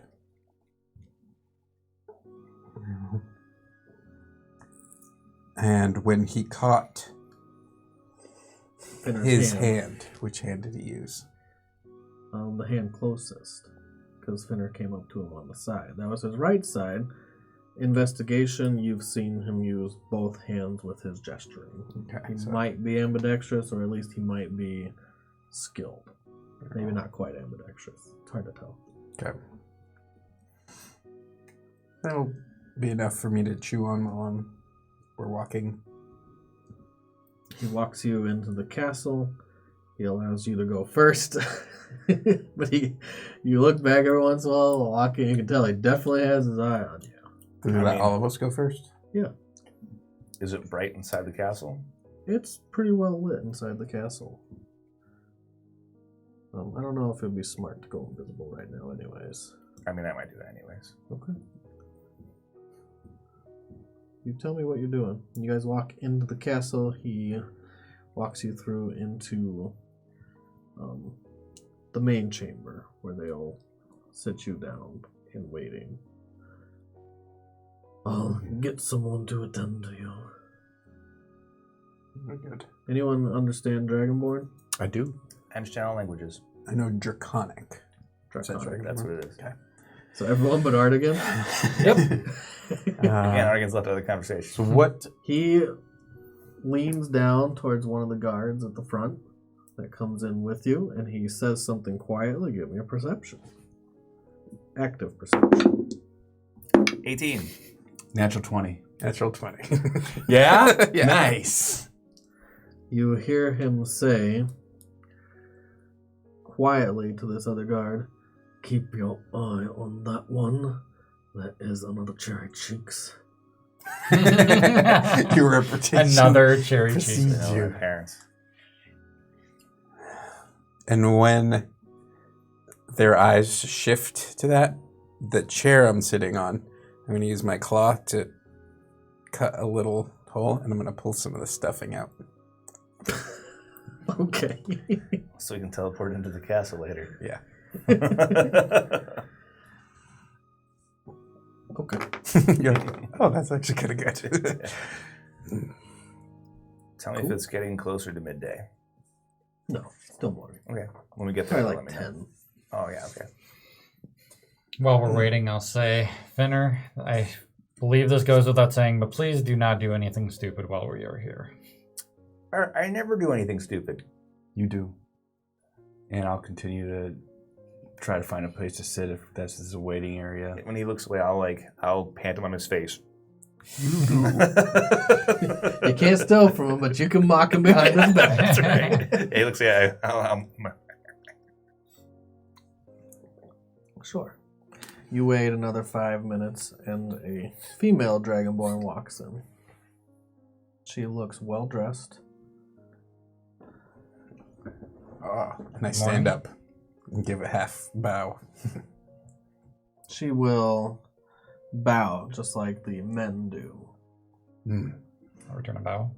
And when he caught his hand, which hand did he use? The hand closest, because Finner came up to him on the side. That was his right side. Investigation, you've seen him use both hands with his gesturing. Okay, he might be ambidextrous, or at least he might be skilled. Maybe not quite ambidextrous. It's hard to tell. Okay. That'll be enough for me to chew on while we're walking. He walks you into the castle. He allows you to go first. But you look back every once in a while, walking, you can tell he definitely has his eye on you. Did we let all of us go first? Yeah. Is it bright inside the castle? It's pretty well lit inside the castle. I don't know if it'd be smart to go invisible right now anyways. I mean, I might do that anyways. Okay. You tell me what you're doing. When you guys walk into the castle, he walks you through into the main chamber where they'll sit you down in waiting. I'll get someone to attend to you. Very good. Anyone understand Dragonborn? I do. I understand all languages. I know Draconic. Draconic. That's what it is. Okay. So everyone but Artigan? Yep. Again, Argan's left out of the conversation. So what? He leans down towards one of the guards at the front that comes in with you, and he says something quietly. Give me a perception. Active perception. 18. Natural 20. Natural 20. Yeah? Yeah. Nice. You hear him say quietly to this other guard, "Keep your eye on that one. That is another cherry cheeks." Your reputation. Another cherry cheek. precedes You know, you. our parents. And when their eyes shift to that, the chair I'm sitting on, I'm going to use my claw to cut a little hole, and I'm going to pull some of the stuffing out. Okay. So we can teleport into the castle later. Yeah. Okay. You're like, oh, that's actually kind of good. Tell me if it's getting closer to midday. No, still morning. Okay. When we get there, Probably let like me know. 10. Oh, yeah, okay. While we're waiting, I'll say, Finner, I believe this goes without saying, but please do not do anything stupid while we are here. I never do anything stupid. You do. And I'll continue to try to find a place to sit if this is a waiting area. When he looks away, I'll pant him on his face. You can't steal from him, but you can mock him behind his back. That's right. He looks away. Sure. You wait another 5 minutes, and a female dragonborn walks in. She looks well dressed. And I stand up and give a half bow. She will bow just like the men do. I'll return a bow.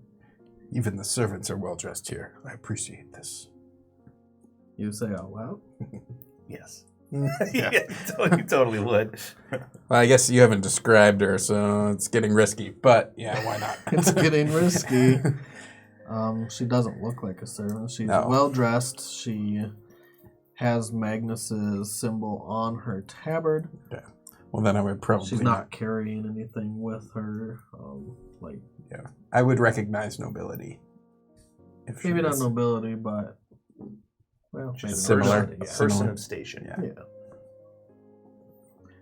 Even the servants are well dressed here. I appreciate this. You say out loud. Yes. Yeah, you totally would. Well, I guess you haven't described her, so it's getting risky. But yeah, why not? It's getting risky. She doesn't look like a servant. She's well dressed. She has Magnus's symbol on her tabard. Yeah. Well, then I would probably. She's not carrying anything with her. Yeah. I would recognize nobility. If she Maybe not was- nobility, but well, maybe Similar. nobility, A yeah. person of station. Yeah. Yeah.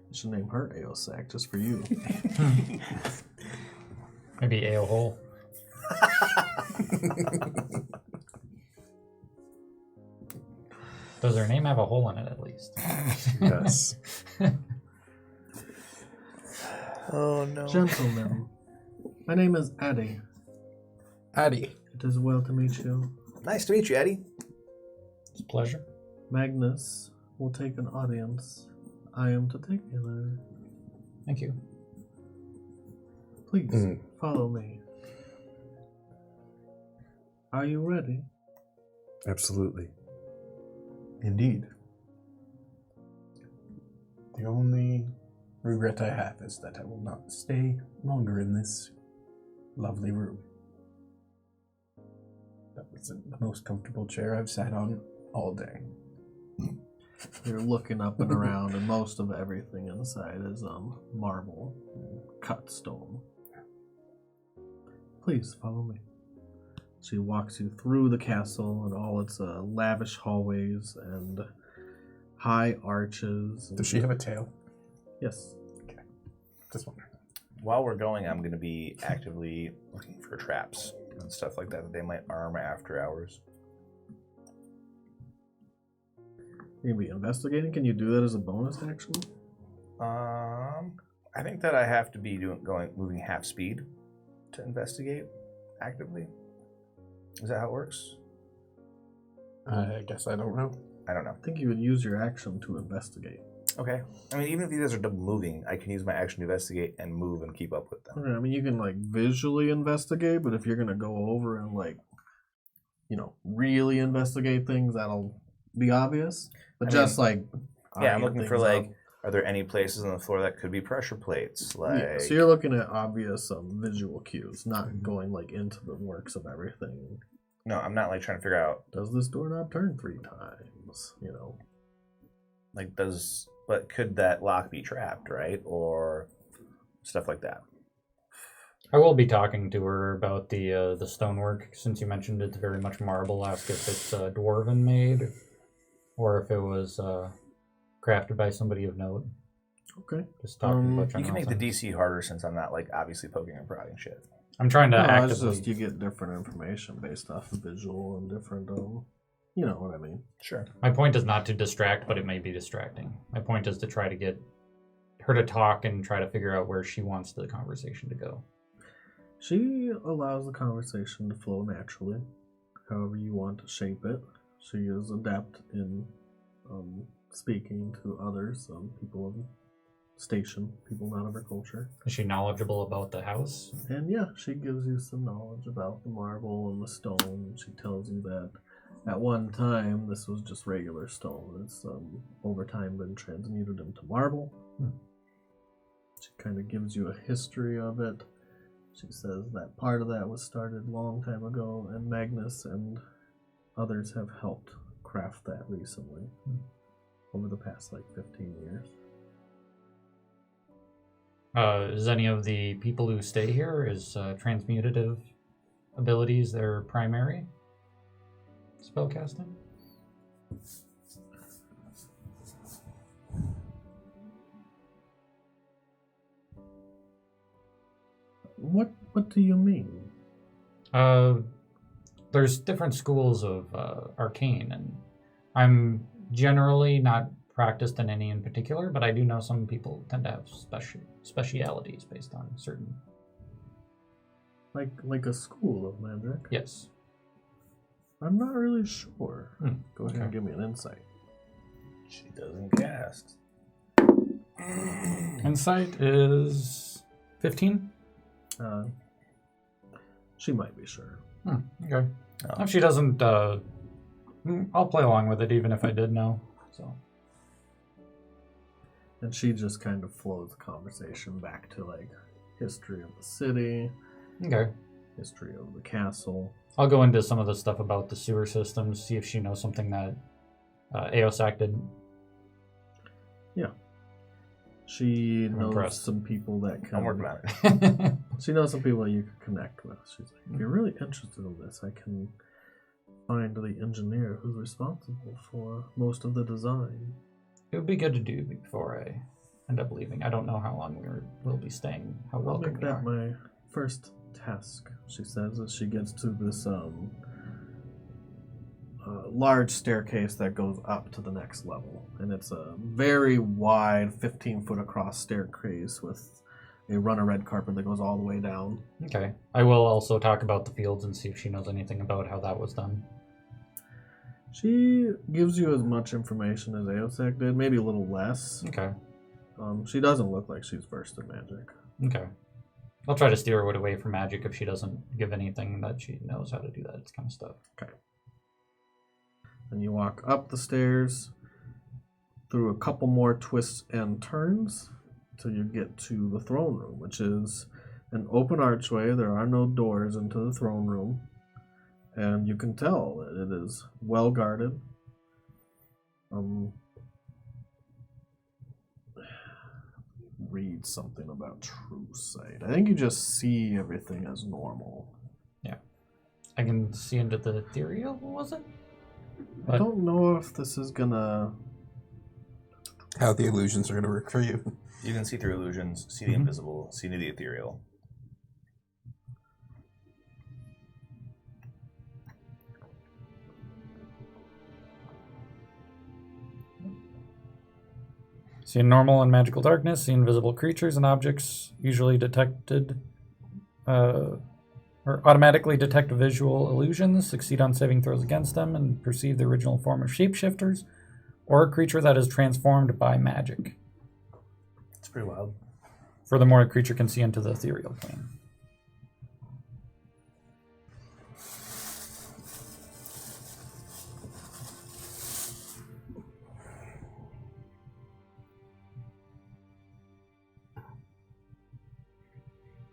You should name her Aosac just for you. Maybe ale hole. Does her name have a hole in it at least? Yes. Oh, no. Gentlemen, my name is Addie. Addie. It is well to meet you. Nice to meet you, Eddie. It's a pleasure. Magnus will take an audience. I am to take another. Thank you. Please follow me. Are you ready? Absolutely. Indeed. The only regret I have is that I will not stay longer in this lovely room. That was the most comfortable chair I've sat on all day. You're looking up and around, and most of everything inside is marble, cut stone. Please follow me. She walks you through the castle and all its lavish hallways and high arches. Does she have a tail? Yes. Just wondering. While we're going, I'm going to be actively looking for traps and stuff like that they might arm after hours. Maybe investigating. Can you do that as a bonus action? I think that I have to be moving half speed to investigate actively. Is that how it works? I guess I don't know. I don't know. I think you would use your action to investigate. Okay. I mean, even if you guys are double moving, I can use my action to investigate and move and keep up with them. Okay, I mean, you can visually investigate, but if you're gonna go over and really investigate things, that'll be obvious. But I'm eyeing looking for things up. are there any places on the floor that could be pressure plates? Yeah, so you're looking at obvious visual cues, not going into the works of everything. No, I'm not trying to figure out Does this doorknob turn 3 times? but could that lock be trapped, right? Or stuff like that. I will be talking to her about the stonework, since you mentioned it's very much marble. Ask if it's dwarven made, or if it was crafted by somebody of note. Okay. Just talking about You can general make the things. DC harder since I'm not obviously poking and prodding shit. I'm trying to No, it's actively. just you get different information based off of visual and different, you know what I mean. Sure. My point is not to distract, but it may be distracting. My point is to try to get her to talk and try to figure out where she wants the conversation to go. She allows the conversation to flow naturally, however you want to shape it. She is adept in speaking to others, people of station, people not of her culture. Is she knowledgeable about the house? And yeah, she gives you some knowledge about the marble and the stone. And she tells you that at one time this was just regular stone. It's over time been transmuted into marble. She kind of gives you a history of it. She says that part of that was started a long time ago, and Magnus and others have helped craft that recently, over the past 15 years. Is any of the people who stay here, is transmutative abilities their primary spellcasting? What do you mean? There's different schools of arcane, and I'm generally not practiced in any in particular, but I do know some people tend to have specialities based on certain. Like a school of magic? Yes. I'm not really sure. Go ahead and Okay. give me an insight. She doesn't cast. Insight is 15. She might be sure. Okay. If she doesn't, I'll play along with it, even if I did know. So. And she just kind of flows the conversation back to history of the city, Okay. history of the castle. I'll go into some of the stuff about the sewer systems, see if she knows something that Aosak didn't. Yeah. She I'm knows impressed. some people that can. I'm working on it. She knows some people that you can connect with. She's like, if you're really interested in this, I can find the engineer who's responsible for most of the design. It would be good to do before I end up leaving. I don't know how long we'll be staying, how I'll welcome make we that are. my first task, she says, as she gets to this large staircase that goes up to the next level. And it's a very wide, 15-foot across staircase with a runner red carpet that goes all the way down. Okay. I will also talk about the fields and see if she knows anything about how that was done. She gives you as much information as Aosak did, maybe a little less. Okay. She doesn't look like she's versed in magic. Okay. I'll try to steer her away from magic if she doesn't give anything that she knows how to do that kind of stuff. Okay. And you walk up the stairs through a couple more twists and turns till you get to the throne room, which is an open archway. There are no doors into the throne room. And you can tell that it is well guarded. Read something about true sight. I think you just see everything as normal. Yeah. I can see into the ethereal, was it? I don't know if this is gonna... How the illusions are going to work for you. You can see through illusions, see the invisible, see into the ethereal. See in normal and magical darkness, see invisible creatures and objects usually detected or automatically detect visual illusions, succeed on saving throws against them, and perceive the original form of shapeshifters or a creature that is transformed by magic. It's pretty wild. Furthermore, a creature can see into the ethereal plane.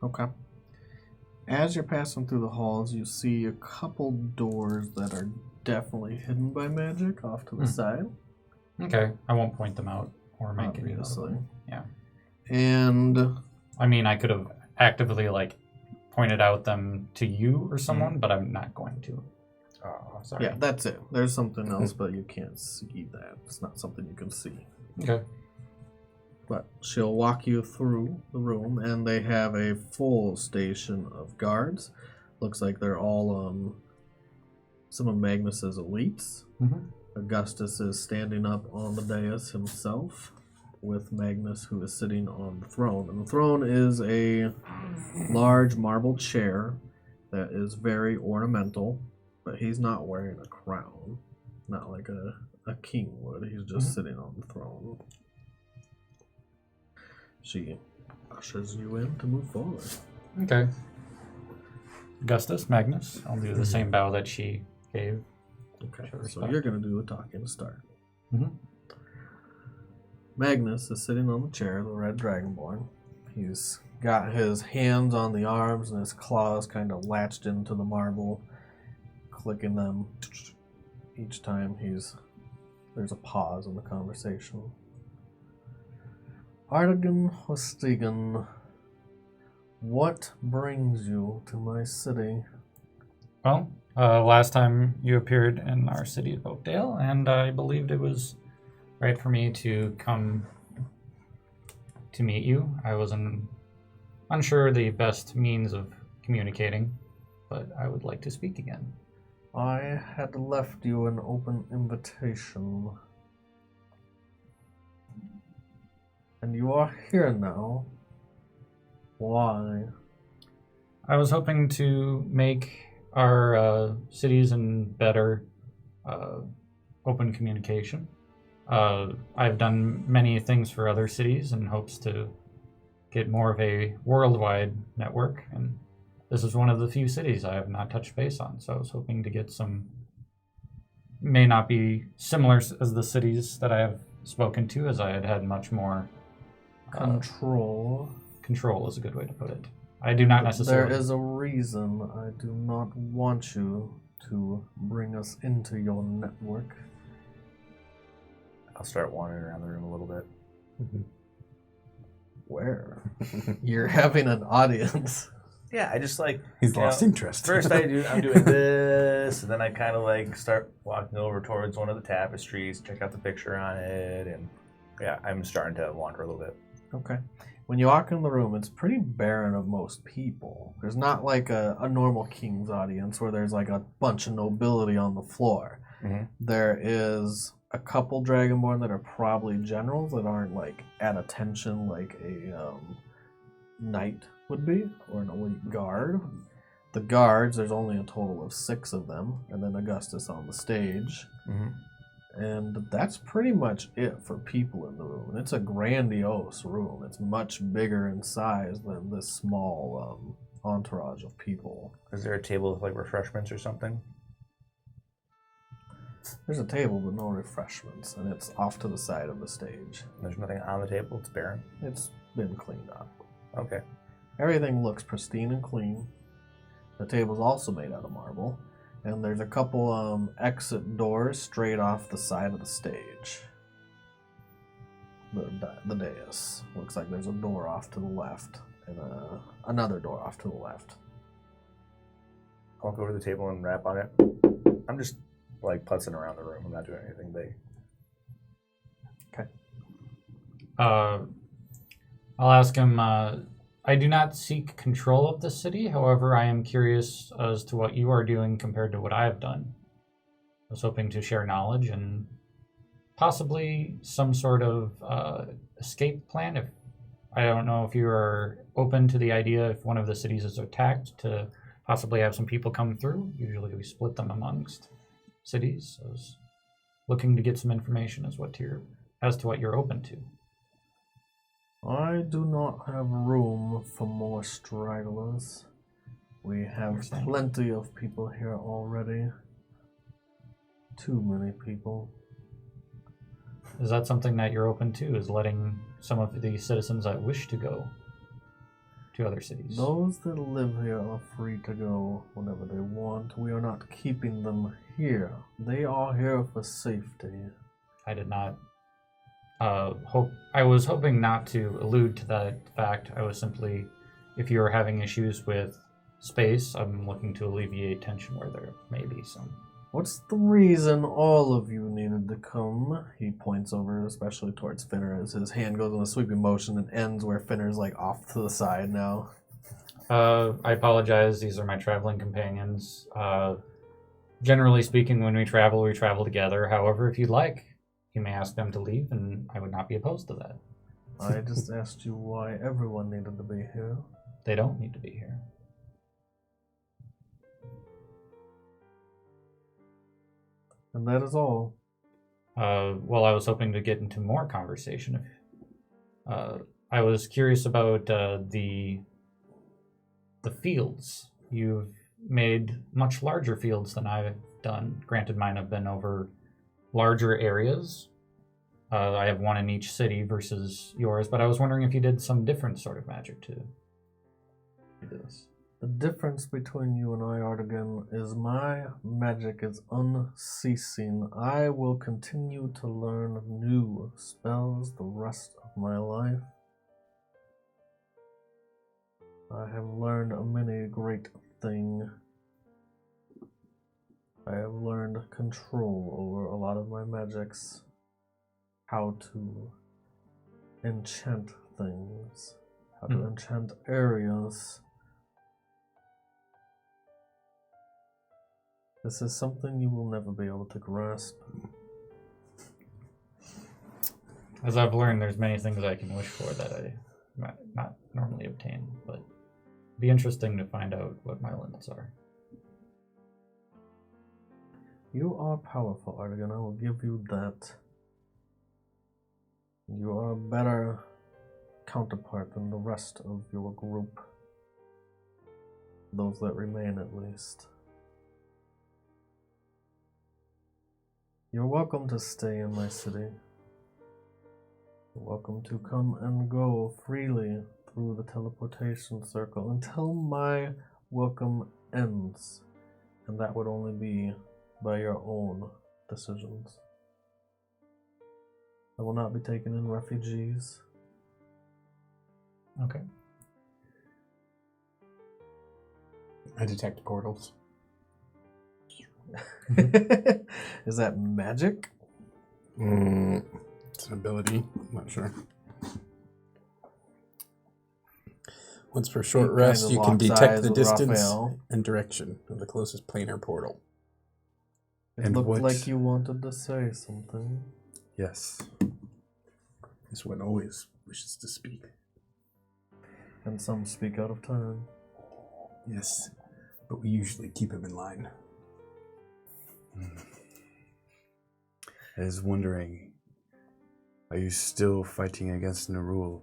Okay. As you're passing through the halls, you see a couple doors that are definitely hidden by magic off to the side. Okay, I won't point them out or make any Obviously. Yeah. And I mean, I could have actively pointed out them to you or someone, but I'm not going to. Oh, sorry. yeah, that's it. There's something else, but you can't see that. It's not something you can see. Okay. But she'll walk you through the room, and they have a full station of guards. Looks like they're all some of Magnus's elites. Mm-hmm. Augustus is standing up on the dais himself, with Magnus, who is sitting on the throne. And the throne is a large marble chair that is very ornamental, but he's not wearing a crown, not like a king would. He's just sitting on the throne. She ushers you in to move forward. Okay. Augustus, Magnus. I'll do the same bow that she gave. Okay, Show so respect. you're going to do the talking to start. Mhm. Magnus is sitting on the chair, the red dragonborn. He's got his hands on the arms and his claws kind of latched into the marble, clicking them. each time there's a pause in the conversation. Artigan Hostigan, what brings you to my city? Well, last time you appeared in our city of Oakdale, and I believed it was right for me to come to meet you. I was unsure the best means of communicating, but I would like to speak again. I had left you an open invitation. And you are here now. Why? I was hoping to make our cities in better open communication. I've done many things for other cities in hopes to get more of a worldwide network, and this is one of the few cities I have not touched base on, so I was hoping to get some, may not be similar as the cities that I have spoken to, as I had much more control. Control is a good way to put it. I do not necessarily... There is a reason I do not want you to bring us into your network. I'll start wandering around the room a little bit. Where? You're having an audience. Yeah, I just like... He's lost interest. First I'm doing this, and then I kind of like start walking over towards one of the tapestries, check out the picture on it, and yeah, I'm starting to wander a little bit. Okay. When you walk in the room, it's pretty barren of most people. There's not like a normal king's audience where there's like a bunch of nobility on the floor. Mm-hmm. There is a couple Dragonborn that are probably generals that aren't like at attention like a knight would be, or an elite guard. The guards, there's only a total of 6 of them, and then Augustus on the stage. Mm-hmm. And that's pretty much it for people in the room. And it's a grandiose room. It's much bigger in size than this small entourage of people. Is there a table with like refreshments or something? There's a table but no refreshments, and it's off to the side of the stage. There's nothing on the table? It's barren? It's been cleaned up. Okay. Everything looks pristine and clean. The table's also made out of marble. And there's a couple exit doors straight off the side of the stage. The dais. Looks like there's a door off to the left and another door off to the left. I'll go to the table and rap on it. I'm just like putzing around the room. I'm not doing anything big. Okay. I'll ask him, I do not seek control of the city, however, I am curious as to what you are doing compared to what I have done. I was hoping to share knowledge and possibly some sort of escape plan. I don't know if you are open to the idea if one of the cities is attacked to possibly have some people come through. Usually we split them amongst cities. So I was looking to get some information as to what you're open to. I do not have room for more stragglers. We have plenty of people here already. Too many people. Is that something that you're open to, is letting some of the citizens that wish to go to other cities? Those that live here are free to go whenever they want. We are not keeping them here. They are here for safety. I did not I was hoping not to allude to that fact. I was simply, if you are having issues with space, I'm looking to alleviate tension where there may be some. What's the reason all of you needed to come? He points over, especially towards Finner, as his hand goes in a sweeping motion and ends where Finner's like off to the side now. I apologize. These are my traveling companions. Generally speaking, when we travel together. However, if you'd like, you may ask them to leave, and I would not be opposed to that. I just asked you why everyone needed to be here. They don't need to be here. And that is all. Well, I was hoping to get into more conversation. I was curious about the fields. You've made much larger fields than I've done. Granted, mine have been over larger areas. I have one in each city versus yours, but I was wondering if you did some different sort of magic to do this. The difference between you and I, Artigan, is my magic is unceasing. I will continue to learn new spells the rest of my life. I have learned many great things. I have learned control over a lot of my magics. How to enchant things. How to enchant areas. This is something you will never be able to grasp. As I've learned, there's many things I can wish for that I might not normally obtain, but it'd be interesting to find out what my limits are. You are powerful, Artigan. I will give you that. You are a better counterpart than the rest of your group. Those that remain, at least. You're welcome to stay in my city. You're welcome to come and go freely through the teleportation circle until my welcome ends. And that would only be by your own decisions. I will not be taking in refugees. Okay. I detect portals. Is that magic? It's an ability. I'm not sure. Once per short rest, you can detect the distance and direction of the closest planar portal. It looked like you wanted to say something. Yes. This one always wishes to speak. And some speak out of turn. Yes, but we usually keep him in line. I was wondering, are you still fighting against Nerull?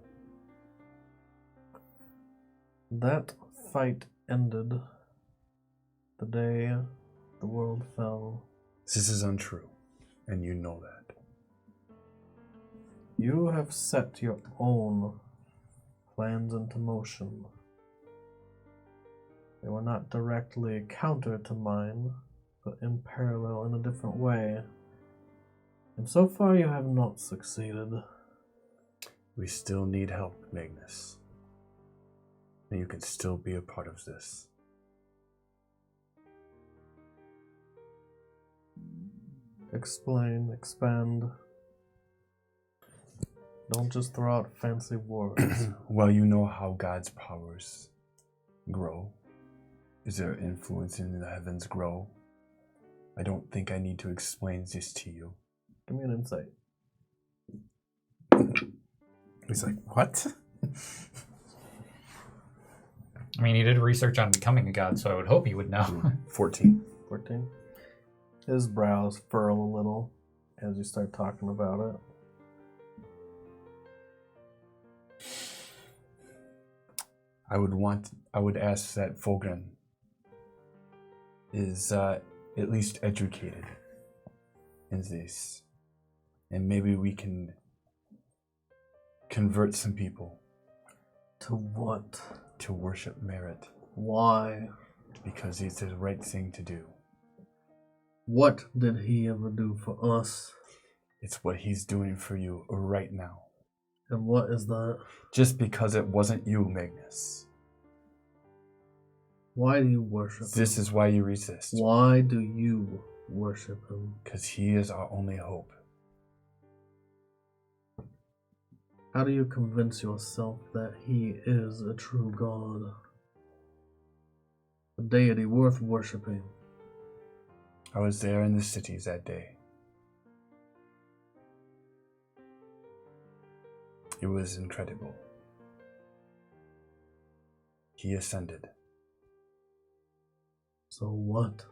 That fight ended the day the world fell. This is untrue, and you know that. You have set your own plans into motion. They were not directly counter to mine, but in parallel in a different way. And so far you have not succeeded. We still need help, Magnus. And you can still be a part of this. Explain, expand. Don't just throw out fancy words. Well, you know how God's powers grow. Is their influence in the heavens grow? I don't think I need to explain this to you. Give me an insight. He's like, what? I mean, he did research on becoming a god, so I would hope he would know. 14. 14. His brows furl a little as you start talking about it. I would ask that Fulgren is at least educated in this. And maybe we can convert some people. To what? To worship merit. Why? Because it's the right thing to do. What did he ever do for us? It's what he's doing for you right now. And what is that? Just because it wasn't you, Magnus. Why do you worship him? This is why you resist. Why do you worship him? Because he is our only hope. How do you convince yourself that he is a true god? A deity worth worshipping? I was there in the cities that day. It was incredible. He ascended. So what?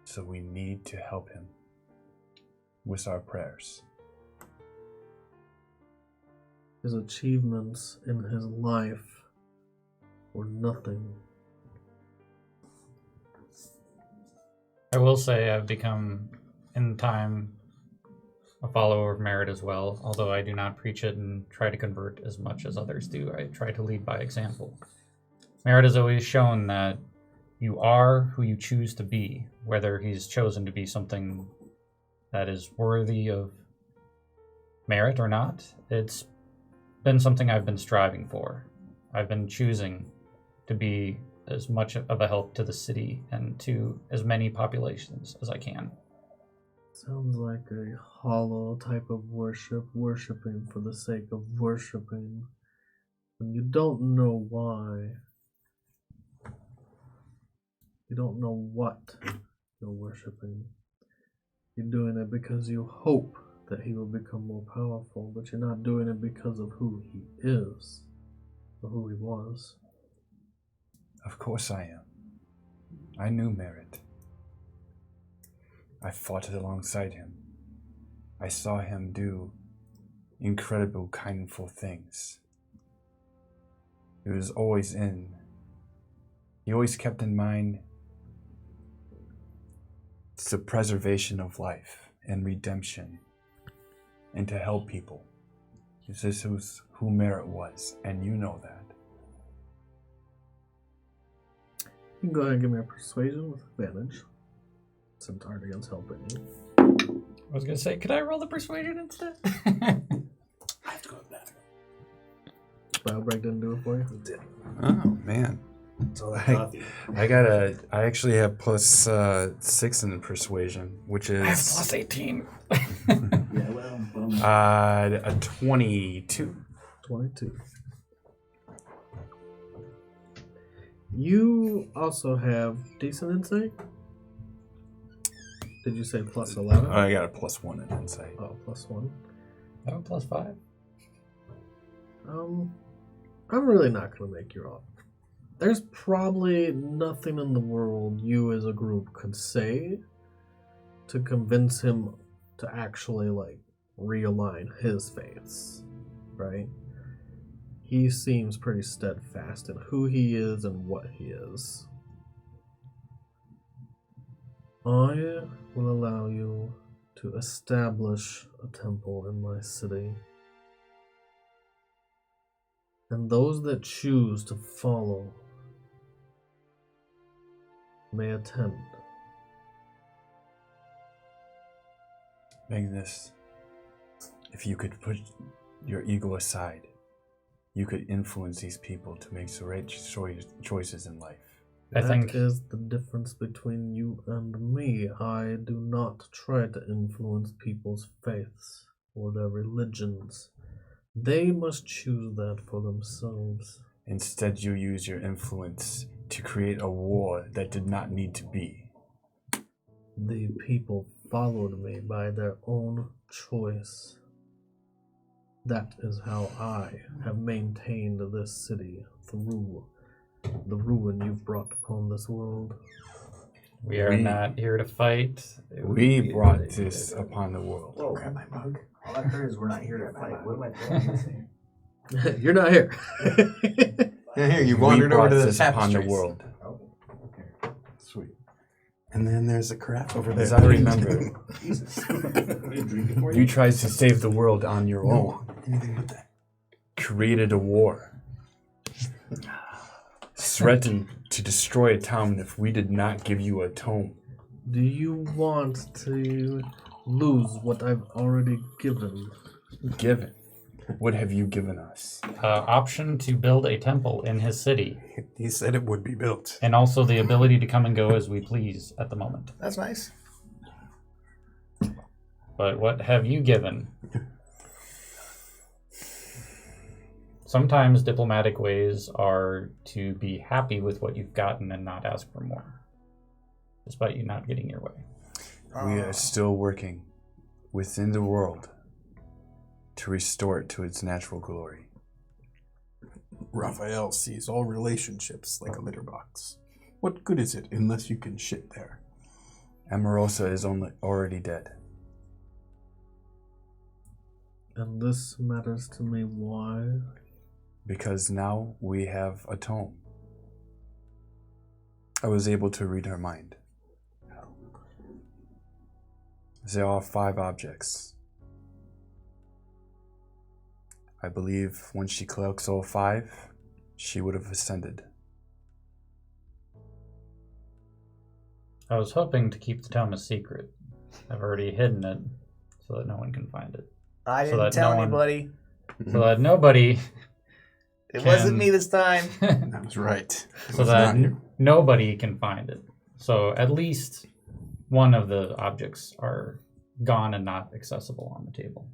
So we need to help him with our prayers. His achievements in his life were nothing. I will say I've become, in time, a follower of merit as well, although I do not preach it and try to convert as much as others do. I try to lead by example. Merritt has always shown that you are who you choose to be, whether he's chosen to be something that is worthy of merit or not. It's been something I've been striving for. I've been choosing to be as much of a help to the city and to as many populations as I can. Sounds like a hollow type of worship, worshiping for the sake of worshiping. And you don't know why. You don't know what you're worshiping. You're doing it because you hope that he will become more powerful, but you're not doing it because of who he is or who he was. Of course I am. I knew Merritt. I fought alongside him. I saw him do incredible, kindful things. He always kept in mind the preservation of life and redemption and to help people. This was who Merritt was, and you know that. You can go ahead and give me a persuasion with advantage, since Ardian's helping you. I was going to say, could I roll the persuasion instead? I have to go to the bathroom. Spell break didn't do it for you? It did. Oh, man. So I actually have plus 6 in the persuasion, which is I have plus 18. Yeah, well, a 22. 22. You also have decent insight? Did you say plus 11? I got a plus 1 in insight. Oh, plus 1. I have a plus 5. I'm really not going to make you roll. There's probably nothing in the world you as a group could say to convince him to actually, realign his faiths, right? He seems pretty steadfast in who he is and what he is. I will allow you to establish a temple in my city. And those that choose to follow may attend. Magnus, if you could put your ego aside, you could influence these people to make the right choices in life. That is the difference between you and me. I do not try to influence people's faiths or their religions. They must choose that for themselves. Instead, you use your influence to create a war that did not need to be. The people followed me by their own choice. That is how I have maintained this city through the ruin you've brought upon this world. We are not here to fight. We brought this upon the world. Whoa, grab my mug. All I heard is we're not here to fight. What am I trying to say? You're not here. Yeah, here, you wandered over to the upon the tapestries. world. Oh, okay. Sweet. And then there's a carafe over there. As I remember, Jesus. We drink it for you tried to save the world on your own. No, anything but that. Created a war. Threatened to destroy a town if we did not give you a tome. Do you want to lose what I've already given? Given. What have you given us? Option to build a temple in his city, He said it would be built. and also the ability to come and go as we please at the moment. That's nice. But what have you given? Sometimes diplomatic ways are to be happy with what you've gotten and not ask for more, despite you not getting your way. We are still working within the world to restore it to its natural glory. Raphael sees all relationships like a litter box. What good is it unless you can shit there? Amorosa is already dead. And this matters to me. Why? Because now we have a tome. I was able to read her mind. There are 5 objects. I believe when she collects all 5, she would have ascended. I was hoping to keep the tome a secret. I've already hidden it so that no one can find it. I didn't tell anybody. So that nobody... It wasn't me this time. That was right. So that nobody can find it. So at least one of the objects are gone and not accessible on the table.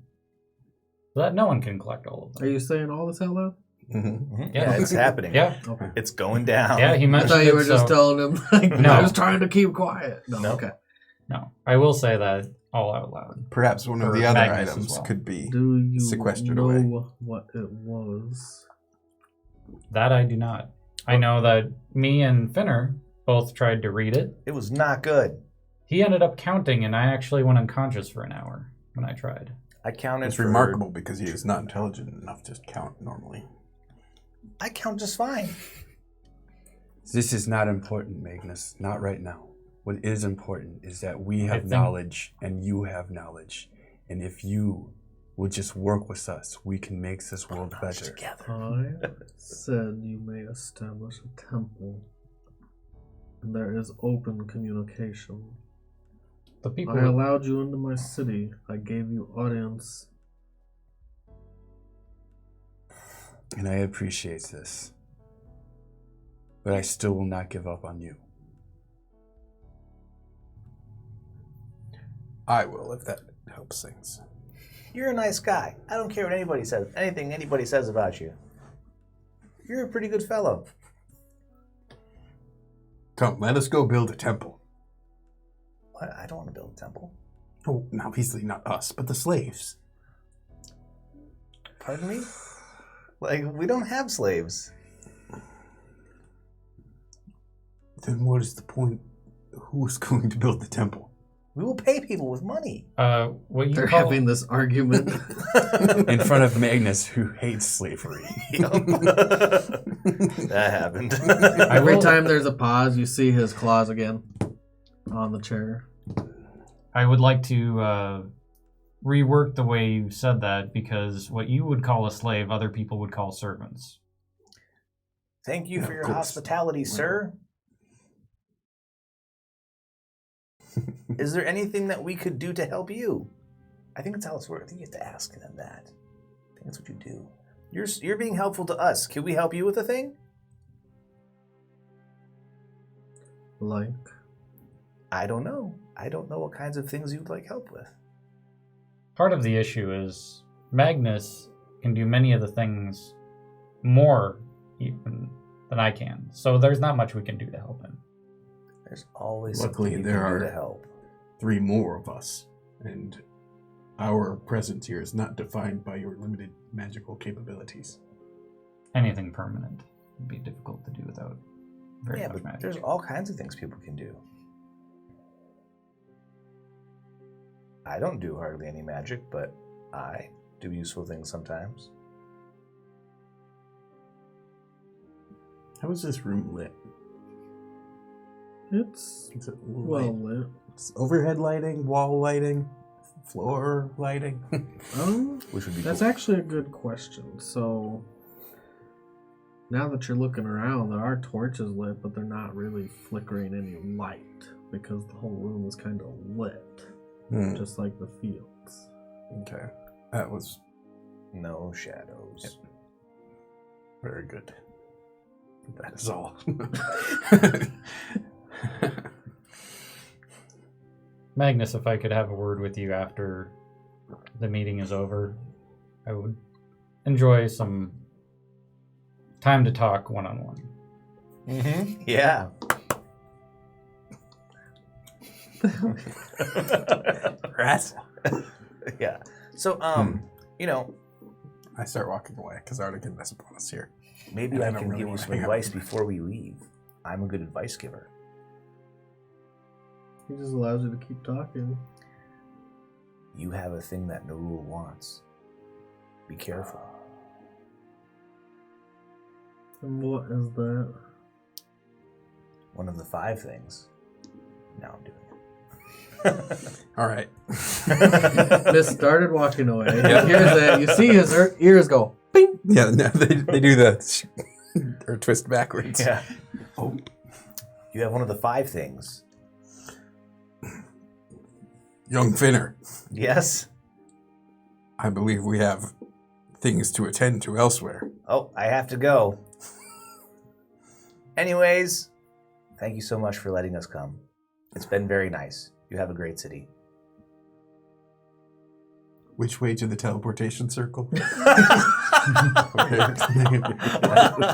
So that no one can collect all of them. Are you saying all this out loud? Mm-hmm. Yeah, it's happening. Yeah. Okay. It's going down. Yeah, he I mentioned thought you were it, just so- telling him, like, No. I was trying to keep quiet. No, No. okay. No, I will say that all out loud. Perhaps one of Or the other Magnus as items well. could be Do you sequestered know away. what it was? That I do not. I know that me and Finner both tried to read it. It was not good. He ended up counting, and I actually went unconscious for an hour when I tried. I counted It's for... remarkable because he is not intelligent enough to count normally. I count just fine. This is not important, Magnus. Not right now. What is important is that we have think- knowledge and you have knowledge. And if you will just work with us, we can make this world better. Together. I said you may establish a temple. And there is open communication. The people. I allowed you into my city. I gave you audience. And I appreciate this. But I still will not give up on you. I will, if that helps things. You're a nice guy. I don't care what anybody says. Anything anybody says about you. You're a pretty good fellow. Come, let us go build a temple. What? I don't want to build a temple. Oh, obviously not us, but the slaves. Pardon me? Like, we don't have slaves. Then what is the point? Who is going to build the temple? We will pay people with money. What you They're call having this argument. In front of Magnus, who hates slavery. That happened. Every time there's a pause, you see his claws again on the chair. I would like to rework the way you said that, because what you would call a slave, other people would call servants. Thank you Yeah, for of your course. hospitality, sir. Is there anything that we could do to help you? I think that's how it's works. I think you have to ask them that. I think that's what you do. You're being helpful to us. Can we help you with a thing? Like, I don't know. I don't know what kinds of things you'd like help with. Part of the issue is Magnus can do many of the things more even than I can. So there's not much we can do to help him. There's always Luckily, something you there can do are- to help. 3 more of us, and our presence here is not defined by your limited magical capabilities. Anything permanent would be difficult to do without very Yeah, much but magic. there's all kinds of things people can do. I don't do hardly any magic, but I do useful things sometimes. How is this room lit? it's Is it well lit. It's overhead lighting, wall lighting, floor lighting. Which would be That's cool. actually a good question. So, now that you're looking around, there are torches lit, but they're not really flickering any light because the whole room is kind of lit, just like the fields. Okay, that was No shadows. very good. That is all. Magnus, if I could have a word with you after the meeting is over, I would enjoy some time to talk one-on-one. Mm-hmm. Yeah. Rats. Yeah. So, you know, I start walking away because I already get this bonus here. maybe And I I don't can really give you wanna some hang out advice with you. before we leave. I'm a good advice giver. He just allows you to keep talking. You have a thing that Nerull wants. Be careful. And what is that? One of the 5 things. Now I'm doing All right. it. Miss started walking away. He hears that. You see his ears go, bing. Yeah, no, they do the or twist backwards. Yeah. Oh, You have one of the 5 things. Young Finner, Yes? I believe we have things to attend to elsewhere. Oh, I have to go. Anyways, thank you so much for letting us come. It's been very nice. You have a great city. Which way to the teleportation circle? Okay.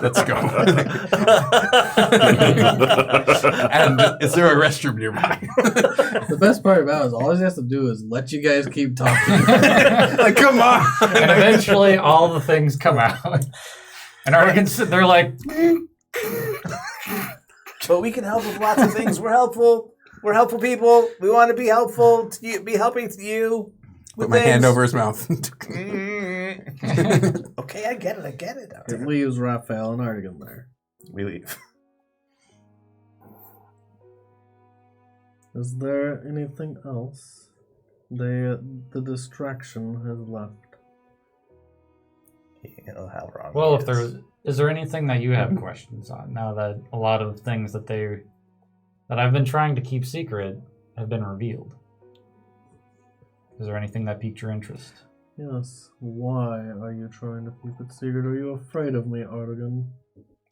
Let's go. And is there a restroom nearby? The best part about it is all he has to do is let you guys keep talking. Like, come on. And eventually all the things come out. And they're like, But we can help with lots of things. We're helpful. We're helpful people. We want to be helpful to you, be helping to you. Put my hand over his mouth. Okay, I get it. It leaves Raphael and Artigan there. We leave. Is there anything else? The distraction has left. You know how wrong. well, he if is. is there anything that you have questions on now that a lot of things that I've been trying to keep secret have been revealed? Is there anything that piqued your interest? Yes. Why are you trying to keep it secret? Are you afraid of me, Artigan?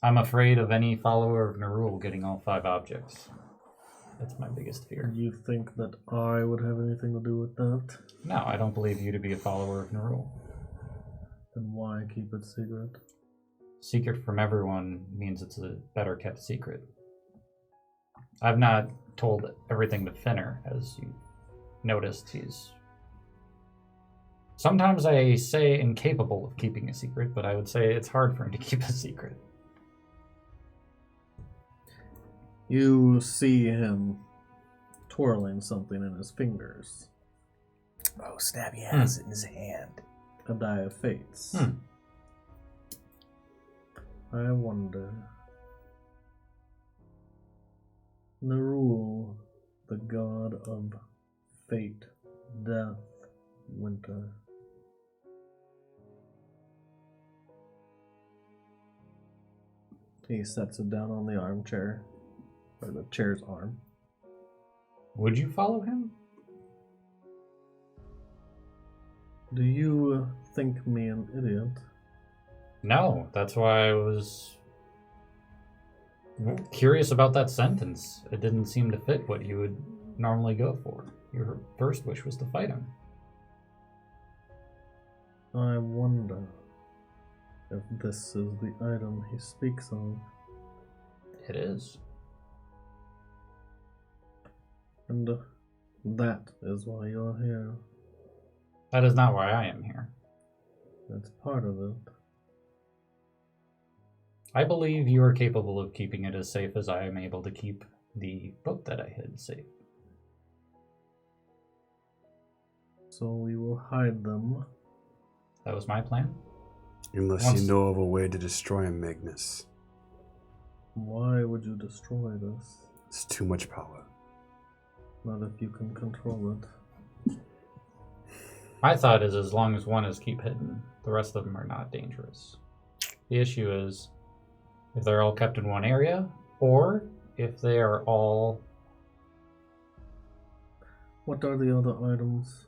I'm afraid of any follower of Nerull getting all 5 objects. That's my biggest fear. You think that I would have anything to do with that? No, I don't believe you to be a follower of Nerull. Then why keep it secret? Secret from everyone means it's a better kept secret. I've not told everything to Finner, as you noticed. Sometimes I say incapable of keeping a secret, but I would say it's hard for him to keep a secret. You see him twirling something in his fingers. Oh, snap, he has it in his hand. A die of fates. I wonder. Nerull, the god of fate, death, winter. He sets it down on the armchair, or the chair's arm. Would you follow him? Do you think me an idiot? No, that's why I was curious about that sentence. It didn't seem to fit what you would normally go for. Your first wish was to fight him. I wonder if this is the item he speaks of. It is. And that is why you're here. That is not why I am here. That's part of it. I believe you are capable of keeping it as safe as I am able to keep the book that I hid safe. So we will hide them. That was my plan. Unless you know of a way to destroy him, Magnus. Why would you destroy this? It's too much power. Not if you can control it. My thought is as long as one is keep hidden, the rest of them are not dangerous. The issue is if they're all kept in one area, or if they are all... What are the other items?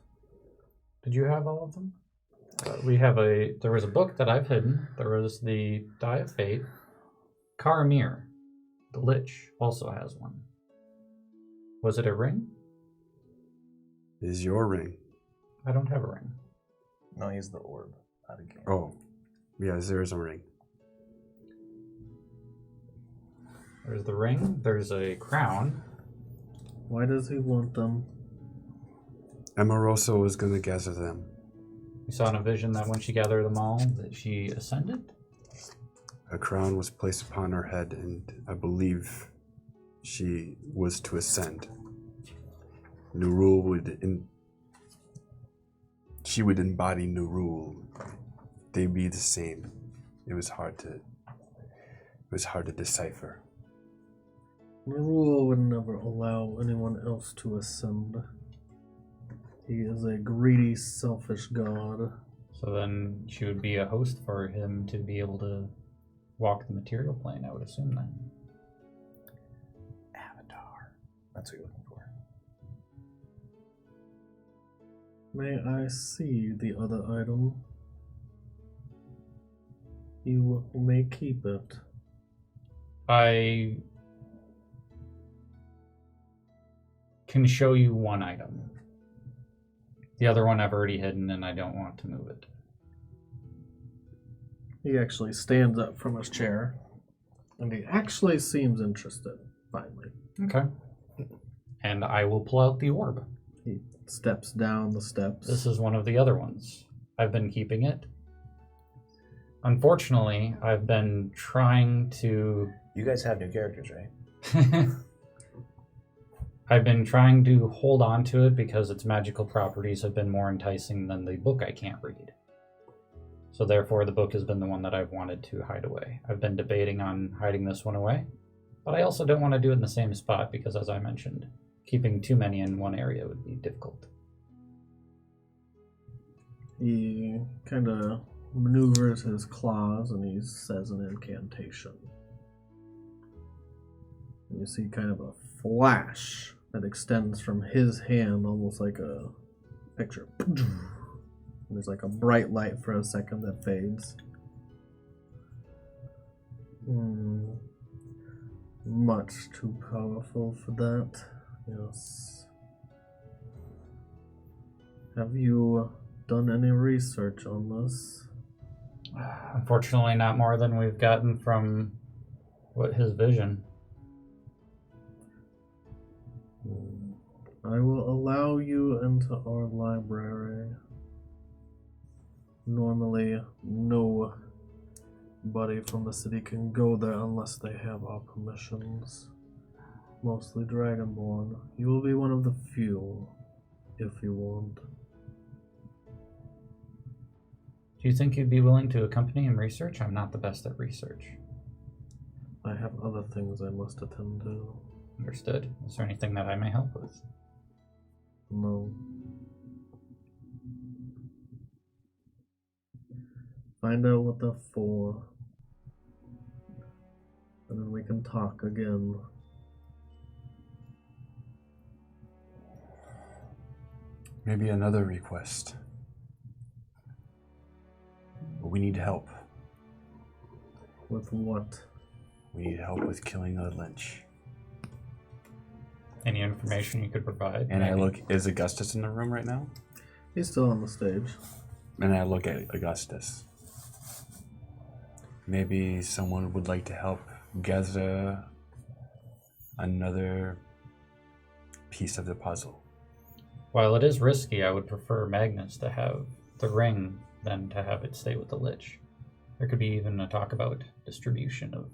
Did you have all of them? There was a book that I've hidden. There was the Die of Fate. Karamir, the Lich, also has one. Was it a ring? It is your ring. I don't have a ring. No, he's the orb. Out of game. Oh, yes, there is a ring. There's the ring. There's a crown. Why does he want them? Amoroso is going to gather them. You saw in a vision that when she gathered them all, that she ascended? A crown was placed upon her head, and I believe she was to ascend. Nerull she would embody Nerull. They'd be the same. It was hard to decipher. Nerull would never allow anyone else to ascend. He is a greedy, selfish god. So then she would be a host for him to be able to walk the material plane, I would assume then. Avatar. That's what you're looking for. May I see the other item? You may keep it. I can show you one item. The other one I've already hidden and I don't want to move it. He actually stands up from his chair, and he actually seems interested, finally. Okay. And I will pull out the orb. He steps down the steps. This is one of the other ones. I've been keeping it. Unfortunately, I've been trying to... You guys have new characters, right? I've been trying to hold on to it because its magical properties have been more enticing than the book I can't read. So therefore, the book has been the one that I've wanted to hide away. I've been debating on hiding this one away, but I also don't want to do it in the same spot because, as I mentioned, keeping too many in one area would be difficult. He kind of maneuvers his claws and he says an incantation. And you see kind of a flash that extends from his hand, almost like a picture. There's like a bright light for a second that fades. Much too powerful for that. Yes. Have you done any research on this? Unfortunately, not more than we've gotten from his vision. I will allow you into our library. Normally, nobody from the city can go there unless they have our permissions. Mostly Dragonborn. You will be one of the few, if you want. Do you think you'd be willing to accompany in research? I'm not the best at research. I have other things I must attend to. Understood. Is there anything that I may help with? No. Find out what they're for. And then we can talk again. Maybe another request. But we need help. With what? We need help with killing a lynch. Any information you could provide? And maybe? I look, is Augustus in the room right now? He's still on the stage. And I look at Augustus. Maybe someone would like to help gather another piece of the puzzle. While it is risky, I would prefer Magnus to have the ring than to have it stay with the Lich. There could be even a talk about distribution of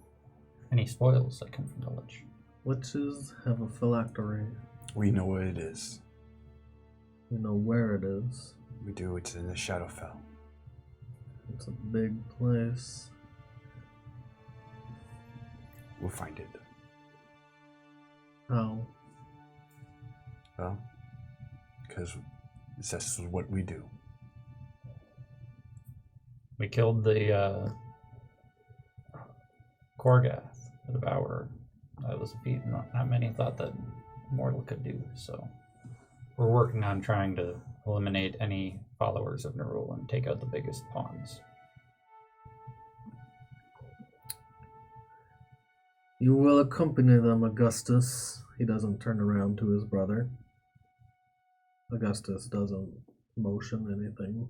any spoils that come from the Lich. Witches have a phylactery. We know what it is. We know where it is. We do. It's in the Shadowfell. It's a big place. We'll find it. How? Well, because this is what we do. We killed the Qorgeth the Devourer. That was a feat not many thought that mortal could do, so we're working on trying to eliminate any followers of Nerull and take out the biggest pawns. You will accompany them, Augustus. He doesn't turn around to his brother. Augustus doesn't motion anything.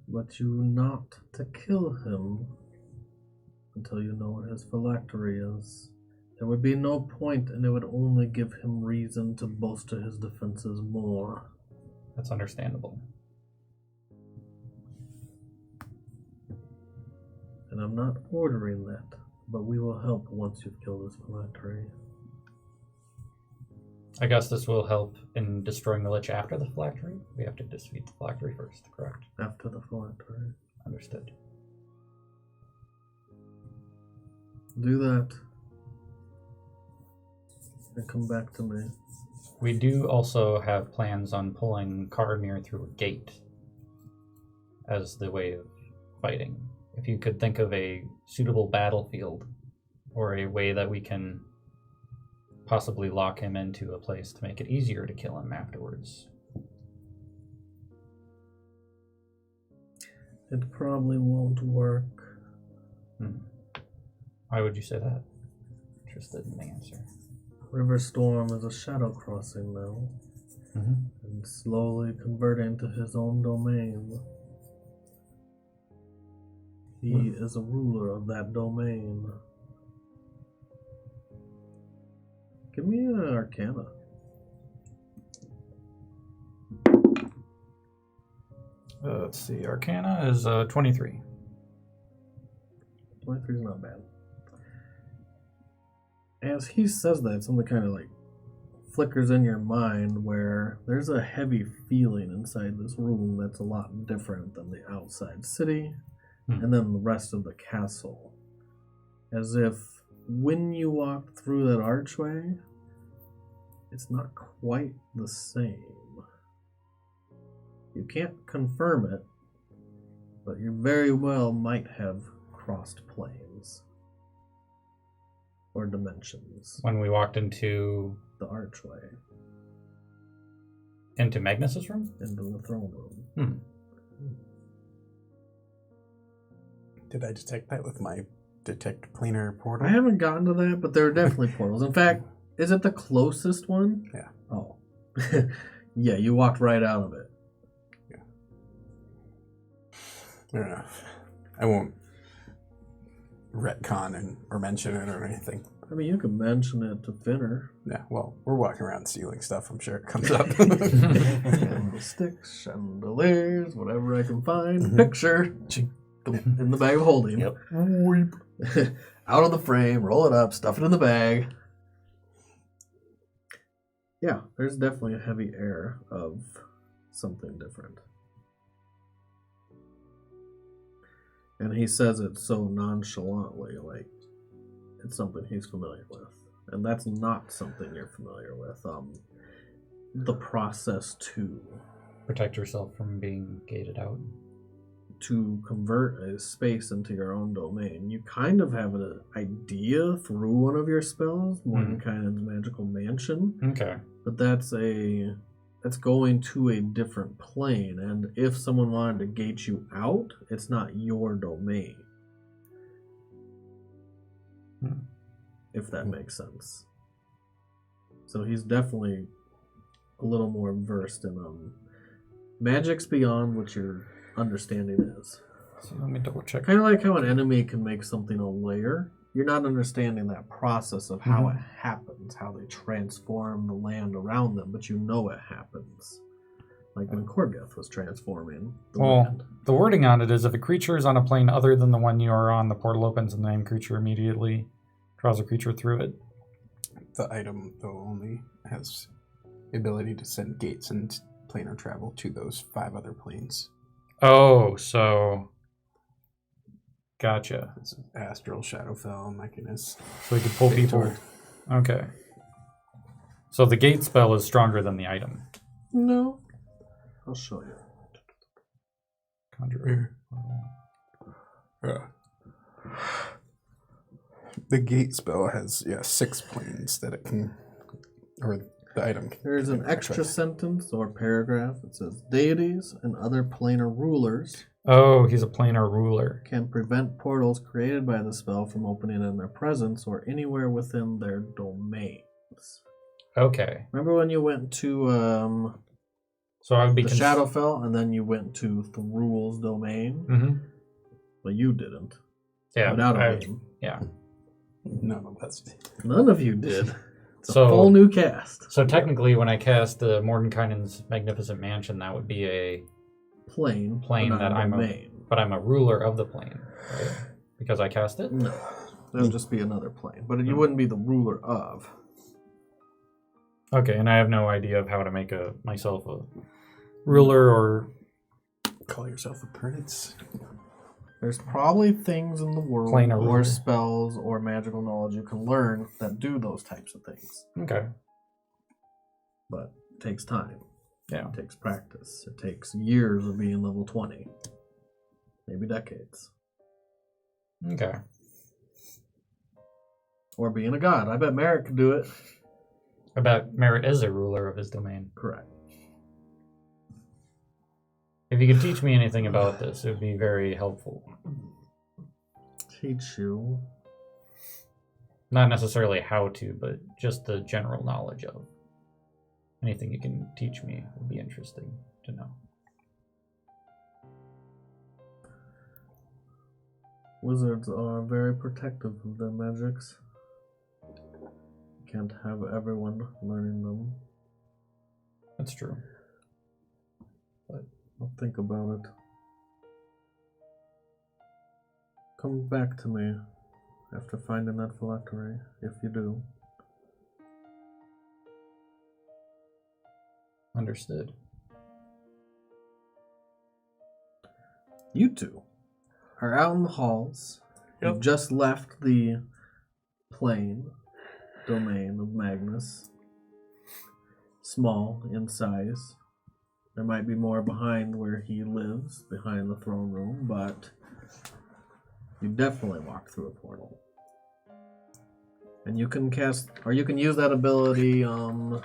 But you not to kill him until you know what his phylactery is. There would be no point, and it would only give him reason to bolster his defenses more. That's understandable. And I'm not ordering that, but we will help once you've killed his phylactery. Augustus will help in destroying the Lich after the phylactery. We have to defeat the phylactery first, correct? After the phylactery. Understood. Do that. And come back to me. We do also have plans on pulling Qarmir through a gate as the way of fighting. If you could think of a suitable battlefield or a way that we can possibly lock him into a place to make it easier to kill him afterwards. It probably won't work. Why would you say that? Interested in the answer. River Storm is a shadow crossing now. And slowly converting to his own domain. He is a ruler of that domain. Give me an Arcana. Let's see. Arcana is 23. 23 is not bad. As he says that, something kind of like flickers in your mind where there's a heavy feeling inside this room that's a lot different than the outside city and then the rest of the castle. As if when you walked through that archway, it's not quite the same. You can't confirm it, but you very well might have crossed planes or dimensions. When we walked into The archway. Magnus's room? Into the throne room. Did I detect that with my detect planar portal? I haven't gotten to that, but there are definitely portals. In fact, is it the closest one? Yeah. Oh. Yeah, you walked right out of it. Yeah. Fair enough. I won't retcon or mention it or anything. I mean, you could mention it to Finner. Yeah, well, we're walking around stealing stuff. I'm sure it comes up. Candlesticks, chandeliers, whatever I can find. Picture in the bag of holding. Yep. Out of the frame, roll it up, stuff it in the bag. Yeah, there's definitely a heavy air of something different. And he says it so nonchalantly, like it's something he's familiar with. And that's not something you're familiar with. The process to Protect yourself from being gated out. To convert a space into your own domain. You kind of have an idea through one of your spells, Mordenkainen's Magical Mansion. Okay. But that's going to a different plane, and if someone wanted to gate you out, it's not your domain. If that makes sense. So he's definitely a little more versed in magic's beyond what your understanding is. So let me double check. Kind of like how an enemy can make something a layer. You're not understanding that process of how it happens, how they transform the land around them, but you know it happens. Like when Qorgeth was transforming the land. The wording on it is if a creature is on a plane other than the one you are on, the portal opens and the named creature immediately draws a creature through it. The item, though, only has the ability to send gates and planar travel to those 5 other planes. Oh, so... Gotcha. It's Astral, Shadowfell, Magnus. So we could pull people... Okay. So the gate spell is stronger than the item. No. I'll show you. Conjurer. The gate spell has 6 planes that it can, or the item can. There's an extra sentence or paragraph. It says deities and other planar rulers Oh, he's a planar ruler. can prevent portals created by the spell from opening in their presence or anywhere within their domains. Okay. Remember when you went to So I would be the Shadowfell and then you went to Thrul's domain? Mm-hmm. Well, you didn't. Yeah. Without a name. Yeah. No, that's None of you did. It's So- a full new cast. So technically, when I cast the Mordenkainen's Magnificent Mansion, that would be a Plane plane but not that a I'm domain. but I'm a ruler of the plane, right? Because I cast it. No. That would just be another plane. But you wouldn't be the ruler of. Okay, and I have no idea of how to make myself a ruler or call yourself a prince. There's probably things in the world Planar or ruler. spells or magical knowledge you can learn that do those types of things. okay. But it takes time. Yeah. It takes practice. It takes years of being level 20. Maybe decades. Okay. Or being a god. I bet Merrick could do it. About Merit is a ruler of his domain. Correct. If you could teach me anything about this, it would be very helpful. Teach you. Not necessarily how to, but just the general knowledge of. Anything you can teach me would be interesting to know. Wizards are very protective of their magics. Can't have everyone learning them. That's true. But I'll think about it. Come back to me after finding that phylactery, if you do. Understood. You two are out in the halls. Yep. You've just left the plane domain of Magnus. Small in size. There might be more behind where he lives, behind the throne room, but you definitely walk through a portal. And you can cast, or you can use that ability more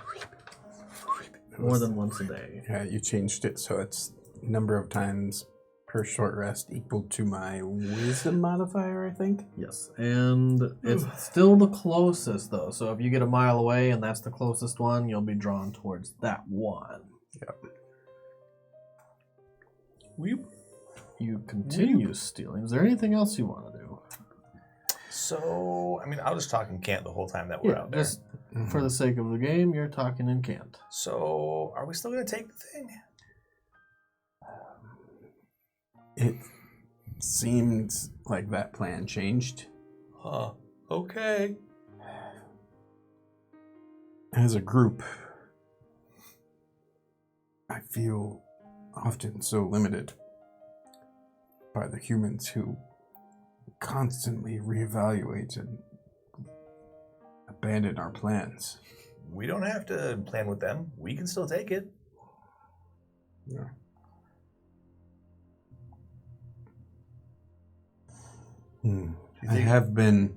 than once a day. Yeah, you changed it so it's number of times per short rest equal to my wisdom modifier, I think. Yes, and it's still the closest though. So if you get a mile away and that's the closest one, you'll be drawn towards that one. Yep. You continue stealing. Is there anything else you want to do? So, I mean, I was talking Cant the whole time that we're out there. Just for the sake of the game, you're talking in Cant. So, are we still going to take the thing? It seemed like that plan changed. Huh. Okay. As a group, I feel often so limited by the humans who constantly reevaluate and abandon our plans. We don't have to plan with them. We can still take it. Yeah. I have been.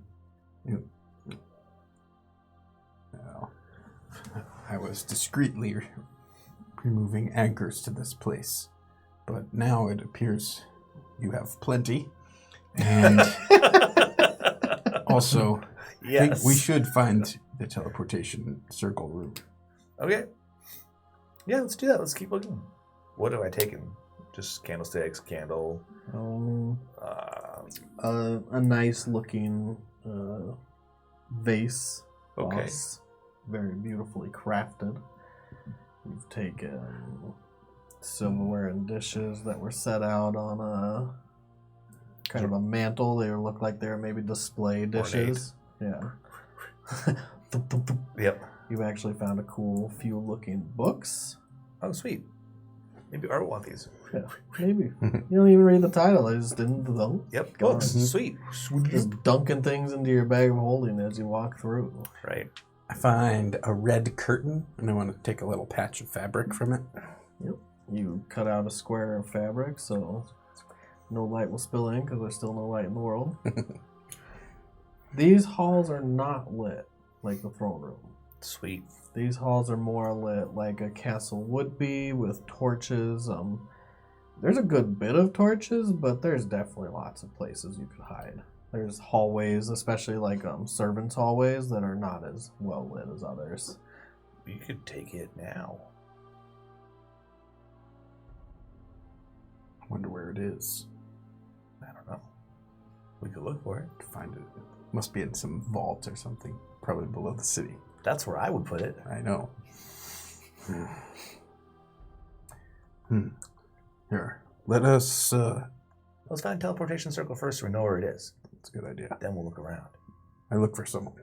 I was discreetly removing anchors to this place, but now it appears you have plenty. And also, I think we should find the teleportation circle room. Okay. Yeah, let's do that. Let's keep looking. What have I taken? Just candlesticks, candle. A nice looking vase. Okay. Boss, very beautifully crafted. You've taken silverware and dishes that were set out on a kind of a mantle. They look like they're maybe display dishes. Yeah. Yep. You've actually found a cool few looking books. Oh, sweet. Maybe Art will want these. Yeah, maybe. You don't even read the title. I just didn't know. Yep, Go books. on. Sweet. Just dunking things into your bag of holding as you walk through. Right. I find a red curtain, and I want to take a little patch of fabric from it. Yep. You cut out a square of fabric so no light will spill in because there's still no light in the world. These halls are not lit like the throne room. Sweet. These halls are more lit like a castle would be with torches. There's a good bit of torches, but there's definitely lots of places you could hide. There's hallways, especially like servants' hallways, that are not as well lit as others. You could take it now. I wonder where it is. I don't know. We could look for it. Find it. It must be in some vault or something, probably below the city. That's where I would put it. I know. Here, let's find teleportation circle first so we know where it is. That's a good idea. Then we'll look around. I look for someone.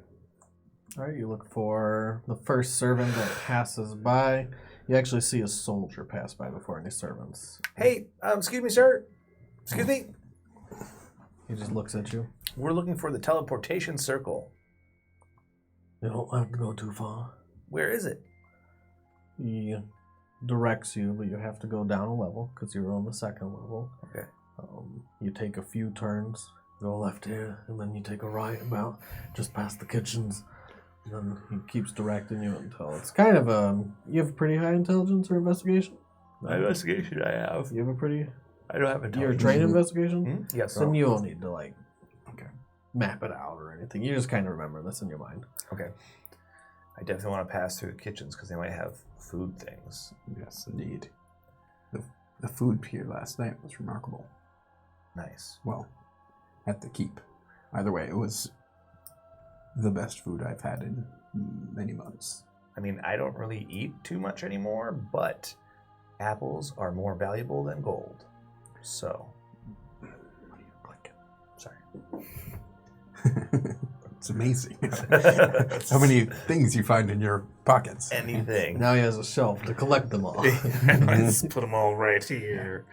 All right, you look for the first servant that passes by. You actually see a soldier pass by before any servants. Hey, excuse me, sir. Excuse me. He just looks at you. We're looking for the teleportation circle. You don't have to go too far. Where is it? He directs you, but you have to go down a level because you're on the second level. Okay. You take a few turns, go left here, and then you take a right about just past the kitchens. And then he keeps directing you until it's kind of you have pretty high intelligence or investigation? My investigation I have. You have a pretty... I don't have intelligence. You're trained investigation? Mm-hmm. Yes. Then you don't need to, like, map it out or anything. You just kind of remember this in your mind. Okay. I definitely want to pass through the kitchens because they might have food things. Yes, indeed. The food here last night was remarkable. Nice. Well, at the keep. Either way, it was the best food I've had in many months. I mean, I don't really eat too much anymore, but apples are more valuable than gold. So, sorry. It's amazing how many things you find in your pockets. Anything. Now he has a shelf to collect them all. Let's put them all right here.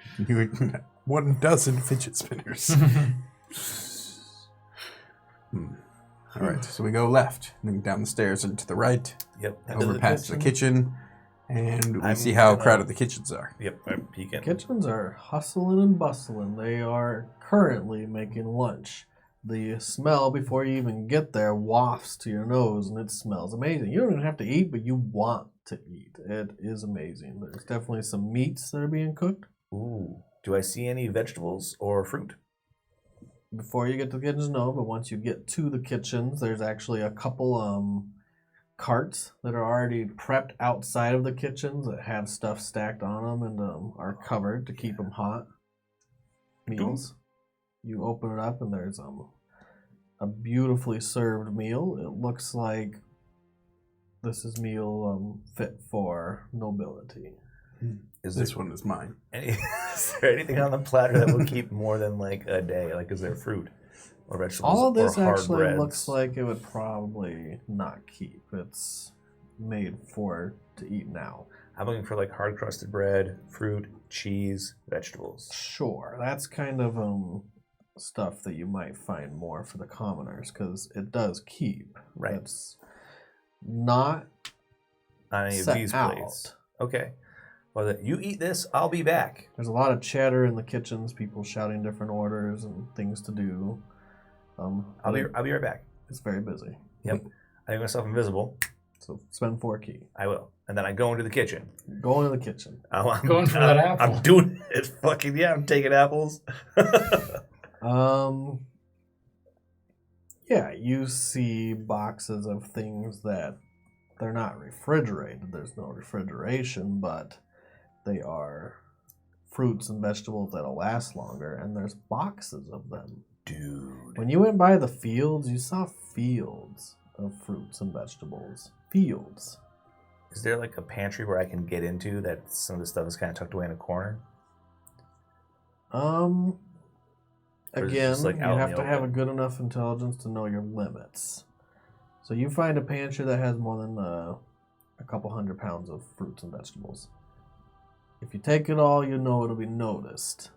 12 fidget spinners. All right, so we go left, then down the stairs and to the right, Yep. over past the kitchen, and we see how crowded the kitchens are. Yep, I'm peeking. Kitchens are hustling and bustling. They are currently making lunch. The smell before you even get there wafts to your nose, and it smells amazing. You don't even have to eat, but you want to eat. It is amazing. There's definitely some meats that are being cooked. Ooh. Do I see any vegetables or fruit? Before you get to the kitchens, no, but once you get to the kitchens, there's actually a couple carts that are already prepped outside of the kitchens that have stuff stacked on them and are covered to keep them hot. Meals. You open it up and there's a beautifully served meal. It looks like this is meal fit for nobility. This one is mine. Is there anything on the platter that will keep more than like a day? Like, is there fruit or vegetables All of this or hard actually breads? looks like it would probably not keep. It's made to eat now. I'm looking for like hard crusted bread, fruit, cheese, vegetables. Sure, that's kind of stuff that you might find more for the commoners because it does keep. Right. It's not On any of set these out. plates. Okay. Well, then you eat this, I'll be back. There's a lot of chatter in the kitchens, people shouting different orders and things to do. I'll be right back. It's very busy. Yep. I make myself invisible. So spend 4 key. I will. And then I go into the kitchen. Go into the kitchen. I'm Going for that apple. I'm doing it. Fucking yeah, I'm taking apples. Yeah, you see boxes of things that they're not refrigerated. There's no refrigeration, but they are fruits and vegetables that'll last longer, and there's boxes of them. Dude. When you went by the fields, you saw fields of fruits and vegetables. Fields. Is there like a pantry where I can get into that some of the stuff is kind of tucked away in a corner? Or is it Again, just, like, you out in have the to have a open? good enough intelligence to know your limits. So you find a pantry that has more than a couple 100 pounds of fruits and vegetables. If you take it all, you know it'll be noticed.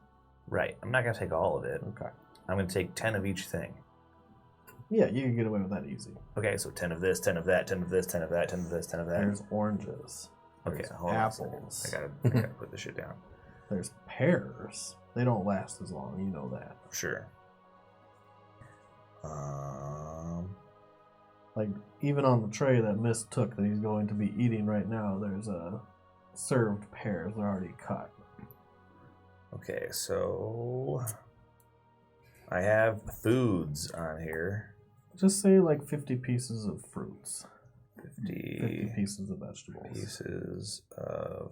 Right. I'm not going to take all of it. Okay. I'm going to take 10 of each thing. Yeah, you can get away with that easy. Okay, so 10 of this, 10 of that, 10 of this, 10 of that, 10 of this, 10 of that. There's oranges. Okay, There's hold on a second. apples. I gotta put this shit down. There's pears. They don't last as long, you know that. Sure. Like, even on the tray that Mist took that he's going to be eating right now, there's served pears. They're already cut. Okay, so I have foods on here. Just say like 50 pieces of fruits. 50 50 pieces of vegetables. pieces of...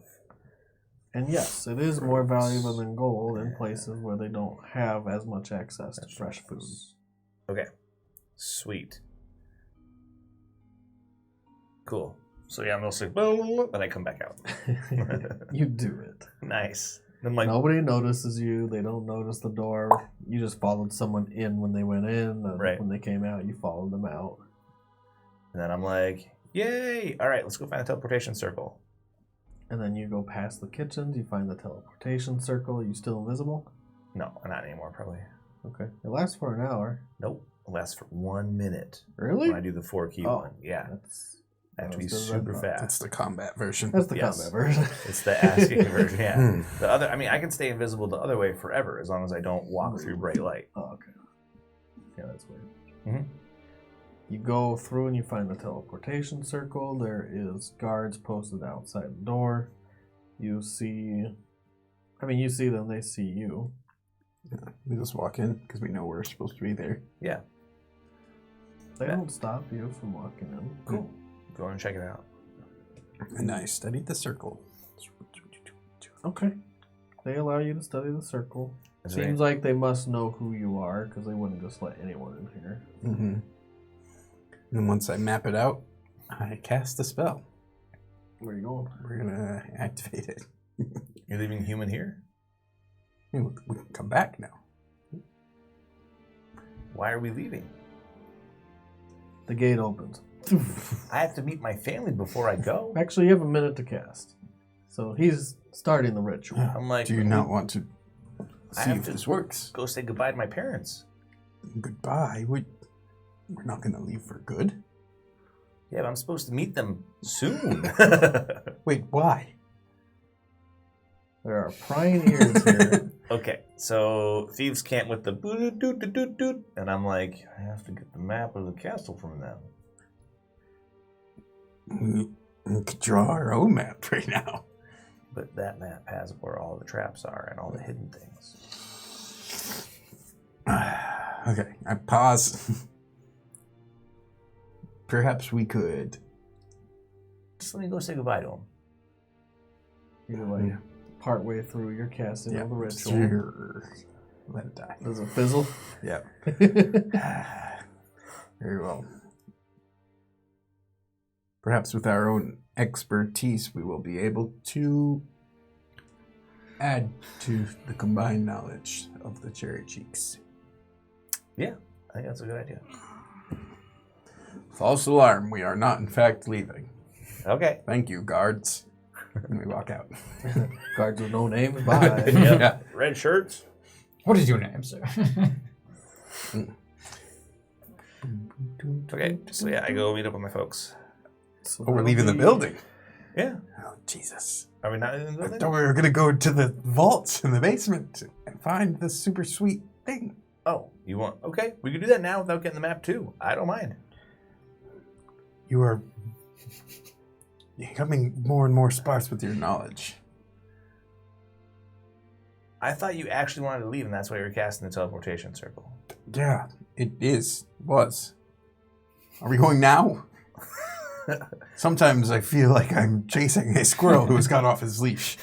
And yes, it is more valuable than gold in places where they don't have as much access to fresh food. Okay, sweet. Cool. So yeah, I'm also like, and I come back out. You do it. Nice. I'm like, Nobody notices you. They don't notice the door. You just followed someone in when they went in. And Right. when they came out, you followed them out. and then I'm like, yay! All right, let's go find a teleportation circle. And then you go past the kitchens. You find the teleportation circle. Are you still invisible? No, not anymore, probably. Okay. It lasts for an hour. Nope. It lasts for 1 minute Really? when I do the 4 key Oh. one. Yeah, I have to be That's good, super right? fast. That's the combat version. That's the Yes. combat version. It's the asking version. Yeah. The other, I mean, I can stay invisible the other way forever as long as I don't walk through bright light. Oh, okay. Yeah, that's weird. Mhm. You go through and you find the teleportation circle. There is guards posted outside the door. You see them, they see you. Yeah, we just walk in because we know we're supposed to be there. Yeah. They don't stop you from walking in. Cool. Go and check it out. And I studied the circle. Okay. They allow you to study the circle. Is Seems like they must know who you are because they wouldn't just let anyone in here. Mm-hmm. And once I map it out, I cast the spell. Where are you going? We're gonna activate it. You're leaving human here? We can come back now. Why are we leaving? The gate opens. I have to meet my family before I go. Actually, you have a minute to cast. So he's starting the ritual. I'm like, Do you not want to I see have if to this works? go say goodbye to my parents. Goodbye. We're not gonna leave for good. Yeah, but I'm supposed to meet them soon. Wait, why? There are prying ears here. Okay, so thieves can't with the boot, and I'm like, I have to get the map of the castle from them. We could draw our own map right now. But that map has where all the traps are and all the hidden things. Okay, I pause. Perhaps we could. Just let me go say goodbye to them. You're like partway through your casting of the ritual. Sure. Let it die. Does it fizzle? Yeah. Very well. Perhaps with our own expertise, we will be able to add to the combined knowledge of the Cherry Cheeks. Yeah, I think that's a good idea. False alarm. We are not, in fact, leaving. Okay. Thank you, guards. And we walk out. Guards with no names. Bye. Yep. Yeah. Red shirts. What is your name, sir? Okay, so yeah, I go meet up with my folks. So Oh, we're leaving the building. Yeah. Oh, Jesus. Are we not in the I building? thought we were going to go to the vaults in the basement and find the super sweet thing. Oh, you want? Okay, we can do that now without getting the map too. I don't mind. You are becoming more and more sparse with your knowledge. I thought you actually wanted to leave, and that's why you were casting the teleportation circle. Yeah, it was. Are we going now? Sometimes I feel like I'm chasing a squirrel who has got off his leash.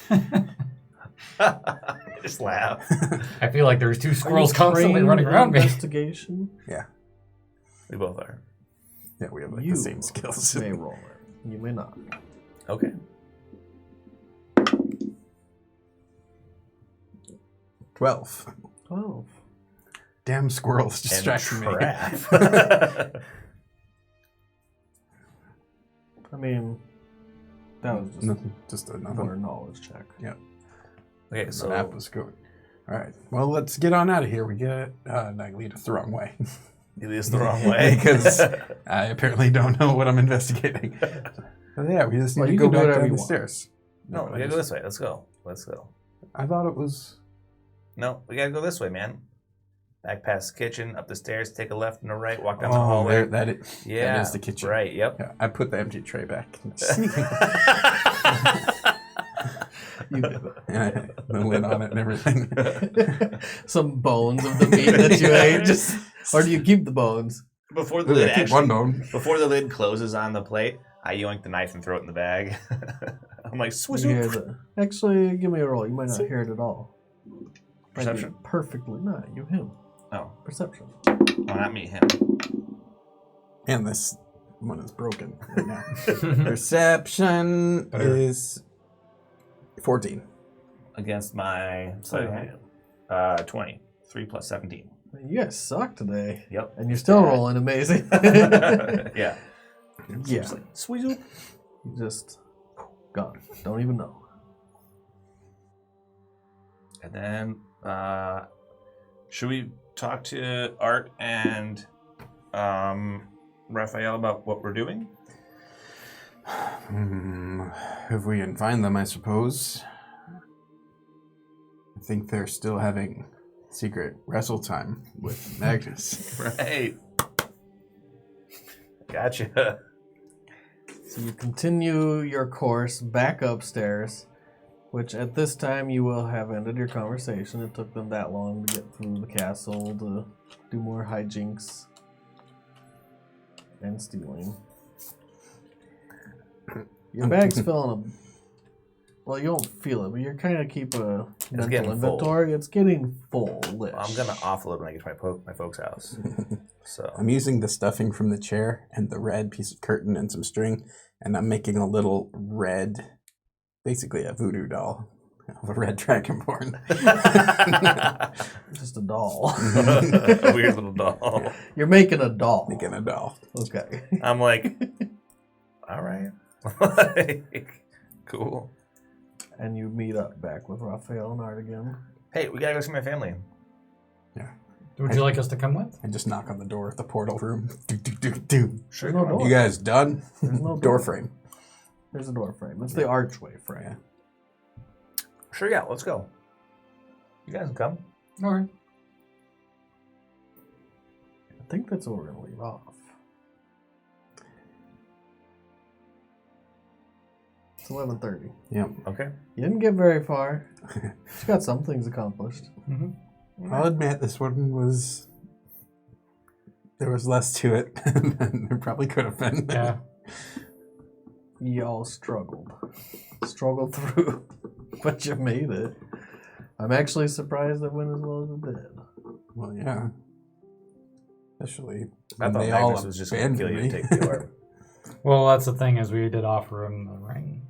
Just laugh. I feel like there's two Are you squirrels constantly trained running in around me. Investigation. Yeah. We both are. Yeah, we have like You the same skills. may roll it. You may not. Okay. 12. 12. Damn squirrels And distracting me. trap. I mean, that was just Nothing, just more another. knowledge check. Yeah. Okay, The so map was good. All right. Well, let's get on out of here. We get I lead us the wrong way you lead us the wrong way. because I apparently don't know what I'm investigating. But yeah, we just need Well, to you go can do back whatever down you the want. stairs. No, we gotta go this way. Let's go. Let's go. I thought it was. No, we gotta go this way, man. Back past the kitchen, up the stairs, take a left and a right, walk down the Oh, hallway. there, that is. Yeah, that is the kitchen. Right. Yep. Yeah, I put the empty tray back. You did it. And the lid on it and everything. Some bones of the meat that you ate. Just, or do you keep the bones? Before the I lid keep one bone. before the lid closes on the plate, I yoink the knife and throw it in the bag. I'm like, swish. You hear the, actually, give me a roll. You might not hear it at all. Might be Perception? perfectly not. You him. Oh, Perception. well, not me, him. And this one is broken right now. Perception is 14. Against my Okay. 20. 3 plus 17. You guys suck today. Yep. And you're still rolling amazing. Yeah. Yeah. Sweet. You just gone. Don't even know. And then, should we talk to Art and Raphael about what we're doing? If we can find them, I suppose. I think they're still having secret wrestle time with Magnus. Right. Gotcha. So you continue your course back upstairs, which at this time you will have ended your conversation. It took them that long to get through the castle to do more hijinks and stealing. Your bag's filling well, you don't feel it, but you're kind of keep a mental getting inventory. Full. It's getting full. I'm gonna offload when I get to my folks' house. So I'm using the stuffing from the chair and the red piece of curtain and some string, and I'm making a little red, basically a voodoo doll of a red dragonborn. Just a doll. A weird little doll. You're making a doll. Making a doll. Okay. I'm like, all right. Cool. And you meet up back with Raphael and Art again. Hey, we gotta go see my family. Yeah. Would you like us to come with? I just knock on the door at the portal room. Do. Sure. No door. You guys done? There's no Door frame. There's a door frame. It's the archway frame. Yeah. Sure, yeah, let's go. You guys can come. All right. I think that's where we're going to leave off. It's 11:30. Yep. Okay. You didn't get very far. You got some things accomplished. Mm-hmm. I'll admit this one was... There was less to it than there probably could have been. Yeah. Y'all struggled. Struggled through. But you made it. I'm actually surprised it went as well as it did. Well, yeah. Especially I when thought they all Magnus was just gonna kill you and abandoned take me. the orb. Well, that's the thing is we did offer him the ring.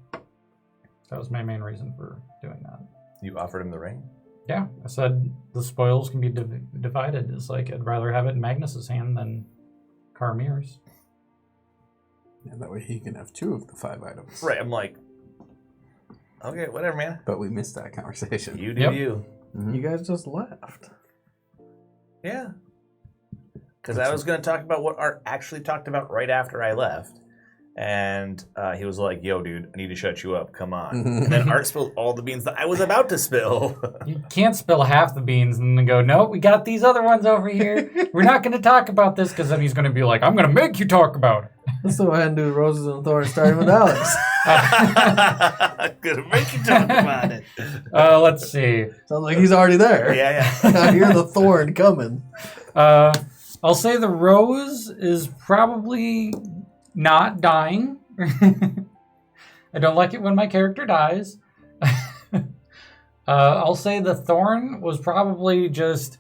That was my main reason for doing that. You offered him the ring? Yeah, I said the spoils can be divided. It's like I'd rather have it in Magnus's hand than Carmir's. Yeah, that way he can have 2 of the 5 items. Right, I'm like, okay, whatever, man. But we missed that conversation. You do Yep. you. Mhm. You guys just left. Yeah. Because I was going to talk about what Art actually talked about right after I left. And he was like, yo, dude, I need to shut you up. Come on. And then Art spilled all the beans that I was about to spill. You can't spill half the beans and then go, no, we got these other ones over here. We're not going to talk about this because then he's going to be like, I'm going to make you talk about it. Let's go ahead and do roses and thorns starting with Alex. Gonna make you talk about it. Let's see. Sounds like he's already there. Yeah. I hear the thorn coming. I'll say the rose is probably not dying. I don't like it when my character dies. I'll say the thorn was probably just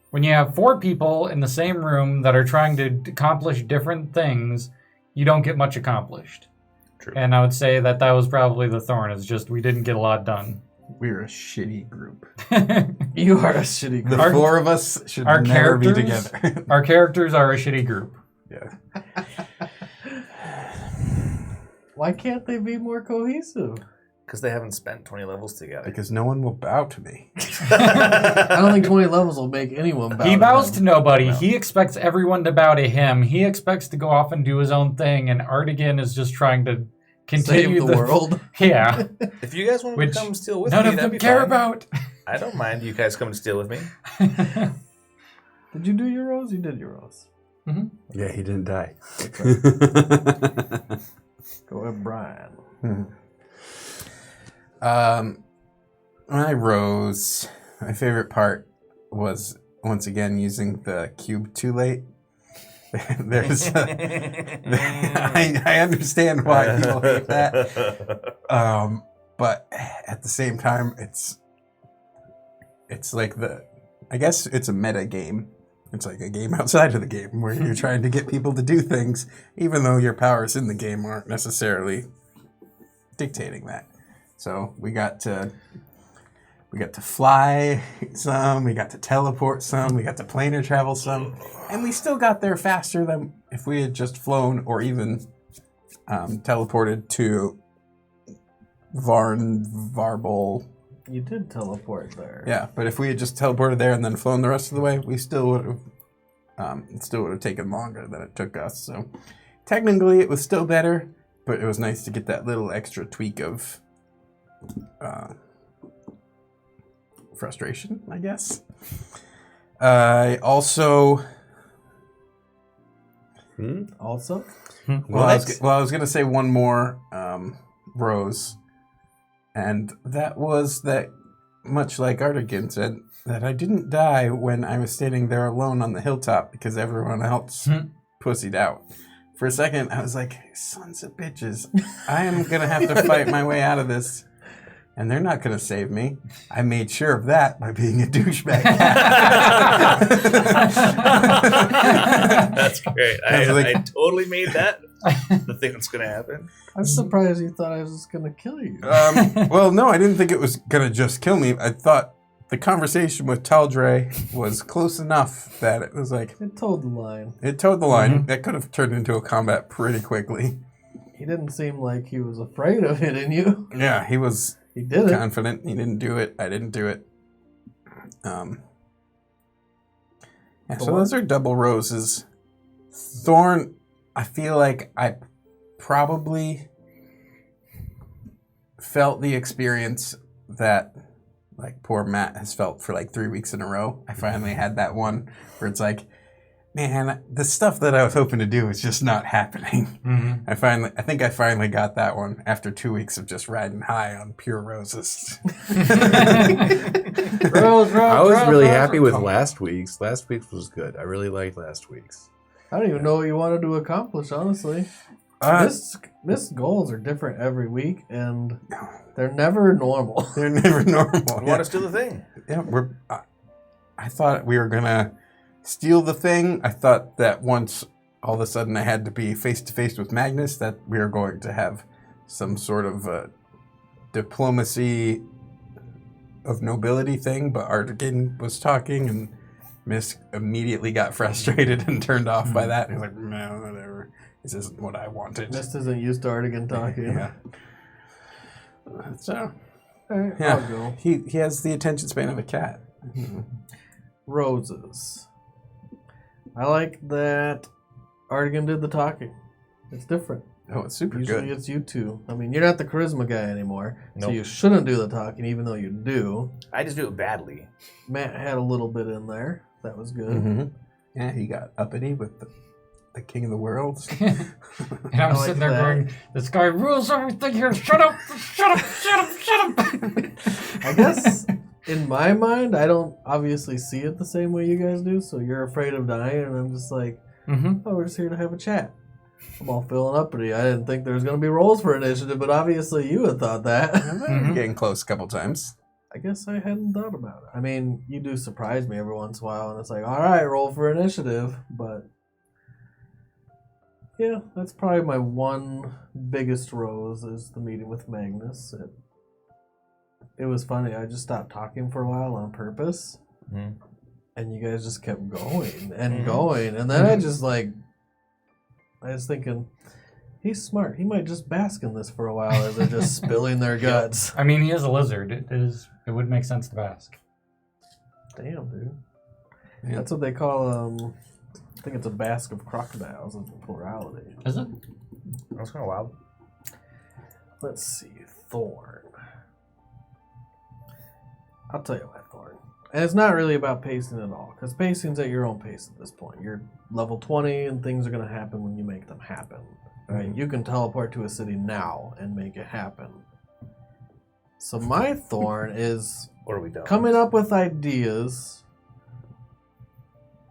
when you have 4 people in the same room that are trying to accomplish different things, you don't get much accomplished. True. And I would say that was probably the thorn. It's just we didn't get a lot done. We're a shitty group. You are a shitty The group. 4 of us should our never be characters- together. Our characters are a shitty group. Yeah. Why can't they be more cohesive? Because they haven't spent 20 levels together. Because no one will bow to me. I don't think 20 levels will make anyone bow. He bows to them. nobody. No. He expects everyone to bow to him. He expects to go off and do his own thing, and Artigan is just trying to continue Save the world. Yeah, If you guys want to Which come steal with none me, of that'd them be care fine. about. I don't mind you guys coming to steal with me. Did you do your rose? You did your rose. Yeah, he didn't die. Go ahead, Brian. When I rose, my favorite part was once again using the cube too late. There's, I understand why people hate that, but at the same time, it's like I guess it's a meta game. It's like a game outside of the game where you're trying to get people to do things, even though your powers in the game aren't necessarily dictating that. So we got to fly some, we got to teleport some, we got to planar travel some, and we still got there faster than if we had just flown or even teleported to Varble. You did teleport there. Yeah, but if we had just teleported there and then flown the rest of the way, we still would have. It still would have taken longer than it took us. So technically, it was still better, but it was nice to get that little extra tweak of frustration, I guess. I also Also, Well, I was going to say one more rose, and that was that, much like Artigan said, that I didn't die when I was standing there alone on the hilltop because everyone else pussied out. For a second, I was like, sons of bitches, I am going to have to fight my way out of this. And they're not going to save me. I made sure of that by being a douchebag. That's great. I totally made that the thing that's going to happen. I'm surprised you thought I was just going to kill you. Well, no, I didn't think it was going to just kill me. I thought the conversation with Taldre was close enough that it was like... It toed the line. It toed the line. That could have turned into a combat pretty quickly. He didn't seem like he was afraid of hitting you. Yeah, he was... He did it. Confident. He didn't do it. I didn't do it. Yeah, so those are double roses. Thorn, I feel like I probably felt the experience that like poor Matt has felt for like 3 weeks in a row. I finally had that one where it's like, man, the stuff that I was hoping to do is just not happening. Mm-hmm. I think I finally got that one after 2 weeks of just riding high on pure roses. I was really happy with last week's. Last week's was good. I really liked last week's. I don't even know what you wanted to accomplish, honestly. This goals are different every week, and they're never normal. They're never normal. You want us to do the thing? Yeah, I thought we were gonna steal the thing. I thought that once all of a sudden I had to be face to face with Magnus, that we were going to have some sort of diplomacy of nobility thing. But Artigan was talking, and Miss immediately got frustrated and turned off by that. And he was like, no, whatever. This isn't what I wanted. Mist isn't used to Artigan talking. Yeah. So, Alright, yeah, I'll go. he has the attention span of a cat. Roses. I like that Artigan did the talking. It's different. Oh, it's super Usually good. it's you two. I mean, you're not the charisma guy anymore, so Nope. you shouldn't do the talking, even though you do. I just do it badly. Matt had a little bit in there. That was good. Mm-hmm. Yeah, he got uppity with the king of the world. And I'm like sitting there that. going, this guy rules everything here. Shut up! Shut up! Shut up! Shut up! I guess in my mind, I don't obviously see it the same way you guys do, so you're afraid of dying, and I'm just like, oh, we're just here to have a chat. I'm all feeling uppity. I didn't think there was going to be rolls for initiative, but obviously you had thought that. Getting close a couple times. I guess I hadn't thought about it. I mean, you do surprise me every once in a while, and it's like, all right, roll for initiative, but yeah, that's probably my one biggest rose is the meeting with Magnus. It was funny. I just stopped talking for a while on purpose, and you guys just kept going and going, and then I was thinking, he's smart. He might just bask in this for a while as they're just spilling their guts. I mean, he is a lizard. It would make sense to bask. Damn, dude. Yeah. That's what they call, I think it's a bask of crocodiles in plurality. Is it? That's kind of wild. Let's see. Thorn. I'll tell you why Thorn. And it's not really about pacing at all, because pacing's at your own pace at this point. You're level 20, and things are going to happen when you make them happen. Right? You can teleport to a city now and make it happen. So my Thorn is Or we don't. coming up with ideas,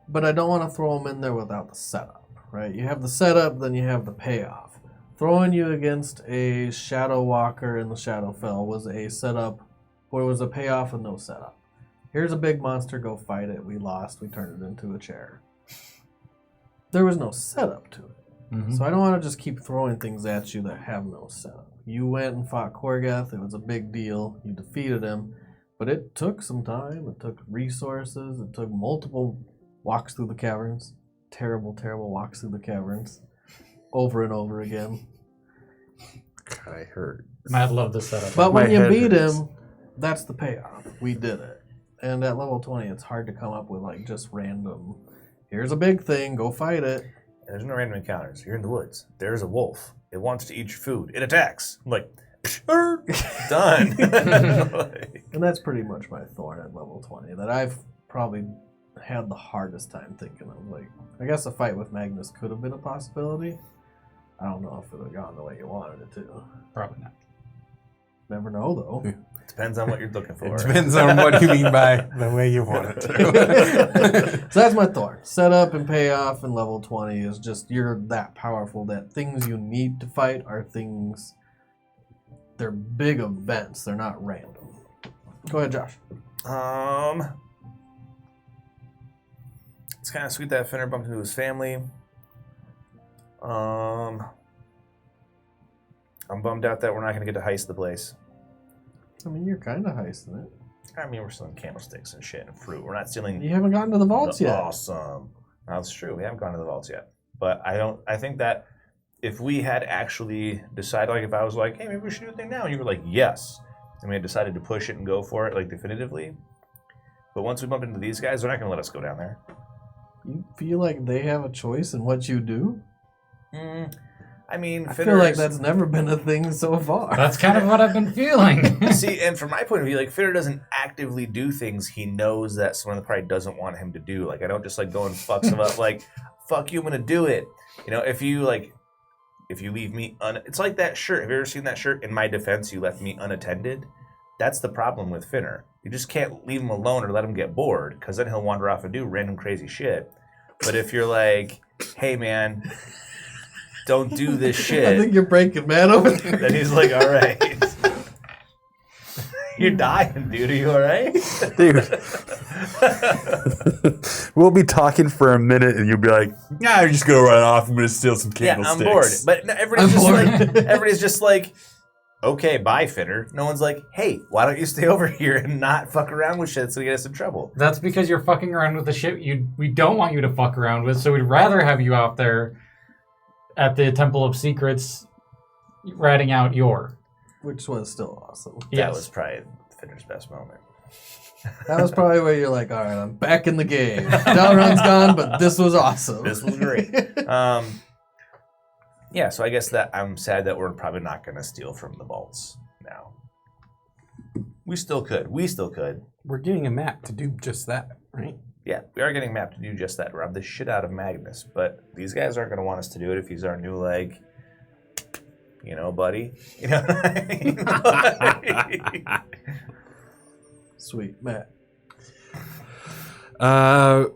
but I don't want to throw them in there without the setup, right? You have the setup, then you have the payoff. Throwing you against a Shadow Walker in the Shadowfell was a setup, or was a payoff with no setup. Here's a big monster, go fight it. We lost, we turned it into a chair. There was no setup to it. So I don't want to just keep throwing things at you that have no setup. You went and fought Qorgeth, it was a big deal, you defeated him, but it took some time, it took resources, it took multiple walks through the caverns. Terrible, terrible walks through the caverns. Over and over again. God, I hurt. Matt loved this setup. But My when you head beat hurts. him, that's the payoff. We did it. And at level 20, it's hard to come up with like just random, here's a big thing, go fight it. And there's no random encounters. You're in the woods. There's a wolf. It wants to eat your food. It attacks. I'm like, done. And that's pretty much my Thorn at level 20, that I've probably had the hardest time thinking of. Like, I guess a fight with Magnus could have been a possibility. I don't know if it would have gone the way you wanted it to. Probably not. Never know, though. Depends on what you're looking for. It depends on what you mean by the way you want it to. So that's my thorn. Setup and payoff in level 20 is just you're that powerful that things you need to fight are things. They're big events. They're not random. Go ahead, Josh. It's kind of sweet that Finner bumped into his family. I'm bummed out that we're not going to get to heist the place. I mean, you're kind of heisting it. I mean, we're stealing candlesticks and shit and fruit. We're not stealing. You haven't gotten to the vaults yet. Awesome. That's true. We haven't gone to the vaults yet. But I think that if we had actually decided, like if I was like, hey, maybe we should do a thing now, and you were like, yes, and we had decided to push it and go for it, like definitively. But once we bump into these guys, they're not going to let us go down there. You feel like they have a choice in what you do? I mean, I feel like that's never been a thing so far. That's kind of what I've been feeling. See, and from my point of view, like Fitter doesn't actively do things he knows that someone probably doesn't want him to do. Like I don't just like go and fuck him up. Like, fuck you, I'm gonna do it. You know, if you leave me it's like that shirt. Have you ever seen that shirt? In my defense, you left me unattended. That's the problem with Finner. You just can't leave him alone or let him get bored, because then he'll wander off and do random crazy shit. But if you're like, hey man, don't do this shit. I think you're breaking man over there. Then he's like, all right. You're dying, dude. Are you all right? Dude. We'll be talking for a minute and you'll be like, nah, I'm just going to run off. I'm going to steal some candlesticks. Yeah, I'm bored. But no, everybody's just like, okay, bye, Finner. No one's like, hey, why don't you stay over here and not fuck around with shit so you get us in trouble? That's because you're fucking around with the shit we don't want you to fuck around with, so we'd rather have you out there at the Temple of Secrets ratting out your. Which was still awesome. That was probably Finner's best moment. That was probably where you're like, all right, I'm back in the game. Dalron's gone, but this was awesome. This was great. Yeah, so I guess that I'm sad that we're probably not going to steal from the vaults now. We still could. We're getting a map to do just that, right? Yeah, we are getting mapped to do just that. Rob the shit out of Magnus. But these guys aren't going to want us to do it if he's our new, like, you know, buddy. You know what I mean? Sweet, Matt.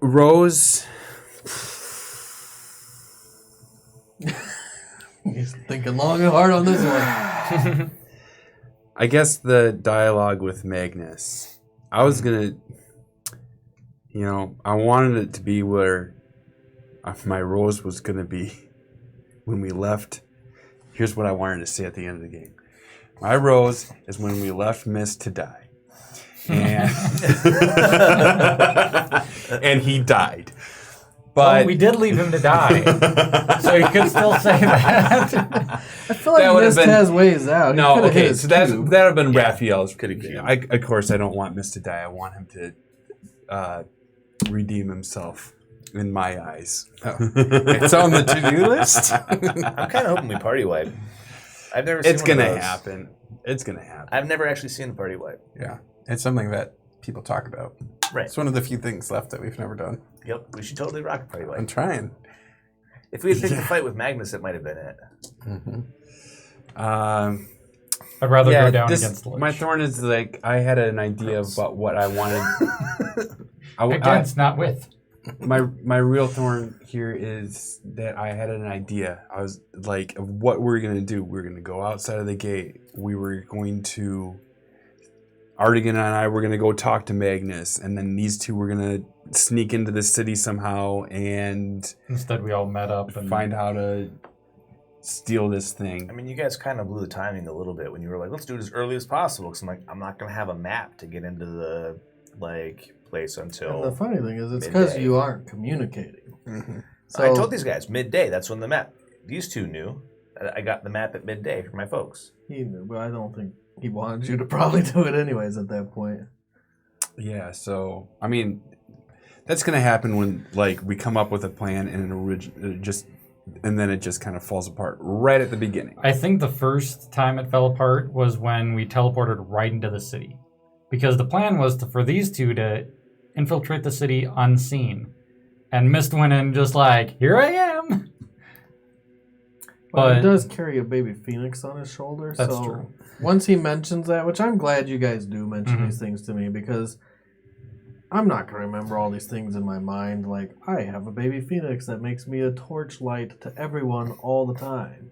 Rose. He's thinking long and hard on this one. I guess the dialogue with Magnus. I was going to, I wanted it to be where my Rose was going to be when we left. Here's what I wanted to say at the end of the game. My Rose is when we left Mist to die. And, and he died. But we did leave him to die. So you could still say that. I feel like Mist has ways out. No, okay, so that would have been Raphael's. Of course, I don't want Mist to die. I want him to redeem himself in my eyes. It's on the to-do list. I'm kind of hoping we party wipe. I've never seen It's going to happen. It's going to happen. I've never actually seen a party wipe. Yeah, it's something that people talk about. Right. It's one of the few things left that we've never done. Yep, we should totally rock a party wipe. I'm trying. If we had picked the fight with Magnus, it might have been it. Mm-hmm. I'd rather go down against Lich. My thorn is like, I had an idea about what I wanted. Against, not with. My real thorn here is that I had an idea. I was like, of what we're going to do. We're going to go outside of the gate. We were going to... Artigan and I were going to go talk to Magnus, and then these two were going to sneak into the city somehow, and... Instead, we all met up and... find how to steal this thing. I mean, you guys kind of blew the timing a little bit when you were like, let's do it as early as possible, because I'm like, I'm not going to have a map to get into the, place until... And the funny thing is, it's because you aren't communicating. Mm-hmm. So I told these guys, midday, that's when the map... These two knew. I got the map at midday for my folks. He knew, but I don't think he wanted you to probably do it anyways at that point. Yeah, so, I mean, that's going to happen when, we come up with a plan and and then it just kind of falls apart right at the beginning. I think the first time it fell apart was when we teleported right into the city. Because the plan was for these two to infiltrate the city unseen. And Mist went in just like, here I am. But he does carry a baby phoenix on his shoulder. That's so true. Once he mentions that, which I'm glad you guys do mention these things to me, because I'm not going to remember all these things in my mind. Like, I have a baby phoenix that makes me a torchlight to everyone all the time.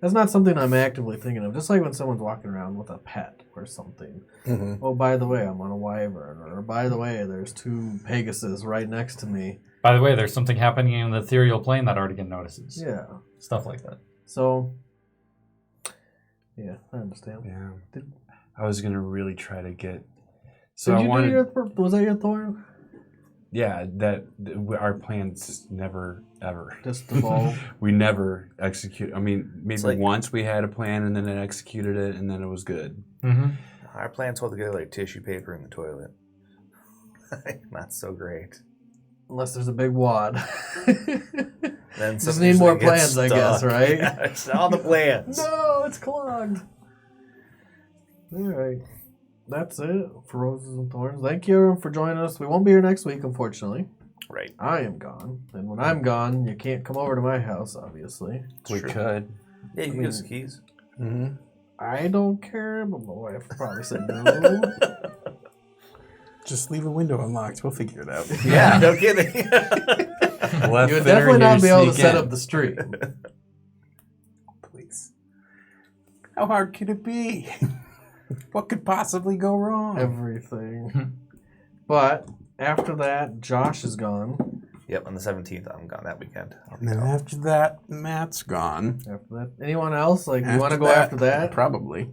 That's not something I'm actively thinking of. Just like when someone's walking around with a pet or something. Mm-hmm. Oh, by the way, I'm on a wyvern. Or by the way, there's 2 Pegasus right next to me. By the way, there's something happening in the ethereal plane that Artigan notices. Yeah. Stuff like that. So, yeah, I understand. Yeah. I was going to really try to get... So So I wanted... was that your thorn? Yeah, our plans never, ever. Just evolve. We never execute. I mean, maybe like- once we had a plan and then it executed it and then it was good. Mm-hmm. Our plans hold together like tissue paper in the toilet. Not so great. Unless there's a big wad. Then Just something need more usually gets plans, I guess, stuck. right? Yeah, it's all the plans. No, it's clogged. All right. That's it for Roses and Thorns. Thank you everyone for joining us. We won't be here next week, unfortunately. Right. I am gone. And when I'm gone, you can't come over to my house, obviously. We true. could. Yeah, you can give us the keys. Mm-hmm. I don't care, but my wife probably said no. Just leave a window unlocked. We'll figure it out. Yeah, no kidding. You would definitely not be able to set up the street. Please. How hard could it be? What could possibly go wrong? Everything. But after that, Josh is gone. Yep, on the 17th, I'm gone that weekend. And then after that, Matt's gone. After that, anyone else? Like, you want to go after that? Probably.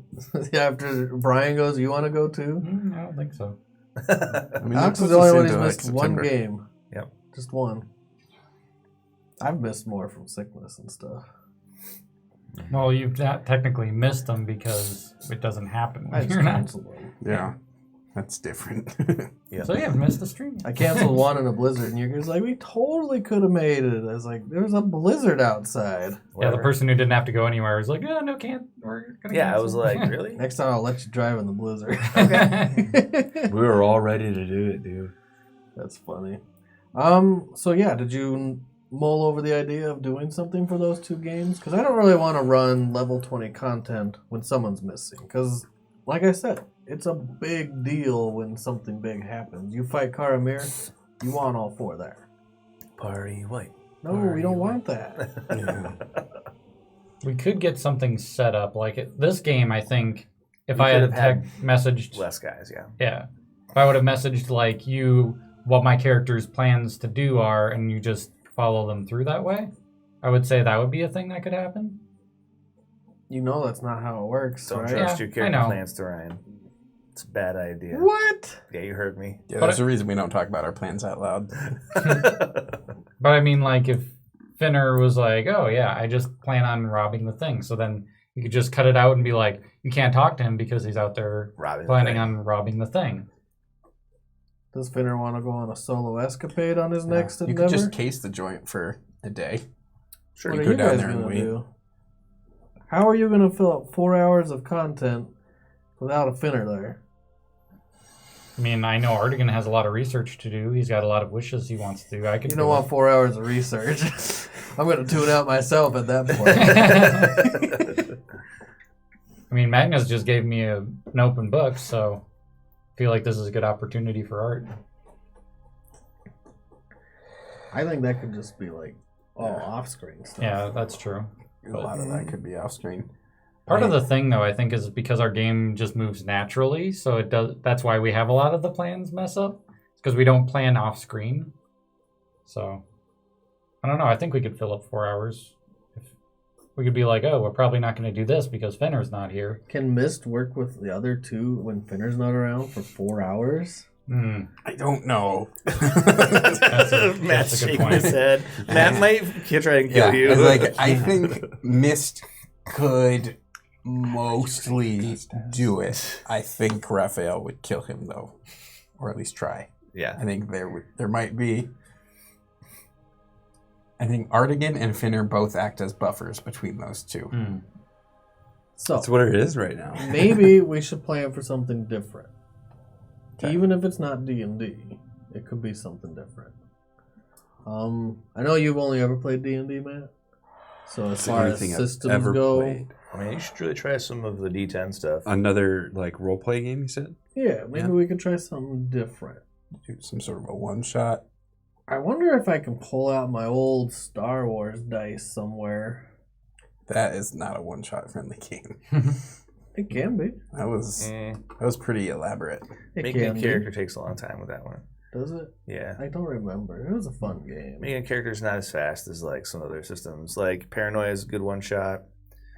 Yeah, after Brian goes, you want to go too? I don't think so. I mean, Alex that is puts the only us one who's into, missed like, one September. game. Yep. Just one. I've missed more from sickness and stuff. Well, you've not technically missed them because it doesn't happen I when just you're not. canceled them. Yeah, that's different. Yep. So you've missed the stream. I canceled one in a blizzard, and you guys like, we totally could have made it. I was like, there was a blizzard outside. Yeah, the Whatever. person who didn't have to go anywhere was like, oh, no, can't. We're gonna Yeah, I cancel." was like, really? Next time I'll let you drive in the blizzard. We were all ready to do it, dude. That's funny. So yeah, did you mull over the idea of doing something for those 2 games? Because I don't really want to run level 20 content when someone's missing. Because, like I said, it's a big deal when something big happens. You fight Karamir, you want all 4 there. Party white. No, we don't want that. Yeah. We could get something set up. Like this game, I think, if We I could had have had messaged... Less guys, yeah. Yeah. If I would have messaged, like, you what my character's plans to do are, and you just follow them through that way, I would say that would be a thing that could happen. You know that's not how it works, Don't right? trust Yeah, your I character know. plans to Ryan. It's a bad idea. What? Yeah, you heard me. Yeah, But there's a reason we don't talk about our plans out loud. But I mean, like, if Finner was like, oh, yeah, I just plan on robbing the thing, so then you could just cut it out and be like, you can't talk to him because he's out there Robbing the planning thing. on robbing the thing. Does Finner want to go on a solo escapade on his next You endeavor? could just case the joint for a day. Sure, What you are go you down guys there and gonna wait. do? How are you going to fill up 4 hours of content without a Finner there? I mean, I know Artigan has a lot of research to do. He's got a lot of wishes he wants to do. I could You do don't it. want 4 hours of research. I'm going to tune out myself at that point. I mean, Magnus just gave me an open book, so I feel like this is a good opportunity for art. I think that could just be like all off-screen stuff. Yeah, that's true. A lot of that could be off screen. Part of the thing, though, I think, is because our game just moves naturally, so it does. That's why we have a lot of the plans mess up, because we don't plan off screen. So, I don't know. I think we could fill up 4 hours. If we could be like, oh, we're probably not going to do this because Finner's not here. Can Mist work with the other 2 when Finner's not around for 4 hours? I don't know. That's a Matt's good shaking point. his head. Matt might try and kill you. I think Mist could mostly do it. I think Raphael would kill him though, or at least try. Yeah. I think there might be. I think Artigan and Finner both act as buffers between those 2. So, That's what it is right now. maybe we should plan for something different. Even if it's not D&D. It could be something different. I know you've only ever played D&D, Matt. So as far as systems go, I mean, you should really try some of the D10 stuff. Another like role play game, you said? yeah, maybe we could try something different. Do some sort of a one shot. I wonder if I can pull out my old Star Wars dice somewhere. That is not a one shot friendly game. It can be. That was pretty elaborate. Making a character takes a long time with that one. Does it? Yeah. I don't remember. It was a fun game. Making a character is not as fast as like some other systems. Like Paranoia is a good one shot.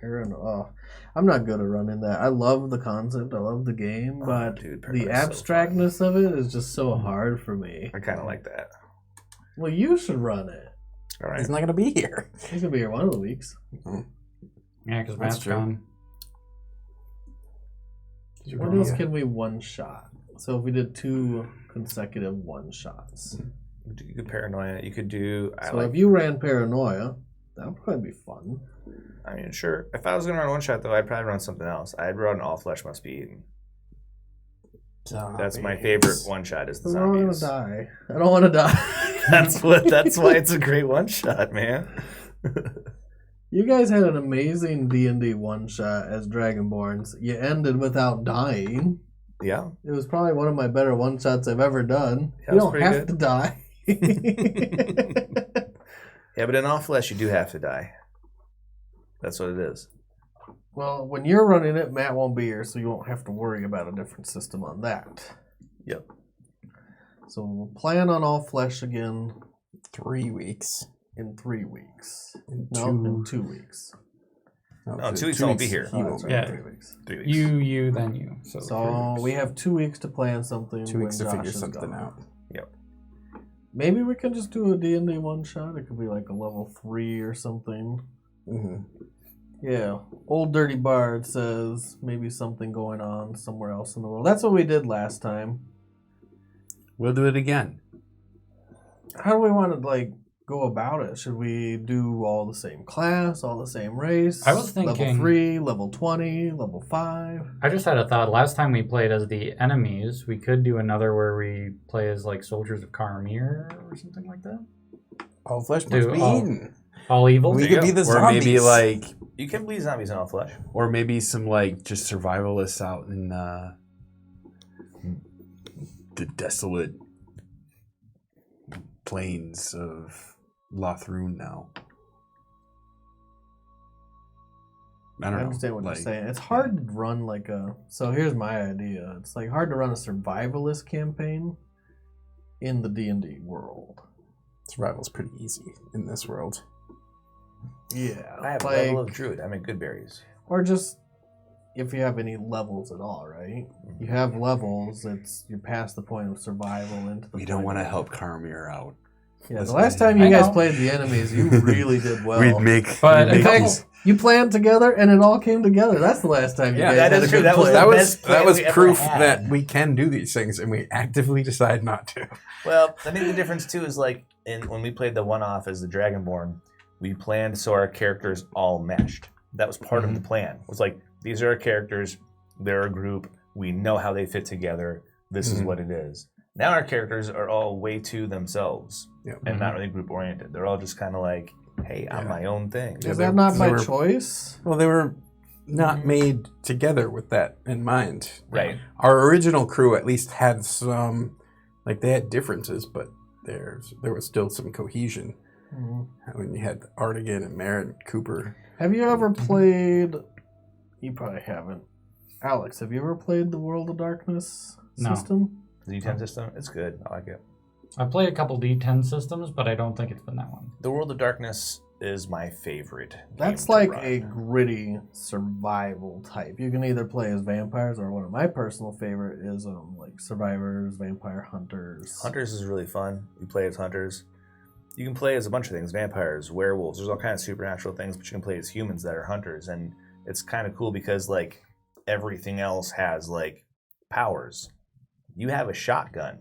I'm not good at running that. I love the concept. I love the game, but dude, the abstractness of it is just so hard for me. I kind of like that. Well, you should run it. All right. He's not going to be here. He's gonna be here one of the weeks. Yeah, because That's Matt's true. gone. What else can we one shot? So if we did 2 consecutive one shots. You could Paranoia. You could do. If you ran Paranoia, that would probably be fun. I mean, sure. If I was gonna run one shot though, I'd probably run something else. I'd run All Flesh Must Be Eaten. That's my favorite one shot. Is the I don't want zombies. to die. I don't want to die. That's why it's a great one shot, man. You guys had an amazing D&D one shot as Dragonborns. You ended without dying. Yeah. It was probably one of my better one shots I've ever done. Yeah, you don't pretty have good. to die. Yeah, but in All Flesh, you do have to die. That's what it is. Well, when you're running it, Matt won't be here, so you won't have to worry about a different system on that. Yep. So we'll plan on All Flesh again 3 weeks. in 3 weeks. In In 2 weeks. No, 2 weeks I won't be here. He won't be Yeah. here. 3 weeks. 3 weeks. You, then you. So, 3 So weeks. we have 2 weeks to plan something. 2 weeks when to Josh figure is something gone. out. Maybe we can just do a D&D one shot. It could be like a level 3 or something. Mm-hmm. Yeah. Old Dirty Bard says maybe something going on somewhere else in the world. That's what we did last time. We'll do it again. How do we want to go about it? Should we do all the same class, all the same race? I was level thinking- 3, level 20, level 5. I just had a thought. Last time we played as the enemies, we could do another where we play as like soldiers of Karamir or something like that. All flesh must Do be all- eaten. All evil. We There you could be go. the Or zombies. maybe like, You can bleed zombies in All Flesh. or maybe some like just survivalists out in the desolate plains of Lothrun now. I don't know. understand what you're saying. It's hard to run So here's my idea. It's hard to run a survivalist campaign in the D&D world. Survival's pretty easy in this world. Yeah. I have a level of Druid. I make good berries. Or just if you have any levels at all, right? You have levels. You're past the point of survival into the We don't point want to of- help Karamir out. Yeah, Let's the last play. time you I guys know. played the enemies, you really did well. We'd make. But we'd In make fact, these- you planned together and it all came together. That's the last time you Yeah, guys that had is a true. good That was play. the That was best plan we ever proof had. that we can do these things, and we actively decide not to. Well, I think the difference too is when we played the one-off as the Dragonborn, we planned so our characters all meshed. That was part of the plan. It was these are our characters. They're a group. We know how they fit together. This is what it is. Now our characters are all way to themselves and not really group oriented. They're all just kind of hey, I'm my own thing. Is that not by they were- choice? Well, they were not made together with that in mind. Right. Our original crew at least had some, they had differences, but there was still some cohesion. When you had Artigan and Merritt and Cooper. Have you ever played... You probably haven't. Alex, have you ever played the World of Darkness No. system? The D10 system, it's good. I like it. I played a couple D10 systems, but I don't think it's been that one. The World of Darkness is my favorite. That's game to a run. gritty survival type. You can either play as vampires, or one of my personal favorite is survivors, vampire hunters. Hunters is really fun. You play as hunters. You can play as a bunch of things: vampires, werewolves. There's all kinds of supernatural things, but you can play as humans that are hunters, and it's kind of cool because everything else has powers. You have a shotgun,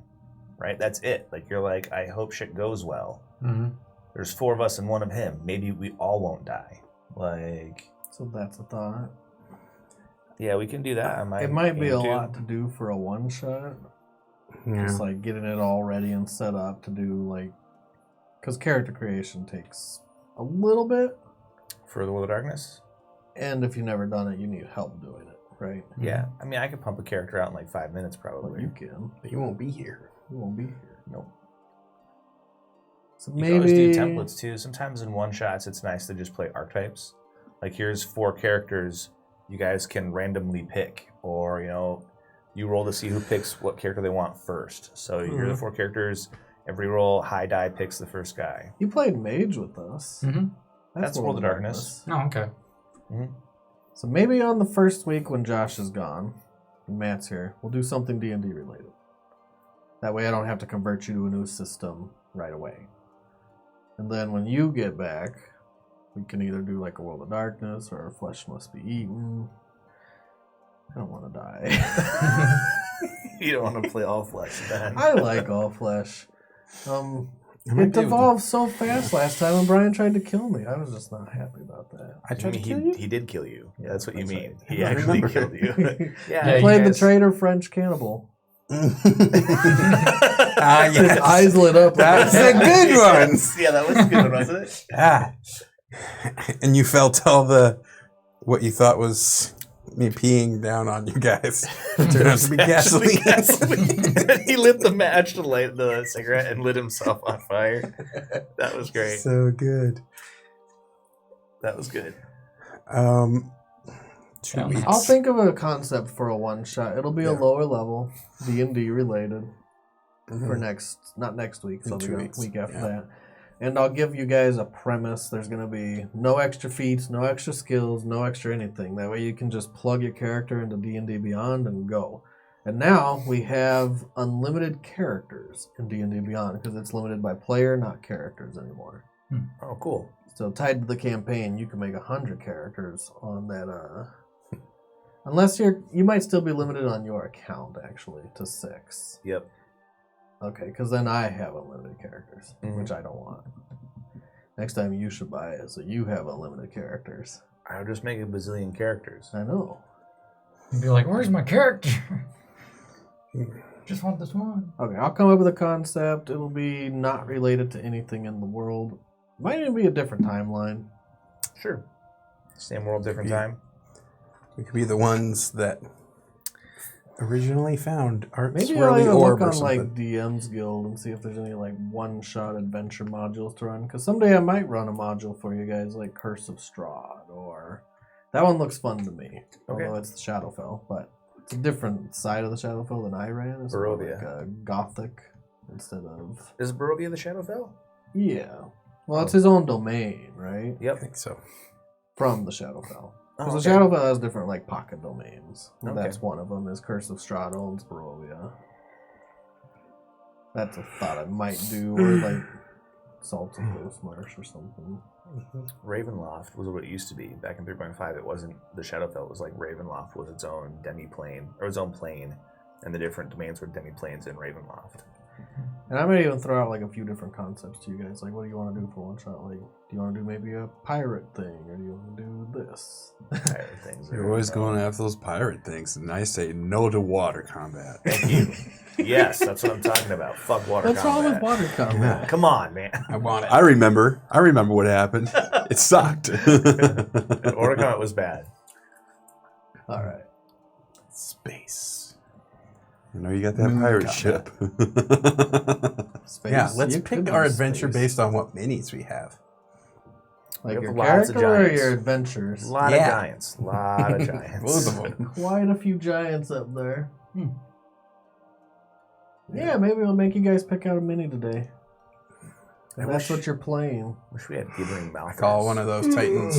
right? That's it. You're I hope shit goes well. Mm-hmm. There's 4 of us and 1 of him. Maybe we all won't die. So that's a thought. Yeah, we can do that. It might be a lot to do for a one shot. Yeah. Just like getting it all ready and set up to do like, because character creation takes a little bit, For the World of Darkness? and if you've never done it, you need help doing it, right? Yeah. I mean, I could pump a character out in like 5 minutes Well, probably. you can. But you won't be here. You won't be here. Nope. So You maybe can always do templates too. Sometimes in one shots, it's nice to just play archetypes. Like here's 4 characters you guys can randomly pick, or you roll to see who picks what character they want first. So here are the 4 characters. Every roll, high die picks the first guy. You played Mage with us. Mm-hmm. That's World of Darkness. Oh, okay. Mm-hmm. So maybe on the first week when Josh is gone and Matt's here, we'll do something D&D related. That way I don't have to convert you to a new system right away. And then when you get back, we can either do like a World of Darkness or Flesh Must Be Eaten. I don't want to die. You don't want to play all flesh, then. I like all flesh. It evolved so fast last time when Brian tried to kill me. I was just not happy about that. I tried to kill you? He did kill you. Yeah, that's what you that's mean. right. He I actually remember. killed you. Yeah, I you played the guys- traitor French cannibal. Ah, His yes. eyes lit up. That's a good one. Yeah, that was a good one, wasn't it? Ah. And you felt all what you thought was me peeing down on you guys. It turned out to be gasoline. He lit the match to light the cigarette and lit himself on fire. That was great. So good. That was good. 2 weeks. I'll think of a concept for a one shot. It'll be a Yeah. lower level, D&D related for Mhm. not next week, so In 2 the weeks, week after yeah. that. And I'll give you guys a premise. There's gonna be no extra feats, no extra skills, no extra anything. That way you can just plug your character into D&D Beyond and go. And now we have unlimited characters in D&D Beyond because it's limited by player, not characters anymore. Oh, cool. So tied to the campaign, you can make 100 characters on that. Unless you might still be limited on your account actually to 6. Yep. Okay, because then I have unlimited characters, Mhm. which I don't want. Next time you should buy it so you have unlimited characters. I'll just make a bazillion characters. I know. You'd be like, where's my character? Just want this one. Okay, I'll come up with a concept. It'll be not related to anything in the world. Might even be a different timeline. Sure. Same world, different Yeah. time. We could be the ones that originally found Art Maybe I'll Swirly even Orb look or on like something. DM's Guild and see if there's any like one-shot adventure modules to run. Because someday I might run a module for you guys like Curse of Strahd, or that one looks fun to me. Okay. Although it's the Shadowfell, but it's a different side of the Shadowfell than I ran. It's more Barovia. like a gothic instead of Is Barovia the Shadowfell? yeah. Well, it's his own domain, right? I Yep. think so. From the Shadowfell. Oh, Because okay. the Shadowfell has different like pocket domains. And Okay. that's one of them. Is Curse of Strahd owns Barovia. That's a thought I might do, or like Salt of Ghost Marsh or something. Ravenloft was what it used to be. Back in 3.5, it wasn't the Shadowfell. It was like Ravenloft was its own demi-plane, or its own plane, and the different domains were demi-planes in Ravenloft. And I might even throw out like a few different concepts to you guys. Like, what do you want to do for one shot? Like, do you want to do maybe a pirate thing, or do you want to do this? Pirate things. You're always going after those pirate things, and I say no to water combat. Thank you. Yes, that's what I'm talking about. Fuck water What's wrong with combat. water combat? Come on, man. I want it. I remember what happened. It sucked. Water combat was bad. All right. Space. You know, you got that Moon pirate combat. ship. Space. Yeah, let's You could pick our do adventure space. based on what minis we have. Like We your have lots of character or giants. your adventures? A lot Yeah. of giants. A lot of giants. Both of them. Quite a few giants up there. Hmm. Yeah, maybe we'll make you guys pick out a mini today. I If that's wish- what you're playing. Wish we had Gibbering I Mouth. call one of those titans.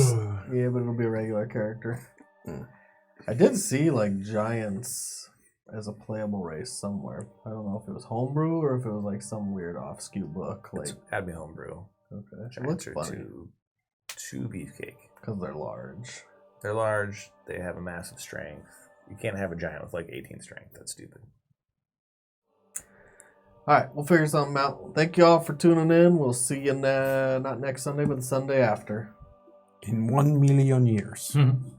Yeah, but it'll be a regular character. Hmm. I did see like giants as a playable race somewhere. I don't know if it was homebrew or if it was like some weird off-skew book. Like, That'd be homebrew. okay, it Giants looks are funny too beefcake. because they're large. They're large. They have a massive strength. You can't have a giant with like 18 strength. That's stupid. All right, we'll figure something out. Thank you all for tuning in. We'll see you not next Sunday, but the Sunday after. In 1 million years. Mhm.